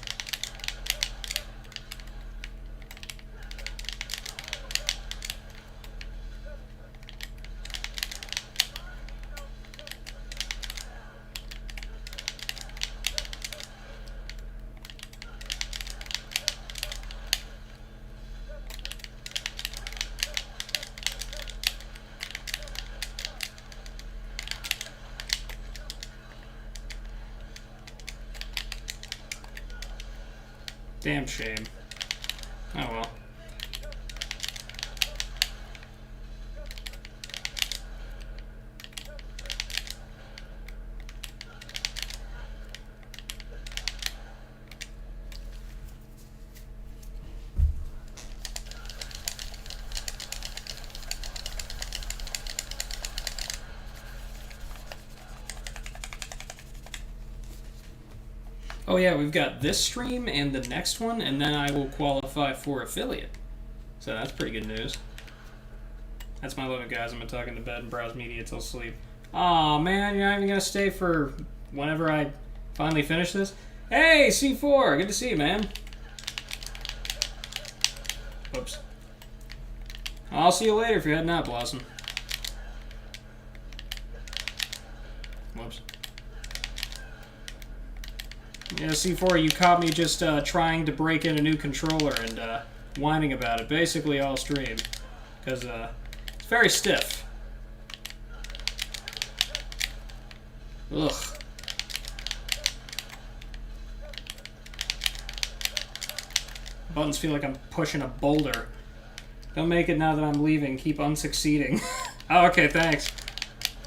Damn shame. Oh well. Oh yeah, we've got this stream and the next one, and then I will qualify for affiliate. So that's pretty good news. That's my limit, guys. I'm gonna tuck into bed and browse media till sleep. Aw, man, you're not even gonna stay for whenever I finally finish this? Hey, C4! Good to see you, man. Whoops. I'll see you later if you're heading out, Blossom. Whoops. Yeah, C4, you caught me just trying to break in a new controller and whining about it, basically all stream, because it's very stiff. Ugh. Buttons feel like I'm pushing a boulder. Don't make it now that I'm leaving. Keep unsucceeding. Oh, okay, thanks.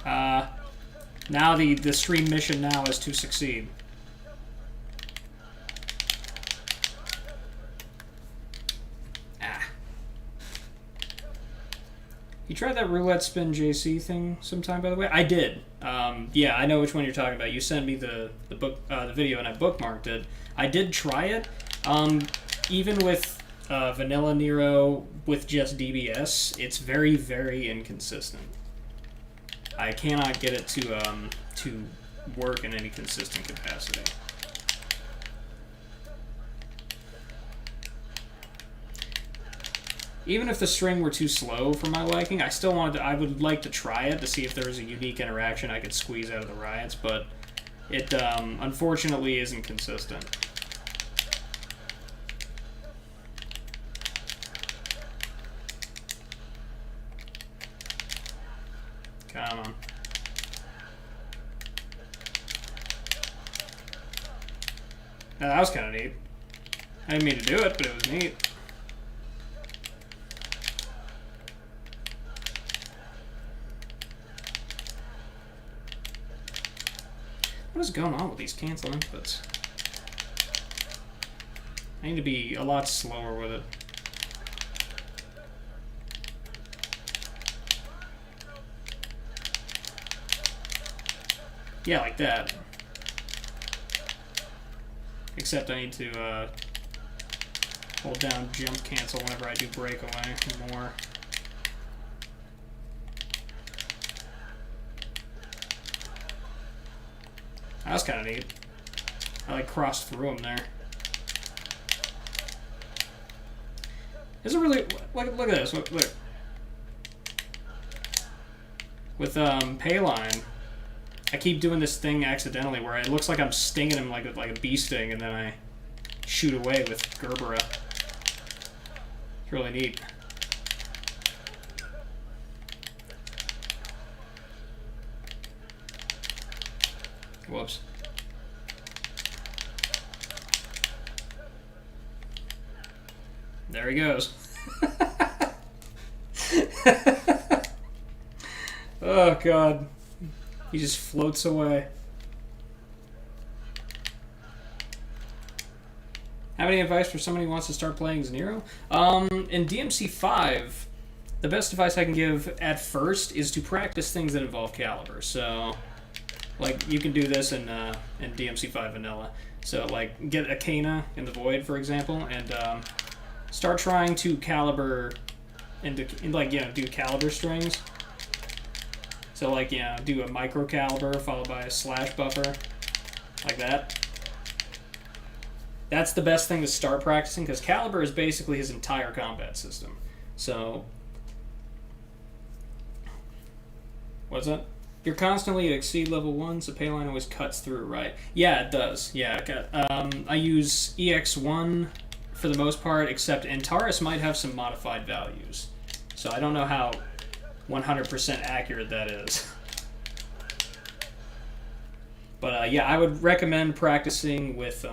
Now the stream mission now is to succeed. You tried that roulette spin JC thing sometime, by the way? I did. Yeah, I know which one you're talking about. You sent me the video and I bookmarked it. I did try it. Even with vanilla Nero with just DBS, it's very, very inconsistent. I cannot get it to work in any consistent capacity. Even if the string were too slow for my liking, I would like to try it to see if there was a unique interaction I could squeeze out of the riots, but it unfortunately isn't consistent. Come on. Now, that was kind of neat. I didn't mean to do it, but it was neat. What is going on with these cancel inputs? I need to be a lot slower with it. Yeah, like that. Except I need to Hold down jump cancel whenever I do breakaway more. That was kind of neat. I like crossed through him there. This is really look at this. Look. With Payline, I keep doing this thing accidentally where it looks like I'm stinging him like a bee sting, and then I shoot away with Gerbera. It's really neat. Whoops. There he goes. Oh god. He just floats away. Have any advice for somebody who wants to start playing as Nero? In DMC5, the best advice I can give at first is to practice things that involve caliber. So, like, you can do this in DMC5 vanilla. So, like, get a Cana in the Void, for example, and start trying to caliber do caliber strings. So, like, do a micro caliber followed by a slash buffer, like that. That's the best thing to start practicing, because caliber is basically his entire combat system. So, what's that? You're constantly at exceed level 1, so Payline always cuts through, right? Yeah, it does. Yeah, I use EX1 for the most part, except Antares might have some modified values. So I don't know how 100% accurate that is. But yeah, I would recommend practicing with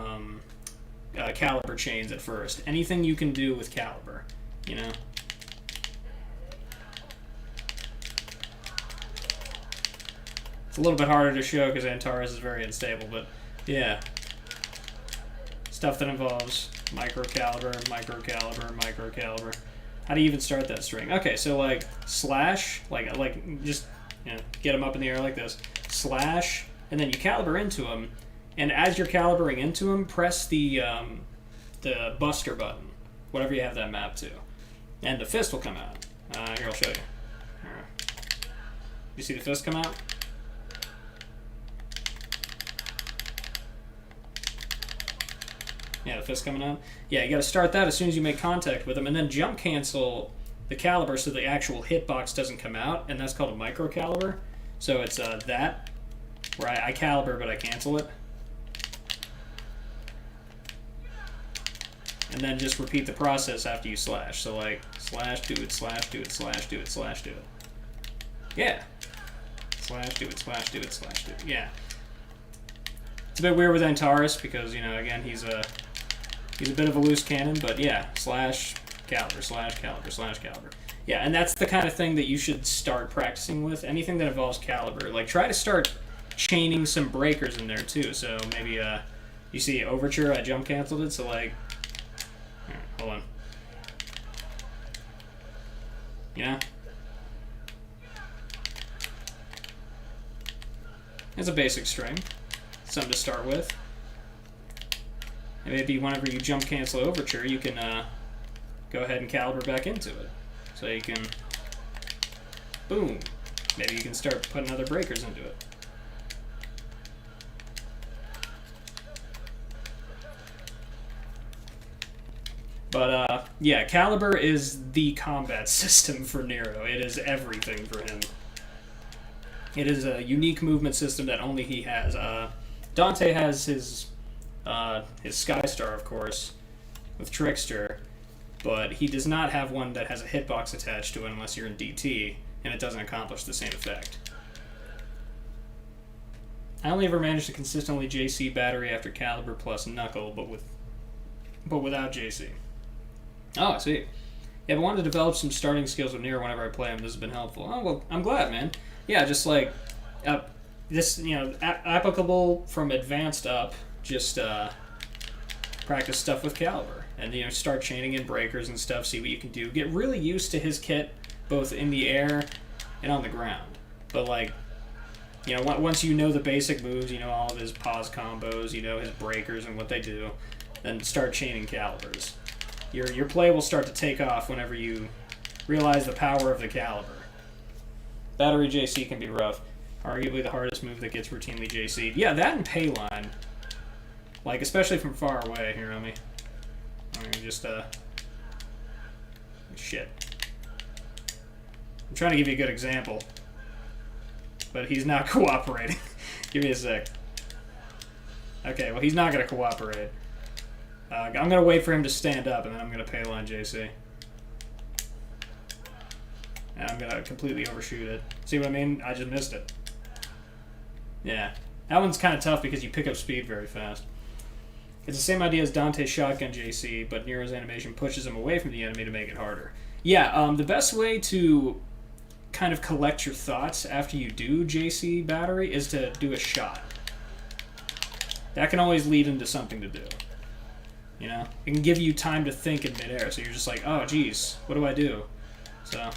caliber chains at first. Anything you can do with caliber, you know? It's a little bit harder to show because Antares is very unstable, but yeah. Stuff that involves micro caliber, micro caliber, micro caliber. How do you even start that string? Okay, so like slash, like just get them up in the air like this, slash, and then you caliber into them. And as you're calibering into them, press the buster button, whatever you have that map to, and the fist will come out. Here, I'll show you. You see the fist come out? Yeah, the fist coming out. Yeah, you got to start that as soon as you make contact with them, and then jump cancel the caliber so the actual hitbox doesn't come out, and that's called a micro caliber. So it's that, where I caliber but I cancel it. And then just repeat the process after you slash. So like, slash, do it, slash, do it, slash, do it, slash, do it. Yeah. Slash, do it, slash, do it, slash, do it. Yeah. It's a bit weird with Antares because, again, he's a bit of a loose cannon, but yeah, slash, caliber, slash, caliber, slash, caliber. Yeah, and that's the kind of thing that you should start practicing with. Anything that involves caliber. Like, try to start chaining some breakers in there, too. So maybe, you see Overture, I jump canceled it, so like, hold on. It's a basic string. Something to start with. And maybe whenever you jump cancel Overture, you can go ahead and caliber back into it. So you can, boom. Maybe you can start putting other breakers into it. But yeah, caliber is the combat system for Nero. It is everything for him. It is a unique movement system that only he has. Dante has his Skystar, of course, with Trickster, but he does not have one that has a hitbox attached to it unless you're in DT, and it doesn't accomplish the same effect. I only ever managed to consistently JC battery after caliber plus knuckle, but without JC. Oh, I see. Yeah, I wanted to develop some starting skills with Nero whenever I play him. This has been helpful. Oh, well, I'm glad, man. Yeah, just like, this, applicable from advanced up, just practice stuff with caliber. And, start chaining in breakers and stuff, see what you can do. Get really used to his kit, both in the air and on the ground. But, like, once you know the basic moves, all of his pause combos, his breakers and what they do, then start chaining calibers. Your play will start to take off whenever you realize the power of the caliber. Battery JC can be rough. Arguably the hardest move that gets routinely JC'd. Yeah, that and pay line. Like, especially from far away. Here, let me just, shit. I'm trying to give you a good example. But he's not cooperating. Give me a sec. Okay, well, he's not going to cooperate. I'm going to wait for him to stand up, and then I'm going to pay line JC. And I'm going to completely overshoot it. See what I mean? I just missed it. Yeah. That one's kind of tough because you pick up speed very fast. It's the same idea as Dante's shotgun JC, but Nero's animation pushes him away from the enemy to make it harder. Yeah, the best way to kind of collect your thoughts after you do JC battery is to do a shot. That can always lead into something to do. You know? It can give you time to think in midair, so you're just like, oh, geez, what do I do? So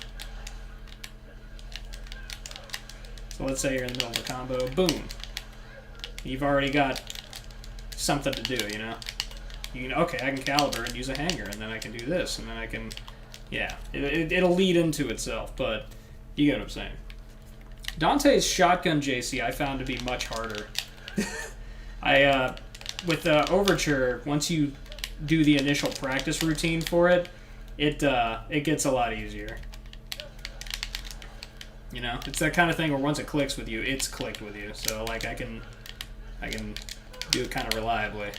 let's say you're in the middle of a combo, boom. You've already got something to do, you know? You can, okay, I can caliber and use a hanger, and then I can do this, and then I can, yeah. It'll lead into itself, but you get what I'm saying. Dante's shotgun JC I found to be much harder. With Overture, once you do the initial practice routine for it, it gets a lot easier. You know, it's that kind of thing where once it clicks with you, it's clicked with you. So like I can do it kind of reliably.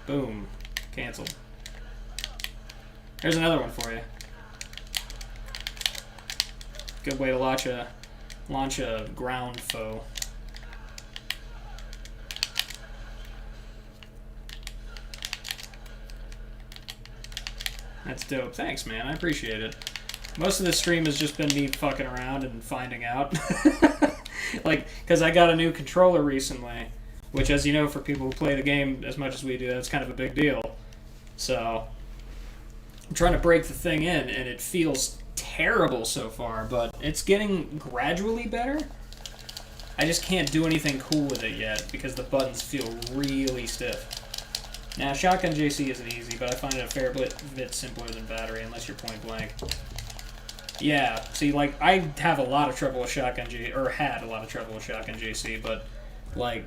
Boom, canceled. Here's another one for you. Good way to launch a ground foe. That's dope. Thanks, man. I appreciate it. Most of this stream has just been me fucking around and finding out. Like, because I got a new controller recently, which, as you know, for people who play the game as much as we do, that's kind of a big deal. So, I'm trying to break the thing in, and it feels terrible so far, but it's getting gradually better. I just can't do anything cool with it yet, because the buttons feel really stiff. Now, shotgun JC isn't easy, but I find it a fair bit simpler than battery, unless you're point blank. Yeah, see, like, I have a lot of trouble with shotgun JC, or had a lot of trouble with shotgun JC, but, like,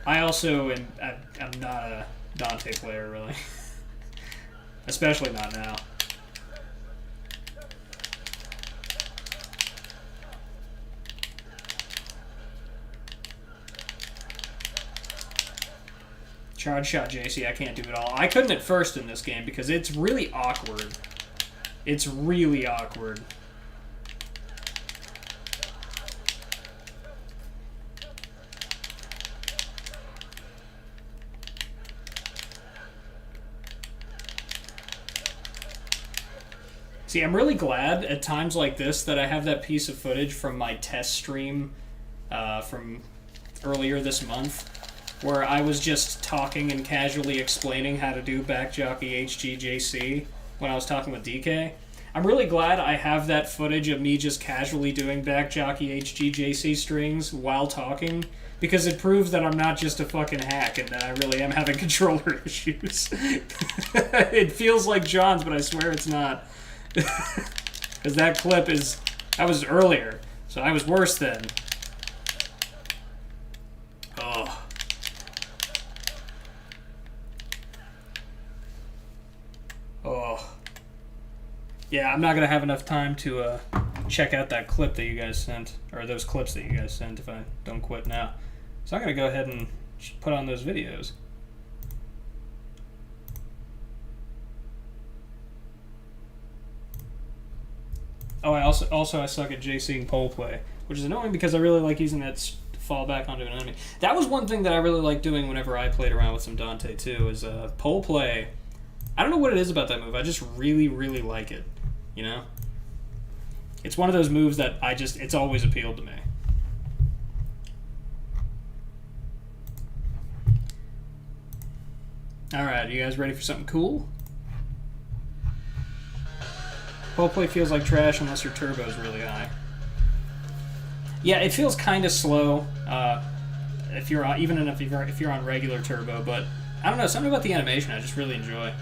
I also I'm not a Dante player, really. Especially not now. Charge shot JC, I can't do it all. I couldn't at first in this game because it's really awkward. It's really awkward. See, I'm really glad at times like this that I have that piece of footage from my test stream from earlier this month, where I was just talking and casually explaining how to do back jockey HGJC when I was talking with DK. I'm really glad I have that footage of me just casually doing back jockey HGJC strings while talking, because it proves that I'm not just a fucking hack and that I really am having controller issues. It feels like John's, but I swear it's not. Because that clip that was earlier, so I was worse then. Oh. Oh. Yeah, I'm not going to have enough time to check out that clip that you guys sent, or those clips that you guys sent if I don't quit now. So I'm going to go ahead and put on those videos. Oh, I suck at JCing pole play, which is annoying because I really like using that to fall back onto an enemy. That was one thing that I really liked doing whenever I played around with some Dante too, is pole play. I don't know what it is about that move. I just really, really like it. You know? It's one of those moves that it's always appealed to me. Alright, you guys ready for something cool? Pole play feels like trash unless your turbo's really high. Yeah, it feels kind of slow if you're on regular turbo, but I don't know, something about the animation I just really enjoy.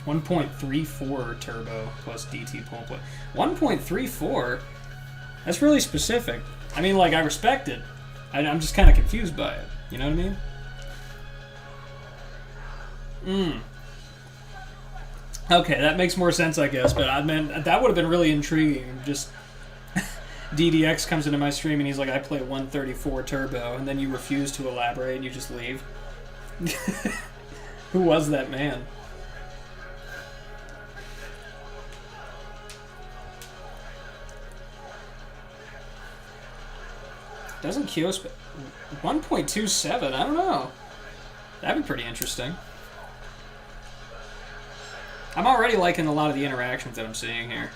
.34 turbo plus DT pull play. 1.34? That's really specific. I mean, like, I respect it. I'm just kind of confused by it. You know what I mean? Okay, that makes more sense, I guess. But I mean, that would have been really intriguing. Just DDX comes into my stream and he's like, I play 134 turbo, and then you refuse to elaborate and you just leave. Who was that man? Doesn't Kios... 1.27? I don't know. That'd be pretty interesting. I'm already liking a lot of the interactions that I'm seeing here.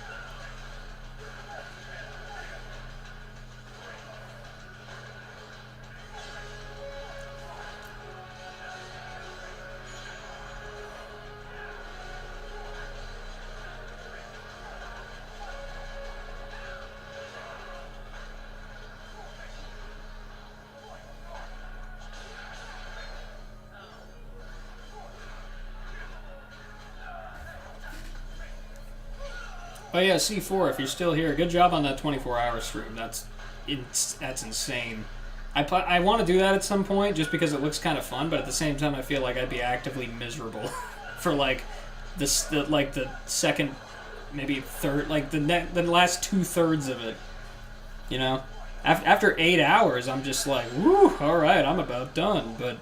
Oh yeah, C4, if you're still here, good job on that 24-hour stream. That's insane. I want to do that at some point just because it looks kind of fun, but at the same time I feel like I'd be actively miserable for like the second, maybe third, like the last 2/3 of it. You know, after 8 hours, I'm just like, woo, all right, I'm about done. But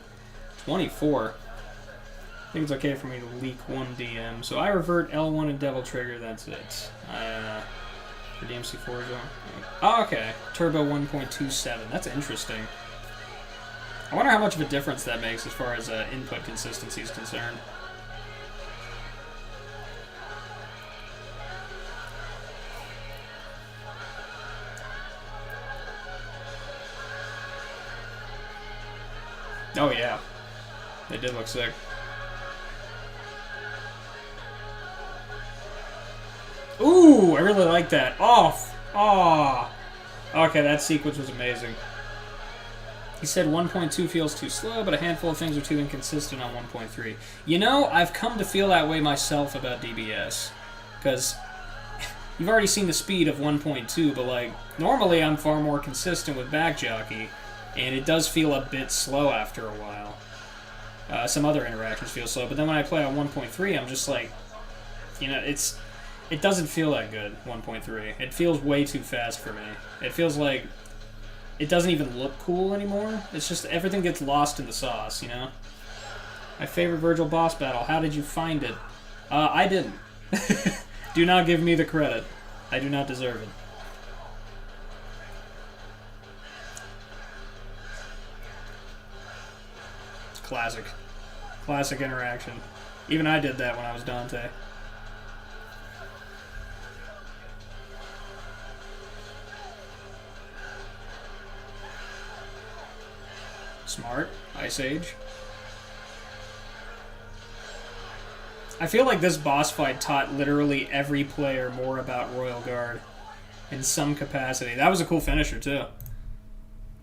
24. I think it's okay for me to leak one DM. So I revert L1 and Devil Trigger, that's it. For DMC4 zone. Oh, okay. Turbo 1.27. That's interesting. I wonder how much of a difference that makes as far as input consistency is concerned. Oh yeah. They did look sick. Ooh, I really like that. Oh. Okay, that sequence was amazing. He said 1.2 feels too slow, but a handful of things are too inconsistent on 1.3. You know, I've come to feel that way myself about DBS. Because you've already seen the speed of 1.2, but like, normally I'm far more consistent with Backjockey, and it does feel a bit slow after a while. Some other interactions feel slow, but then when I play on 1.3, I'm just like, you know, it doesn't feel that good, 1.3. It feels way too fast for me. It feels like it doesn't even look cool anymore. It's just everything gets lost in the sauce, you know? My favorite Virgil boss battle. How did you find it? I didn't. Do not give me the credit. I do not deserve it. Classic. Classic interaction. Even I did that when I was Dante. Smart. Ice Age. I feel like this boss fight taught literally every player more about Royal Guard in some capacity. That was a cool finisher, too.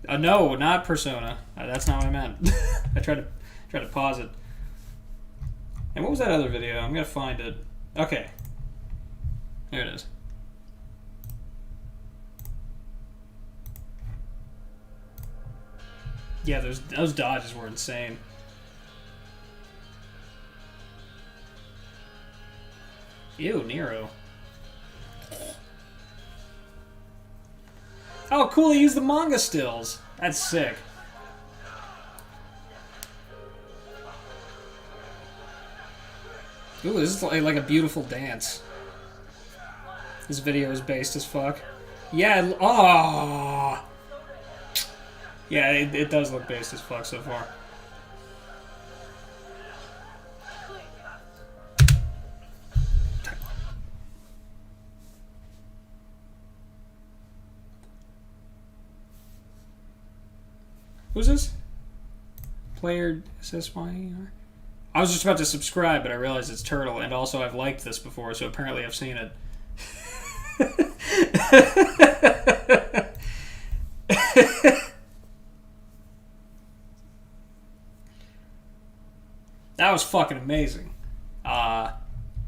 No, not Persona. That's not what I meant. I tried to pause it. And what was that other video? I'm going to find it. Okay. There it is. Yeah, those dodges were insane. Ew, Nero. Oh, cool, he used the manga stills. That's sick. Ooh, this is like a beautiful dance. This video is based as fuck. Yeah, oh! Yeah, it does look based as fuck so far. Who's this? Player SSYR? I was just about to subscribe, but I realized it's Turtle, and also I've liked this before, so apparently I've seen it. That was fucking amazing. I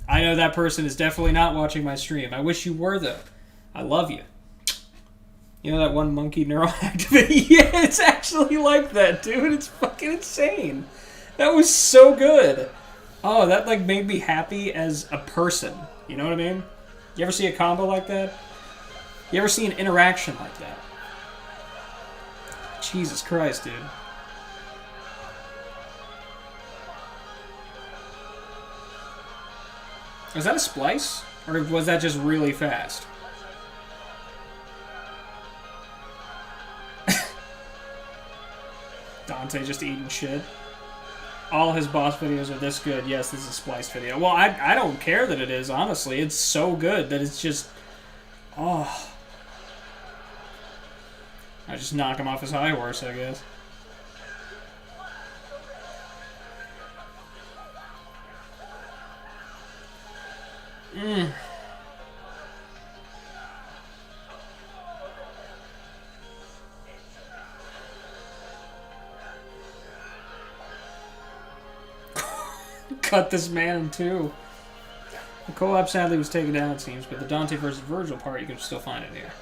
know that person is definitely not watching my stream. I wish you were, though. I love you. You know that one monkey neural activity? Yeah, it's actually like that, dude. It's fucking insane. That was so good. Oh, that like made me happy as a person. You know what I mean? You ever see a combo like that? You ever see an interaction like that? Jesus Christ, dude. Was that a splice? Or was that just really fast? Dante just eating shit. All his boss videos are this good. Yes, this is a spliced video. Well, I don't care that it is, honestly. It's so good that it's just... Oh. I just knock him off his high horse, I guess. Cut this man in two. The collab sadly was taken down, it seems, but the Dante versus Virgil part you can still find it here.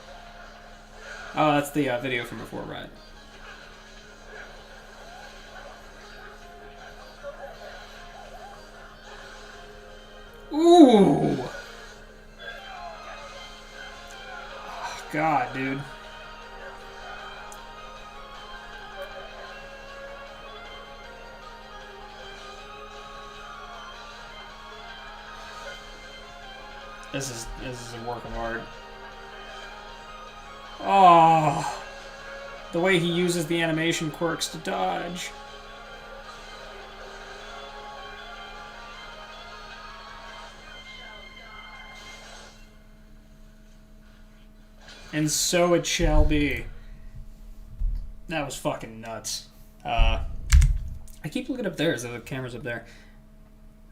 Oh, that's the video from before, right? Ooh! Oh, God, dude. This is a work of art. Oh, the way he uses the animation quirks to dodge. And so it shall be. That was fucking nuts. I keep looking up there as though the camera's up there.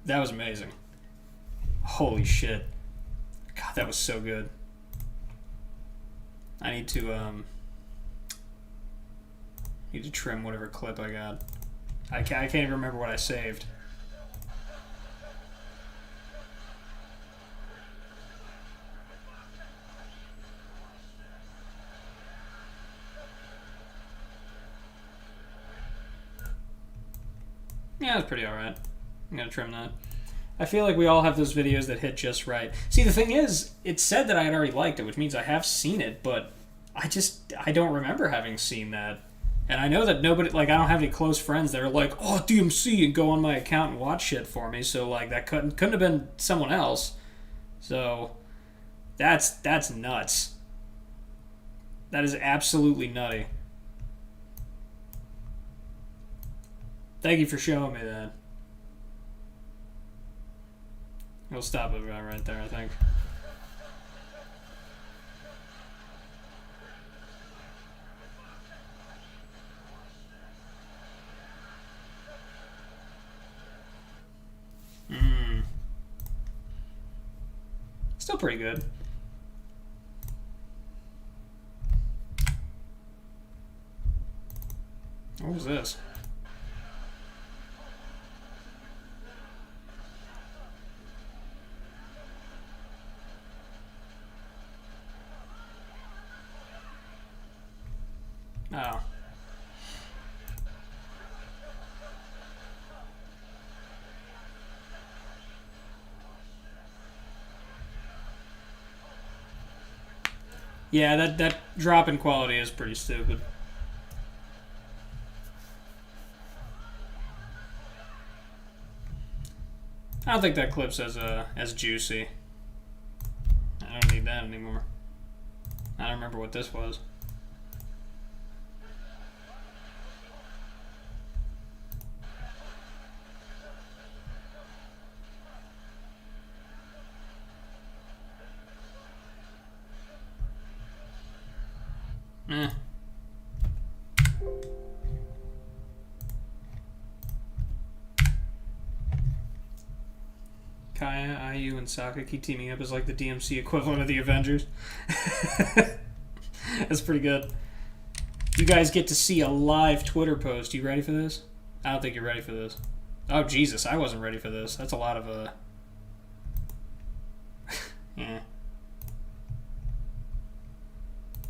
That was amazing. Holy shit. God, that was so good. I need to trim whatever clip I got. I can't even remember what I saved. Yeah, that's pretty alright. I'm gonna trim that. I feel like we all have those videos that hit just right. See, the thing is, it said that I had already liked it, which means I have seen it, but I don't remember having seen that. And I know that nobody, like, I don't have any close friends that are like, oh, DMC, and go on my account and watch shit for me, so, like, that couldn't have been someone else. So, that's nuts. That is absolutely nutty. Thank you for showing me that. We'll stop it right there, I think. Still pretty good. What was this? Oh. Yeah, that drop in quality is pretty stupid. I don't think that clip's as juicy. I don't need that anymore. I don't remember what this was. Eh. Kaya, IU, and Sokka keep teaming up as like the DMC equivalent of the Avengers. That's pretty good. You guys get to see a live Twitter post. You ready for this? I don't think you're ready for this. Oh, Jesus, I wasn't ready for this. That's a lot of, yeah.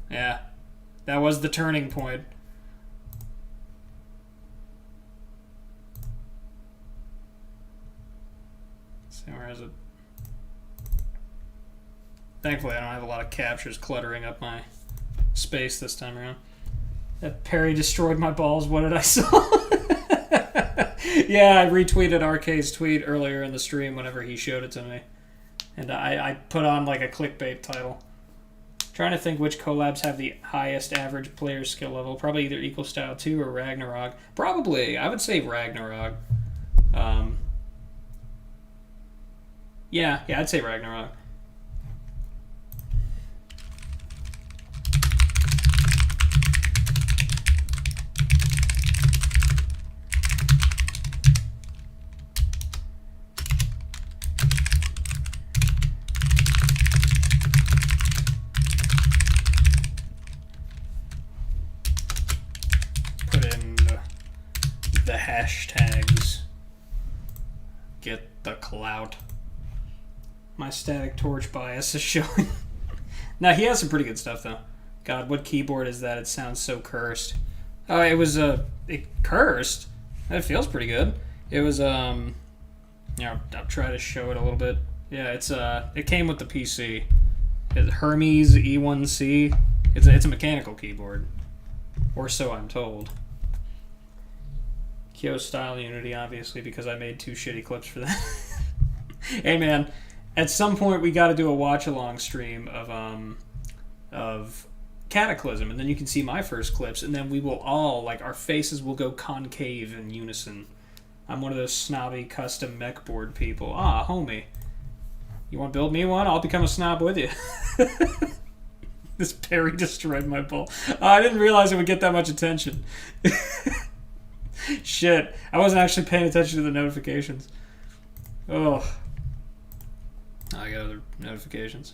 Yeah. That was the turning point. Let's see, where is it? Thankfully, I don't have a lot of captures cluttering up my space this time around. That Perry destroyed my balls. What did I saw? Yeah, I retweeted RK's tweet earlier in the stream whenever he showed it to me. And I put on like a clickbait title. Trying to think which collabs have the highest average player skill level. Probably either Equal Style 2 or Ragnarok. Probably. I would say Ragnarok. Yeah, I'd say Ragnarok. Hashtags. Get the clout. My static torch bias is showing. Now he has some pretty good stuff though. God, what keyboard is that? It sounds so cursed. Oh, it was it cursed. That feels pretty good. It was I'll try to show it a little bit. Yeah, it's it came with the PC. It's Hermes E1C. It's a mechanical keyboard, or so I'm told. Kyo Style Unity, obviously, because I made 2 shitty clips for that. Hey, man, at some point we got to do a watch-along stream of Cataclysm, and then you can see my first clips, and then we will all, like, our faces will go concave in unison. I'm one of those snobby custom mech board people. Ah, homie. You want to build me one? I'll become a snob with you. This Perry destroyed my ball. I didn't realize it would get that much attention. Shit, I wasn't actually paying attention to the notifications. Oh, I got other notifications.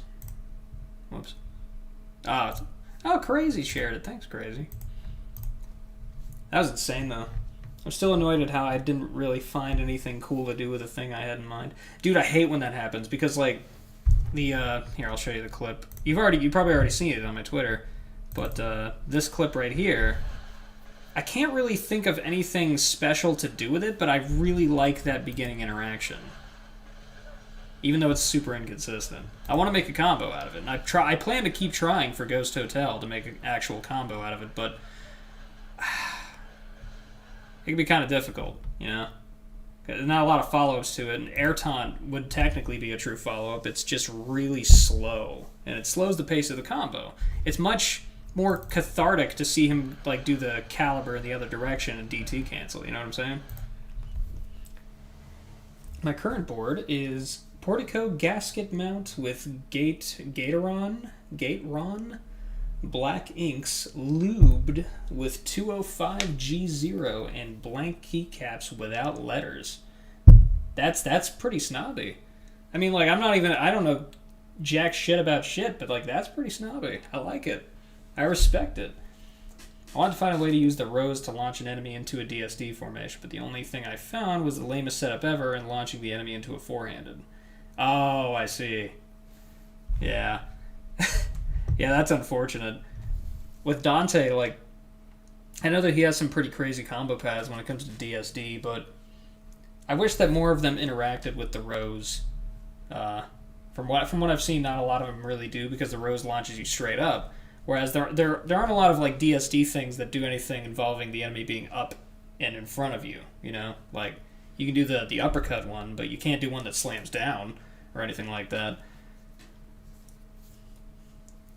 Whoops. Oh, Crazy shared it. Thanks, Crazy. That was insane, though. I'm still annoyed at how I didn't really find anything cool to do with the thing I had in mind. Dude, I hate when that happens because, like, here, I'll show you the clip. You've probably already seen it on my Twitter, but this clip right here, I can't really think of anything special to do with it, but I really like that beginning interaction. Even though it's super inconsistent. I want to make a combo out of it, and I plan to keep trying for Ghost Hotel to make an actual combo out of it, but it can be kind of difficult, you know? There's not a lot of follow-ups to it, and Airtaunt would technically be a true follow-up. It's just really slow, and it slows the pace of the combo. It's much more cathartic to see him like do the caliber in the other direction and DT cancel, you know what I'm saying? My current board is Portico gasket mount with Gateron, black inks, lubed with 205G0 and blank keycaps without letters. That's pretty snobby. I mean, like, I don't know jack shit about shit, but like that's pretty snobby. I like it. I respect it. I wanted to find a way to use the rose to launch an enemy into a DSD formation, but the only thing I found was the lamest setup ever in launching the enemy into a four-handed. Oh, I see. Yeah. Yeah, that's unfortunate. With Dante, like, I know that he has some pretty crazy combo paths when it comes to DSD, but I wish that more of them interacted with the rose. From what I've seen, not a lot of them really do, because the rose launches you straight up. Whereas there aren't a lot of like DSD things that do anything involving the enemy being up and in front of you. You know, like you can do the uppercut one, but you can't do one that slams down or anything like that.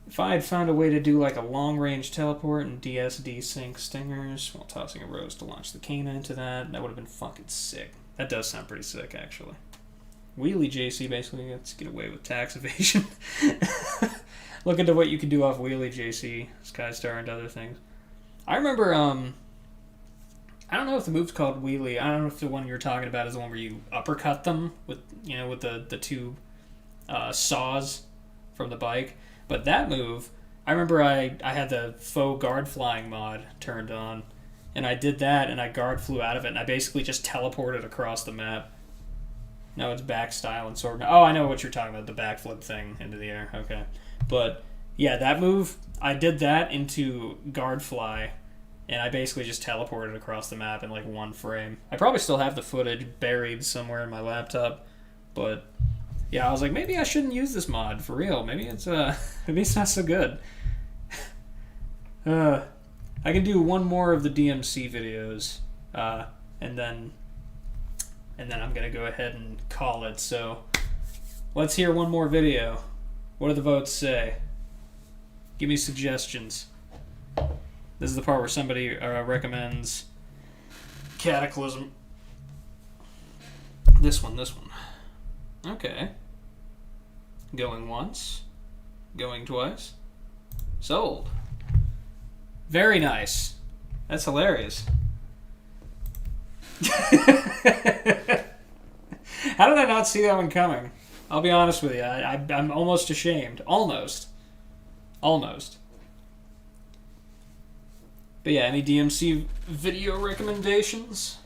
If I had found a way to do like a long range teleport and DSD sync stingers while tossing a rose to launch the Kana into that would have been fucking sick. That does sound pretty sick, actually. Wheelie JC basically gets to get away with tax evasion. Look into what you can do off Wheelie JC, Skystar, and other things. I remember, I don't know if the move's called Wheelie. I don't know if the one you're talking about is the one where you uppercut them with, you know, with the two saws from the bike. But that move, I remember I had the faux guard flying mod turned on, and I did that, and I guard flew out of it, and I basically just teleported across the map. No, it's back style and sword. Oh, I know what you're talking about, the backflip thing into the air. Okay. But, yeah, that move, I did that into guard fly, and I basically just teleported across the map in like one frame. I probably still have the footage buried somewhere in my laptop, but yeah, I was like, maybe I shouldn't use this mod for real. Maybe it's maybe it's not so good. I can do one more of the DMC videos, and then I'm gonna go ahead and call it. So let's hear one more video. What do the votes say? Give me suggestions. This is the part where somebody recommends Cataclysm. This one. Okay. Going once. Going twice. Sold. Very nice. That's hilarious. How did I not see that one coming? I'll be honest with you. I'm almost ashamed. Almost. But yeah, any DMC video recommendations?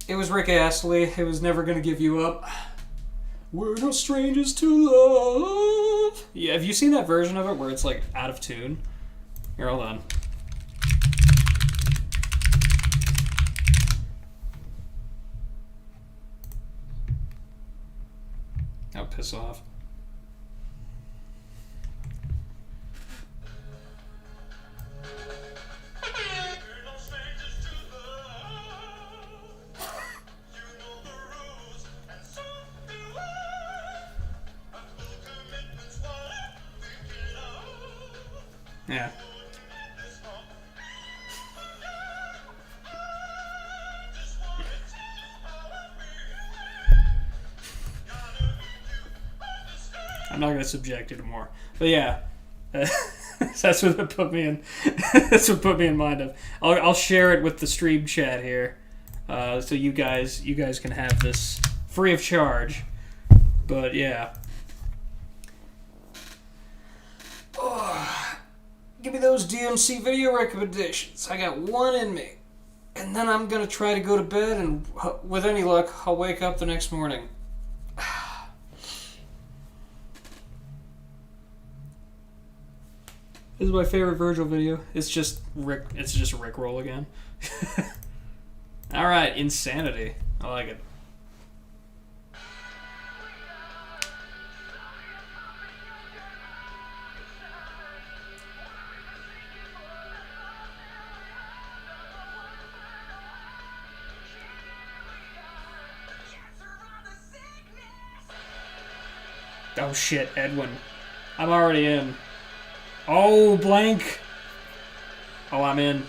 It was Rick Astley. It was Never Gonna Give You Up. We're no strangers to love. Yeah, have you seen that version of it where it's like out of tune? Here, hold on. Oh, piss off. Yeah. I'm not going to subject you to more. But yeah, that's what it put me in. That's what put me in mind of. I'll share it with the stream chat here, so you guys can have this free of charge. But yeah. Oh, give me those DMC video recommendations. I got one in me. And then I'm going to try to go to bed, and with any luck, I'll wake up the next morning. This is my favorite Virgil video. It's just Rickroll again. Alright, Insanity. I like it. Oh shit, Edwin. I'm already in. Oh, blank. Oh, I'm in.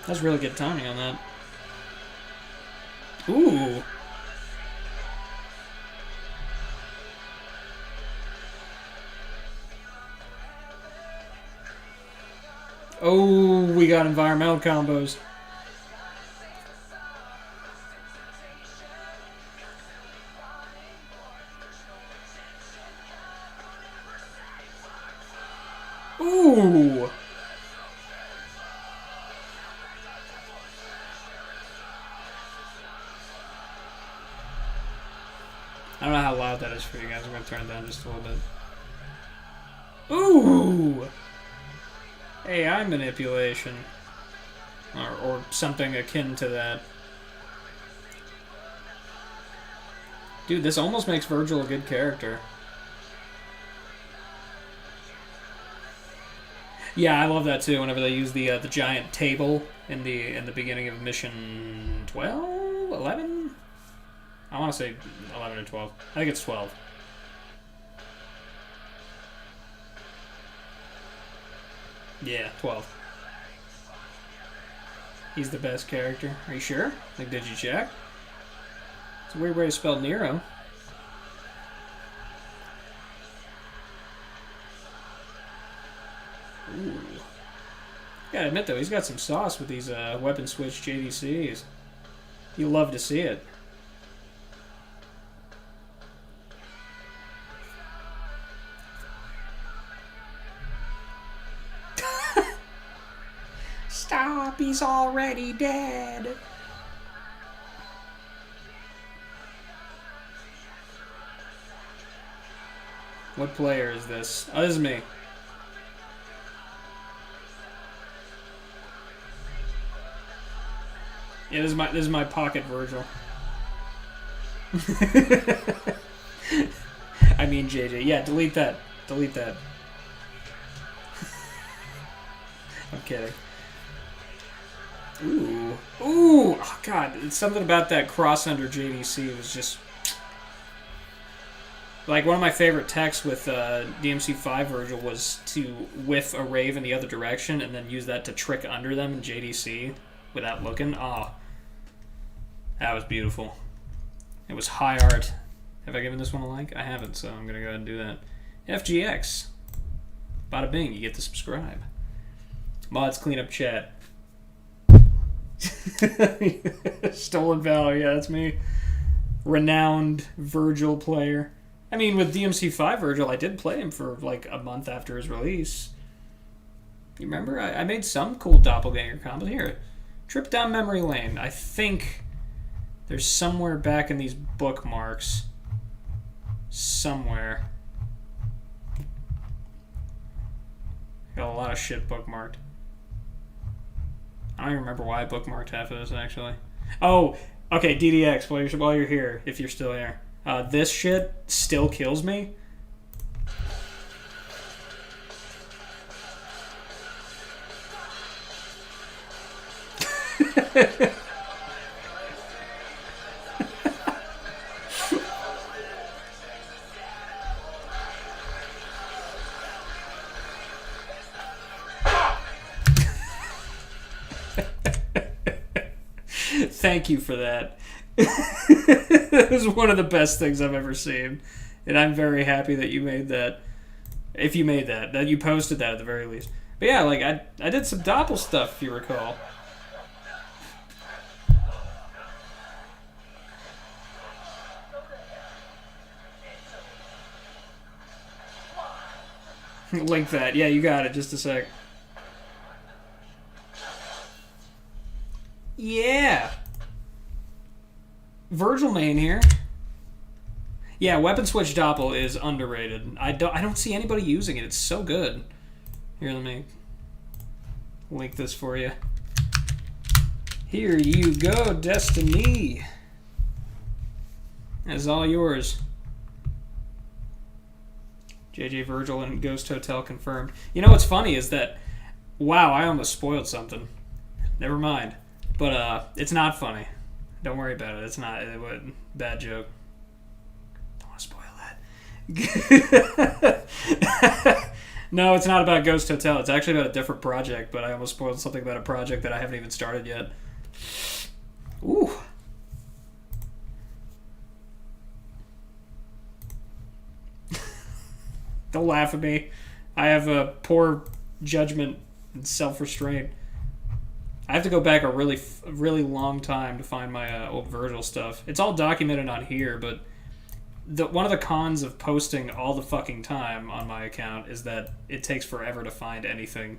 That's really good timing on that. Ooh. Oh, we got environmental combos. Ooh. I don't know how loud that is for you guys. I'm going to turn it down just a little bit. Ooh! AI manipulation. Or something akin to that. Dude, this almost makes Virgil a good character. Yeah, I love that too. Whenever they use the giant table in the beginning of mission 12, 11. I want to say 11 or 12. I think it's 12. Yeah, 12. He's the best character. Are you sure? Like, did you check? It's a weird way to spell Nero. Ooh. Gotta admit, though, he's got some sauce with these weapon switch JDCs. You love to see it. Stop, he's already dead. What player is this? Oh, this is me. Yeah, this is my pocket Virgil. I mean JJ. Yeah, delete that. Delete that. I'm kidding. Ooh. Ooh! Oh, God. It's something about that cross-under JDC was just... Like, one of my favorite techs with DMC5 Virgil was to whiff a rave in the other direction and then use that to trick under them in JDC without looking. Oh. That was beautiful. It was high art. Have I given this one a like? I haven't, so I'm going to go ahead and do that. FGX. Bada bing, you get to subscribe. Mods, clean up chat. Stolen Valor, yeah, that's me. Renowned Virgil player. I mean, with DMC5 Virgil, I did play him for like a month after his release. You remember? I made some cool doppelganger combos. Here, trip down memory lane. I think there's somewhere back in these bookmarks. Somewhere. Got a lot of shit bookmarked. I don't even remember why I bookmarked half of this, actually. Oh, okay, DDX, while you're here, if you're still here. This shit still kills me. Thank you for that. It was one of the best things I've ever seen. And I'm very happy that you made that. If you made that. That you posted that at the very least. But yeah, like, I did some doppel stuff, if you recall. Link that. Yeah, you got it. Just a sec. Yeah. Virgil main here. Yeah, weapon switch doppel is underrated. I don't see anybody using it. It's so good. Here, let me link this for you. Here you go, Destiny. It's all yours. JJ Virgil and Ghost Hotel confirmed. You know what's funny is that, wow, I almost spoiled something. Never mind. But it's not funny. Don't worry about it. It's not. Bad joke. Don't want to spoil that. No, it's not about Ghost Hotel. It's actually about a different project, but I almost spoiled something about a project that I haven't even started yet. Ooh. Don't laugh at me. I have a poor judgment and self-restraint. I have to go back a really long time to find my old Virgil stuff. It's all documented on here, but one of the cons of posting all the fucking time on my account is that it takes forever to find anything.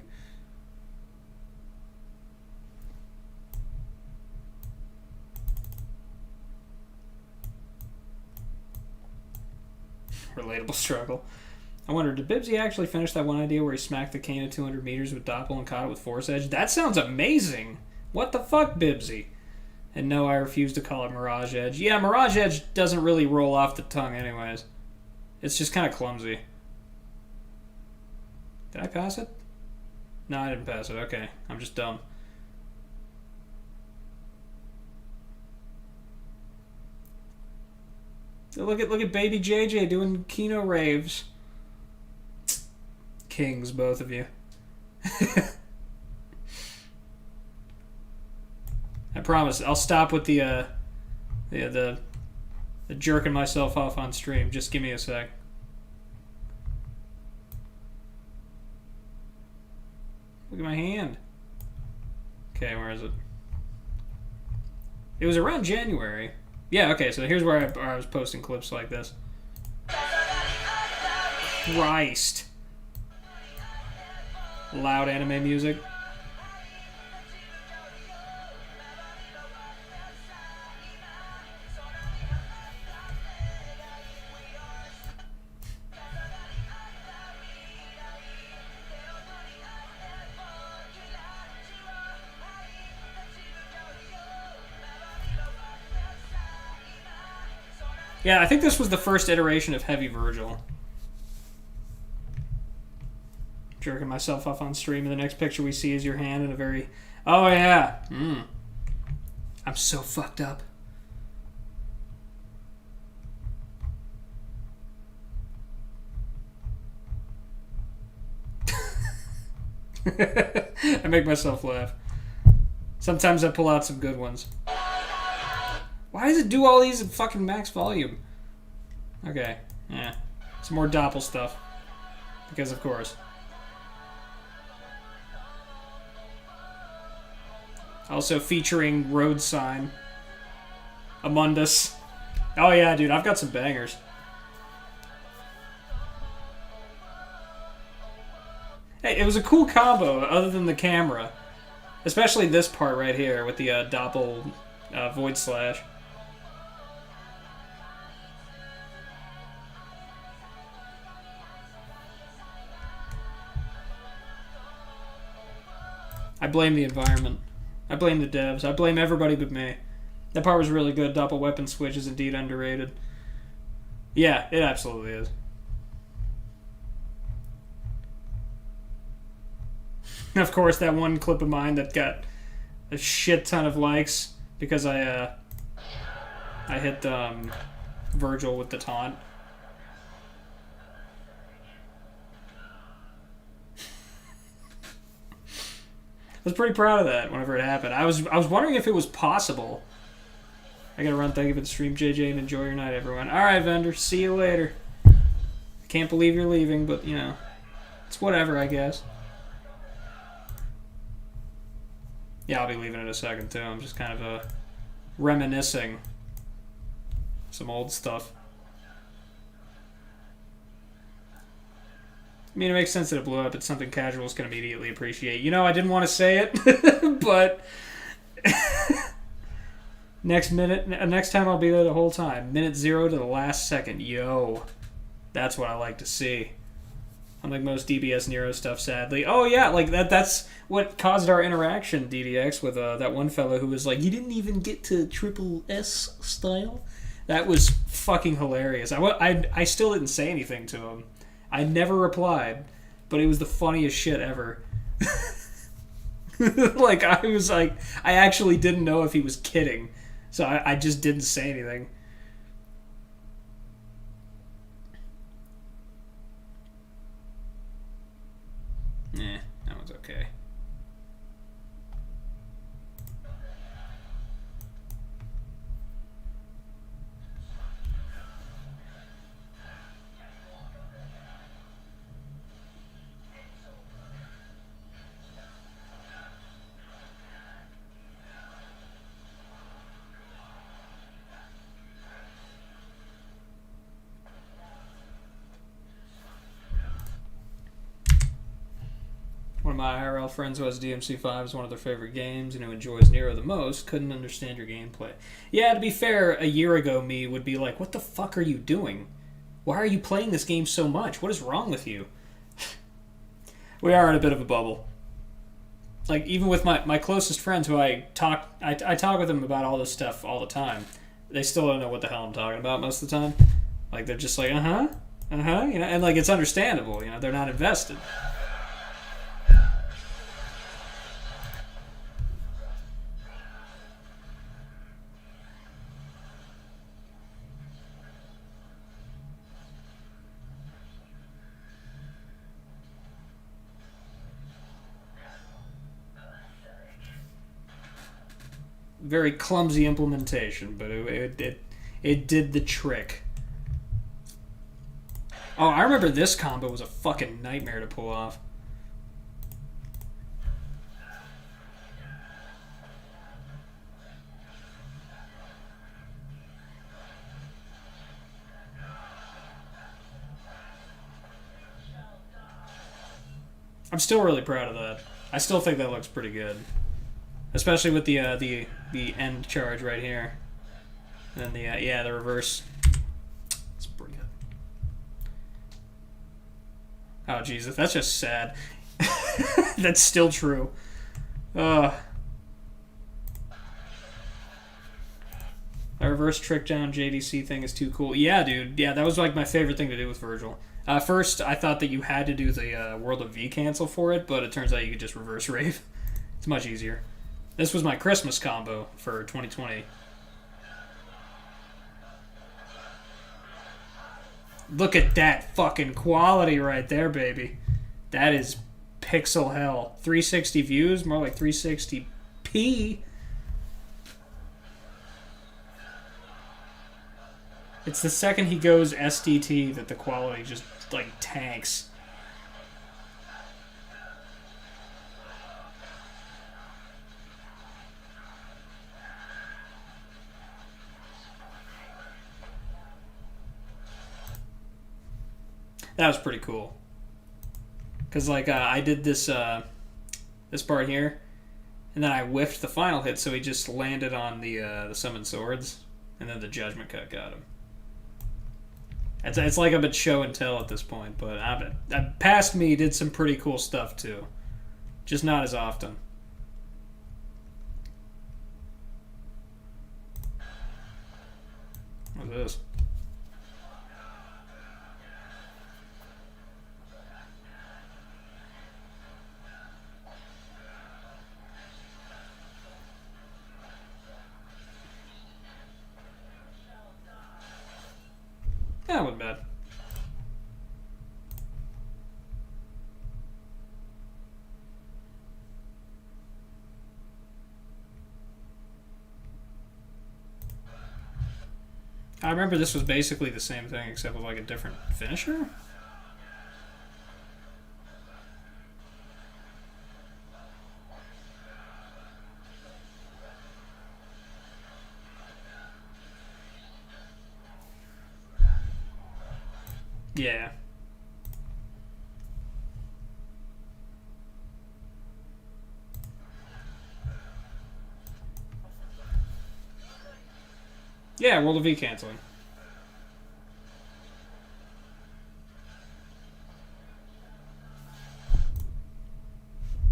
Relatable struggle. I wonder, did Bibbsy actually finish that one idea where he smacked the cane at 200 meters with doppel and caught it with force edge? That sounds amazing! What the fuck, Bibbsy? And no, I refuse to call it Mirage Edge. Yeah, Mirage Edge doesn't really roll off the tongue anyways. It's just kind of clumsy. Did I pass it? No, I didn't pass it. Okay, I'm just dumb. Look at baby JJ doing Kino raves. Kings, both of you. I promise. I'll stop with the jerking myself off on stream. Just give me a sec. Look at my hand. Okay, where is it? It was around January. Yeah, okay, so here's where I was posting clips like this. Christ. Loud anime music. Yeah, I think this was the first iteration of Heavy Virgil. Jerking myself off on stream, and the next picture we see is your hand in a very... Oh, yeah. I'm so fucked up. I make myself laugh. Sometimes I pull out some good ones. Why does it do all these at fucking max volume? Okay, yeah. Some more Doppel stuff. Because of course. Also featuring Road Sign. Amundus. Oh yeah, dude, I've got some bangers. Hey, it was a cool combo, other than the camera. Especially this part right here, with the Doppel Void Slash. I blame the environment. I blame the devs. I blame everybody but me. That part was really good. Doppel weapon switch is indeed underrated. Yeah, it absolutely is. Of course, that one clip of mine that got a shit ton of likes because I hit Virgil with the taunt. I was pretty proud of that whenever it happened. I was wondering if it was possible. I gotta run. Thank you for the stream, JJ, and enjoy your night, everyone. Alright, Vendor. See you later. I can't believe you're leaving, but, you know, it's whatever, I guess. Yeah, I'll be leaving in a second, too. I'm just kind of reminiscing some old stuff. I mean, it makes sense that it blew up. It's something casuals can immediately appreciate. You know, I didn't want to say it, but next time I'll be there the whole time. Minute 0 to the last second. Yo, that's what I like to see. Unlike most DBS Nero stuff, sadly. Oh yeah, like that's what caused our interaction, DDX, with that one fellow who was like, you didn't even get to triple S style? That was fucking hilarious. I still didn't say anything to him. I never replied, but it was the funniest shit ever. Like, I actually didn't know if he was kidding, so I just didn't say anything. That one's okay. One of my IRL friends who has DMC5 as one of their favorite games and who enjoys Nero the most couldn't understand your gameplay. Yeah, to be fair, a year ago me would be like, what the fuck are you doing? Why are you playing this game so much? What is wrong with you? We are in a bit of a bubble. Like, even with my closest friends who I talk with them about all this stuff all the time, they still don't know what the hell I'm talking about most of the time. Like, they're just like, you know, and like, it's understandable, you know, they're not invested. very clumsy implementation, but it did the trick. Oh, I remember this combo was a fucking nightmare to pull off. I'm still really proud of that. I still think that looks pretty good, especially with the end charge right here, and then the reverse. It's pretty good. Oh Jesus, that's just sad. That's still true. That reverse trick down JDC thing is too cool. Yeah, dude. Yeah, that was like my favorite thing to do with Virgil. First, I thought that you had to do the World of V cancel for it, but it turns out you could just reverse rave. It's much easier. This was my Christmas combo for 2020. Look at that fucking quality right there, baby. That is pixel hell. 360 views, more like 360p. It's the second he goes SDT that the quality just, like, tanks. That was pretty cool. Because, like, I did this, this part here, and then I whiffed the final hit, so he just landed on the Summoned Swords, and then the Judgment Cut got him. It's like a bit show and tell at this point, but past me did some pretty cool stuff too. Just not as often. What's this? That wasn't bad. I remember this was basically the same thing except with like a different finisher? Yeah. Yeah, World of V canceling.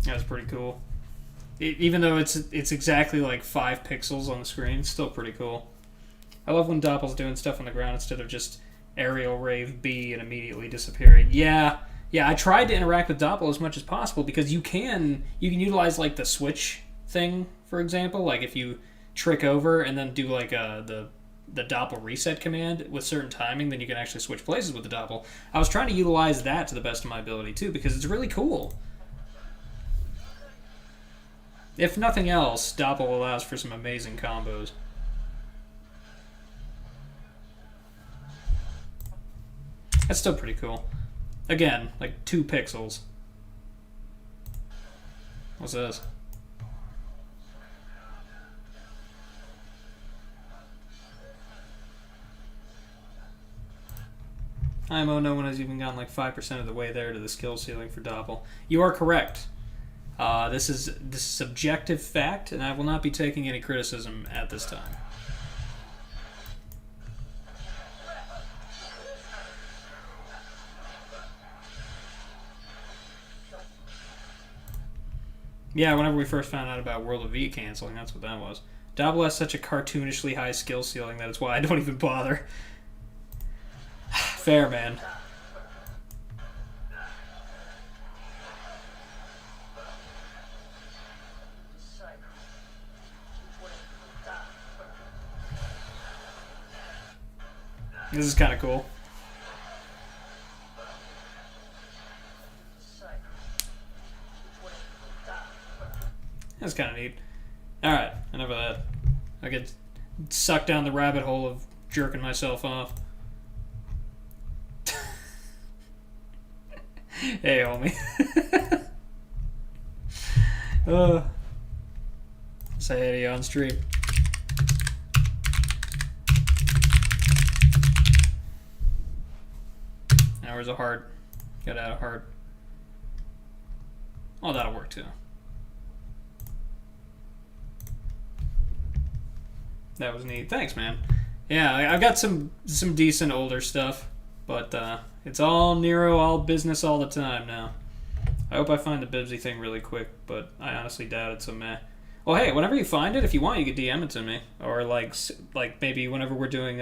That's pretty cool. Even though it's exactly like 5 pixels on the screen, it's still pretty cool. I love when Doppel's doing stuff on the ground instead of just aerial rave B and immediately disappearing. Yeah, I tried to interact with Doppel as much as possible because you can utilize like the switch thing, for example. Like if you trick over and then do like the Doppel reset command with certain timing, then you can actually switch places with the Doppel. I was trying to utilize that to the best of my ability too because it's really cool. If nothing else, Doppel allows for some amazing combos. That's still pretty cool. Again, like 2 pixels. What's this? IMO, no one has even gotten like 5% of the way there to the skill ceiling for Doppel. You are correct. This is subjective fact, and I will not be taking any criticism at this time. Yeah, whenever we first found out about World of V canceling, that's what that was. Doppel has such a cartoonishly high skill ceiling that it's why I don't even bother. Fair, man. This is kind of cool. That's kind of neat. Alright, enough of that. I get sucked down the rabbit hole of jerking myself off. Hey, homie. Say hey to you on stream. Now where's a heart? Gotta add a heart. Oh, that'll work too. That was neat. Thanks, man. Yeah, I've got some decent older stuff, but it's all Nero, all business all the time now. I hope I find the Bibsy thing really quick, but I honestly doubt it, so meh. Well, hey, whenever you find it, if you want, you can DM it to me. Or, like maybe whenever we're doing,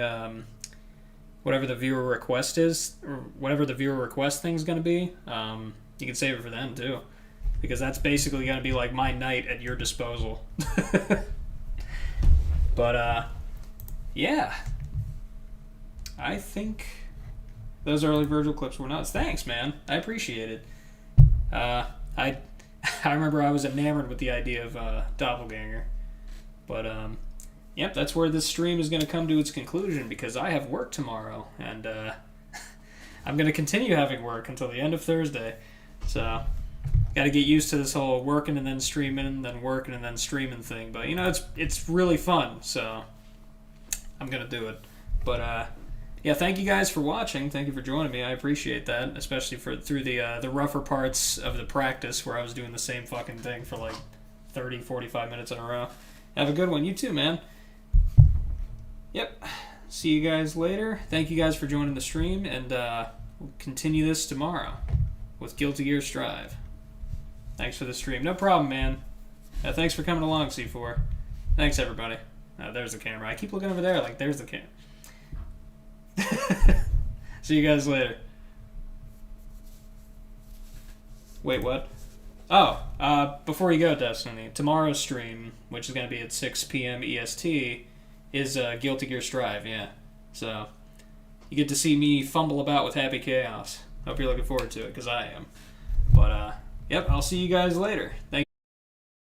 whatever the viewer request is, or whatever the viewer request thing's going to be, you can save it for then, too. Because that's basically going to be, like, my night at your disposal. But, yeah. I think those early Virgil clips were nuts. Thanks, man. I appreciate it. I remember I was enamored with the idea of Doppelganger. But, yep, that's where this stream is going to come to its conclusion because I have work tomorrow. And I'm going to continue having work until the end of Thursday. So, got to get used to this whole working and then streaming, then working and then streaming thing. But, you know, it's really fun. So, I'm going to do it. But, yeah, thank you guys for watching. Thank you for joining me. I appreciate that, especially through the rougher parts of the practice where I was doing the same fucking thing for like 30, 45 minutes in a row. Have a good one. You too, man. Yep. See you guys later. Thank you guys for joining the stream, and we'll continue this tomorrow with Guilty Gear Strive. Thanks for the stream. No problem, man. Thanks for coming along, C4. Thanks, everybody. There's the camera. I keep looking over there like there's the camera. See you guys later. Wait, what? Oh, before you go, Destiny, tomorrow's stream, which is going to be at 6 p.m. EST, is Guilty Gear Strive, yeah. So, you get to see me fumble about with Happy Chaos. Hope you're looking forward to it, because I am. But, yep, I'll see you guys later. Thank you.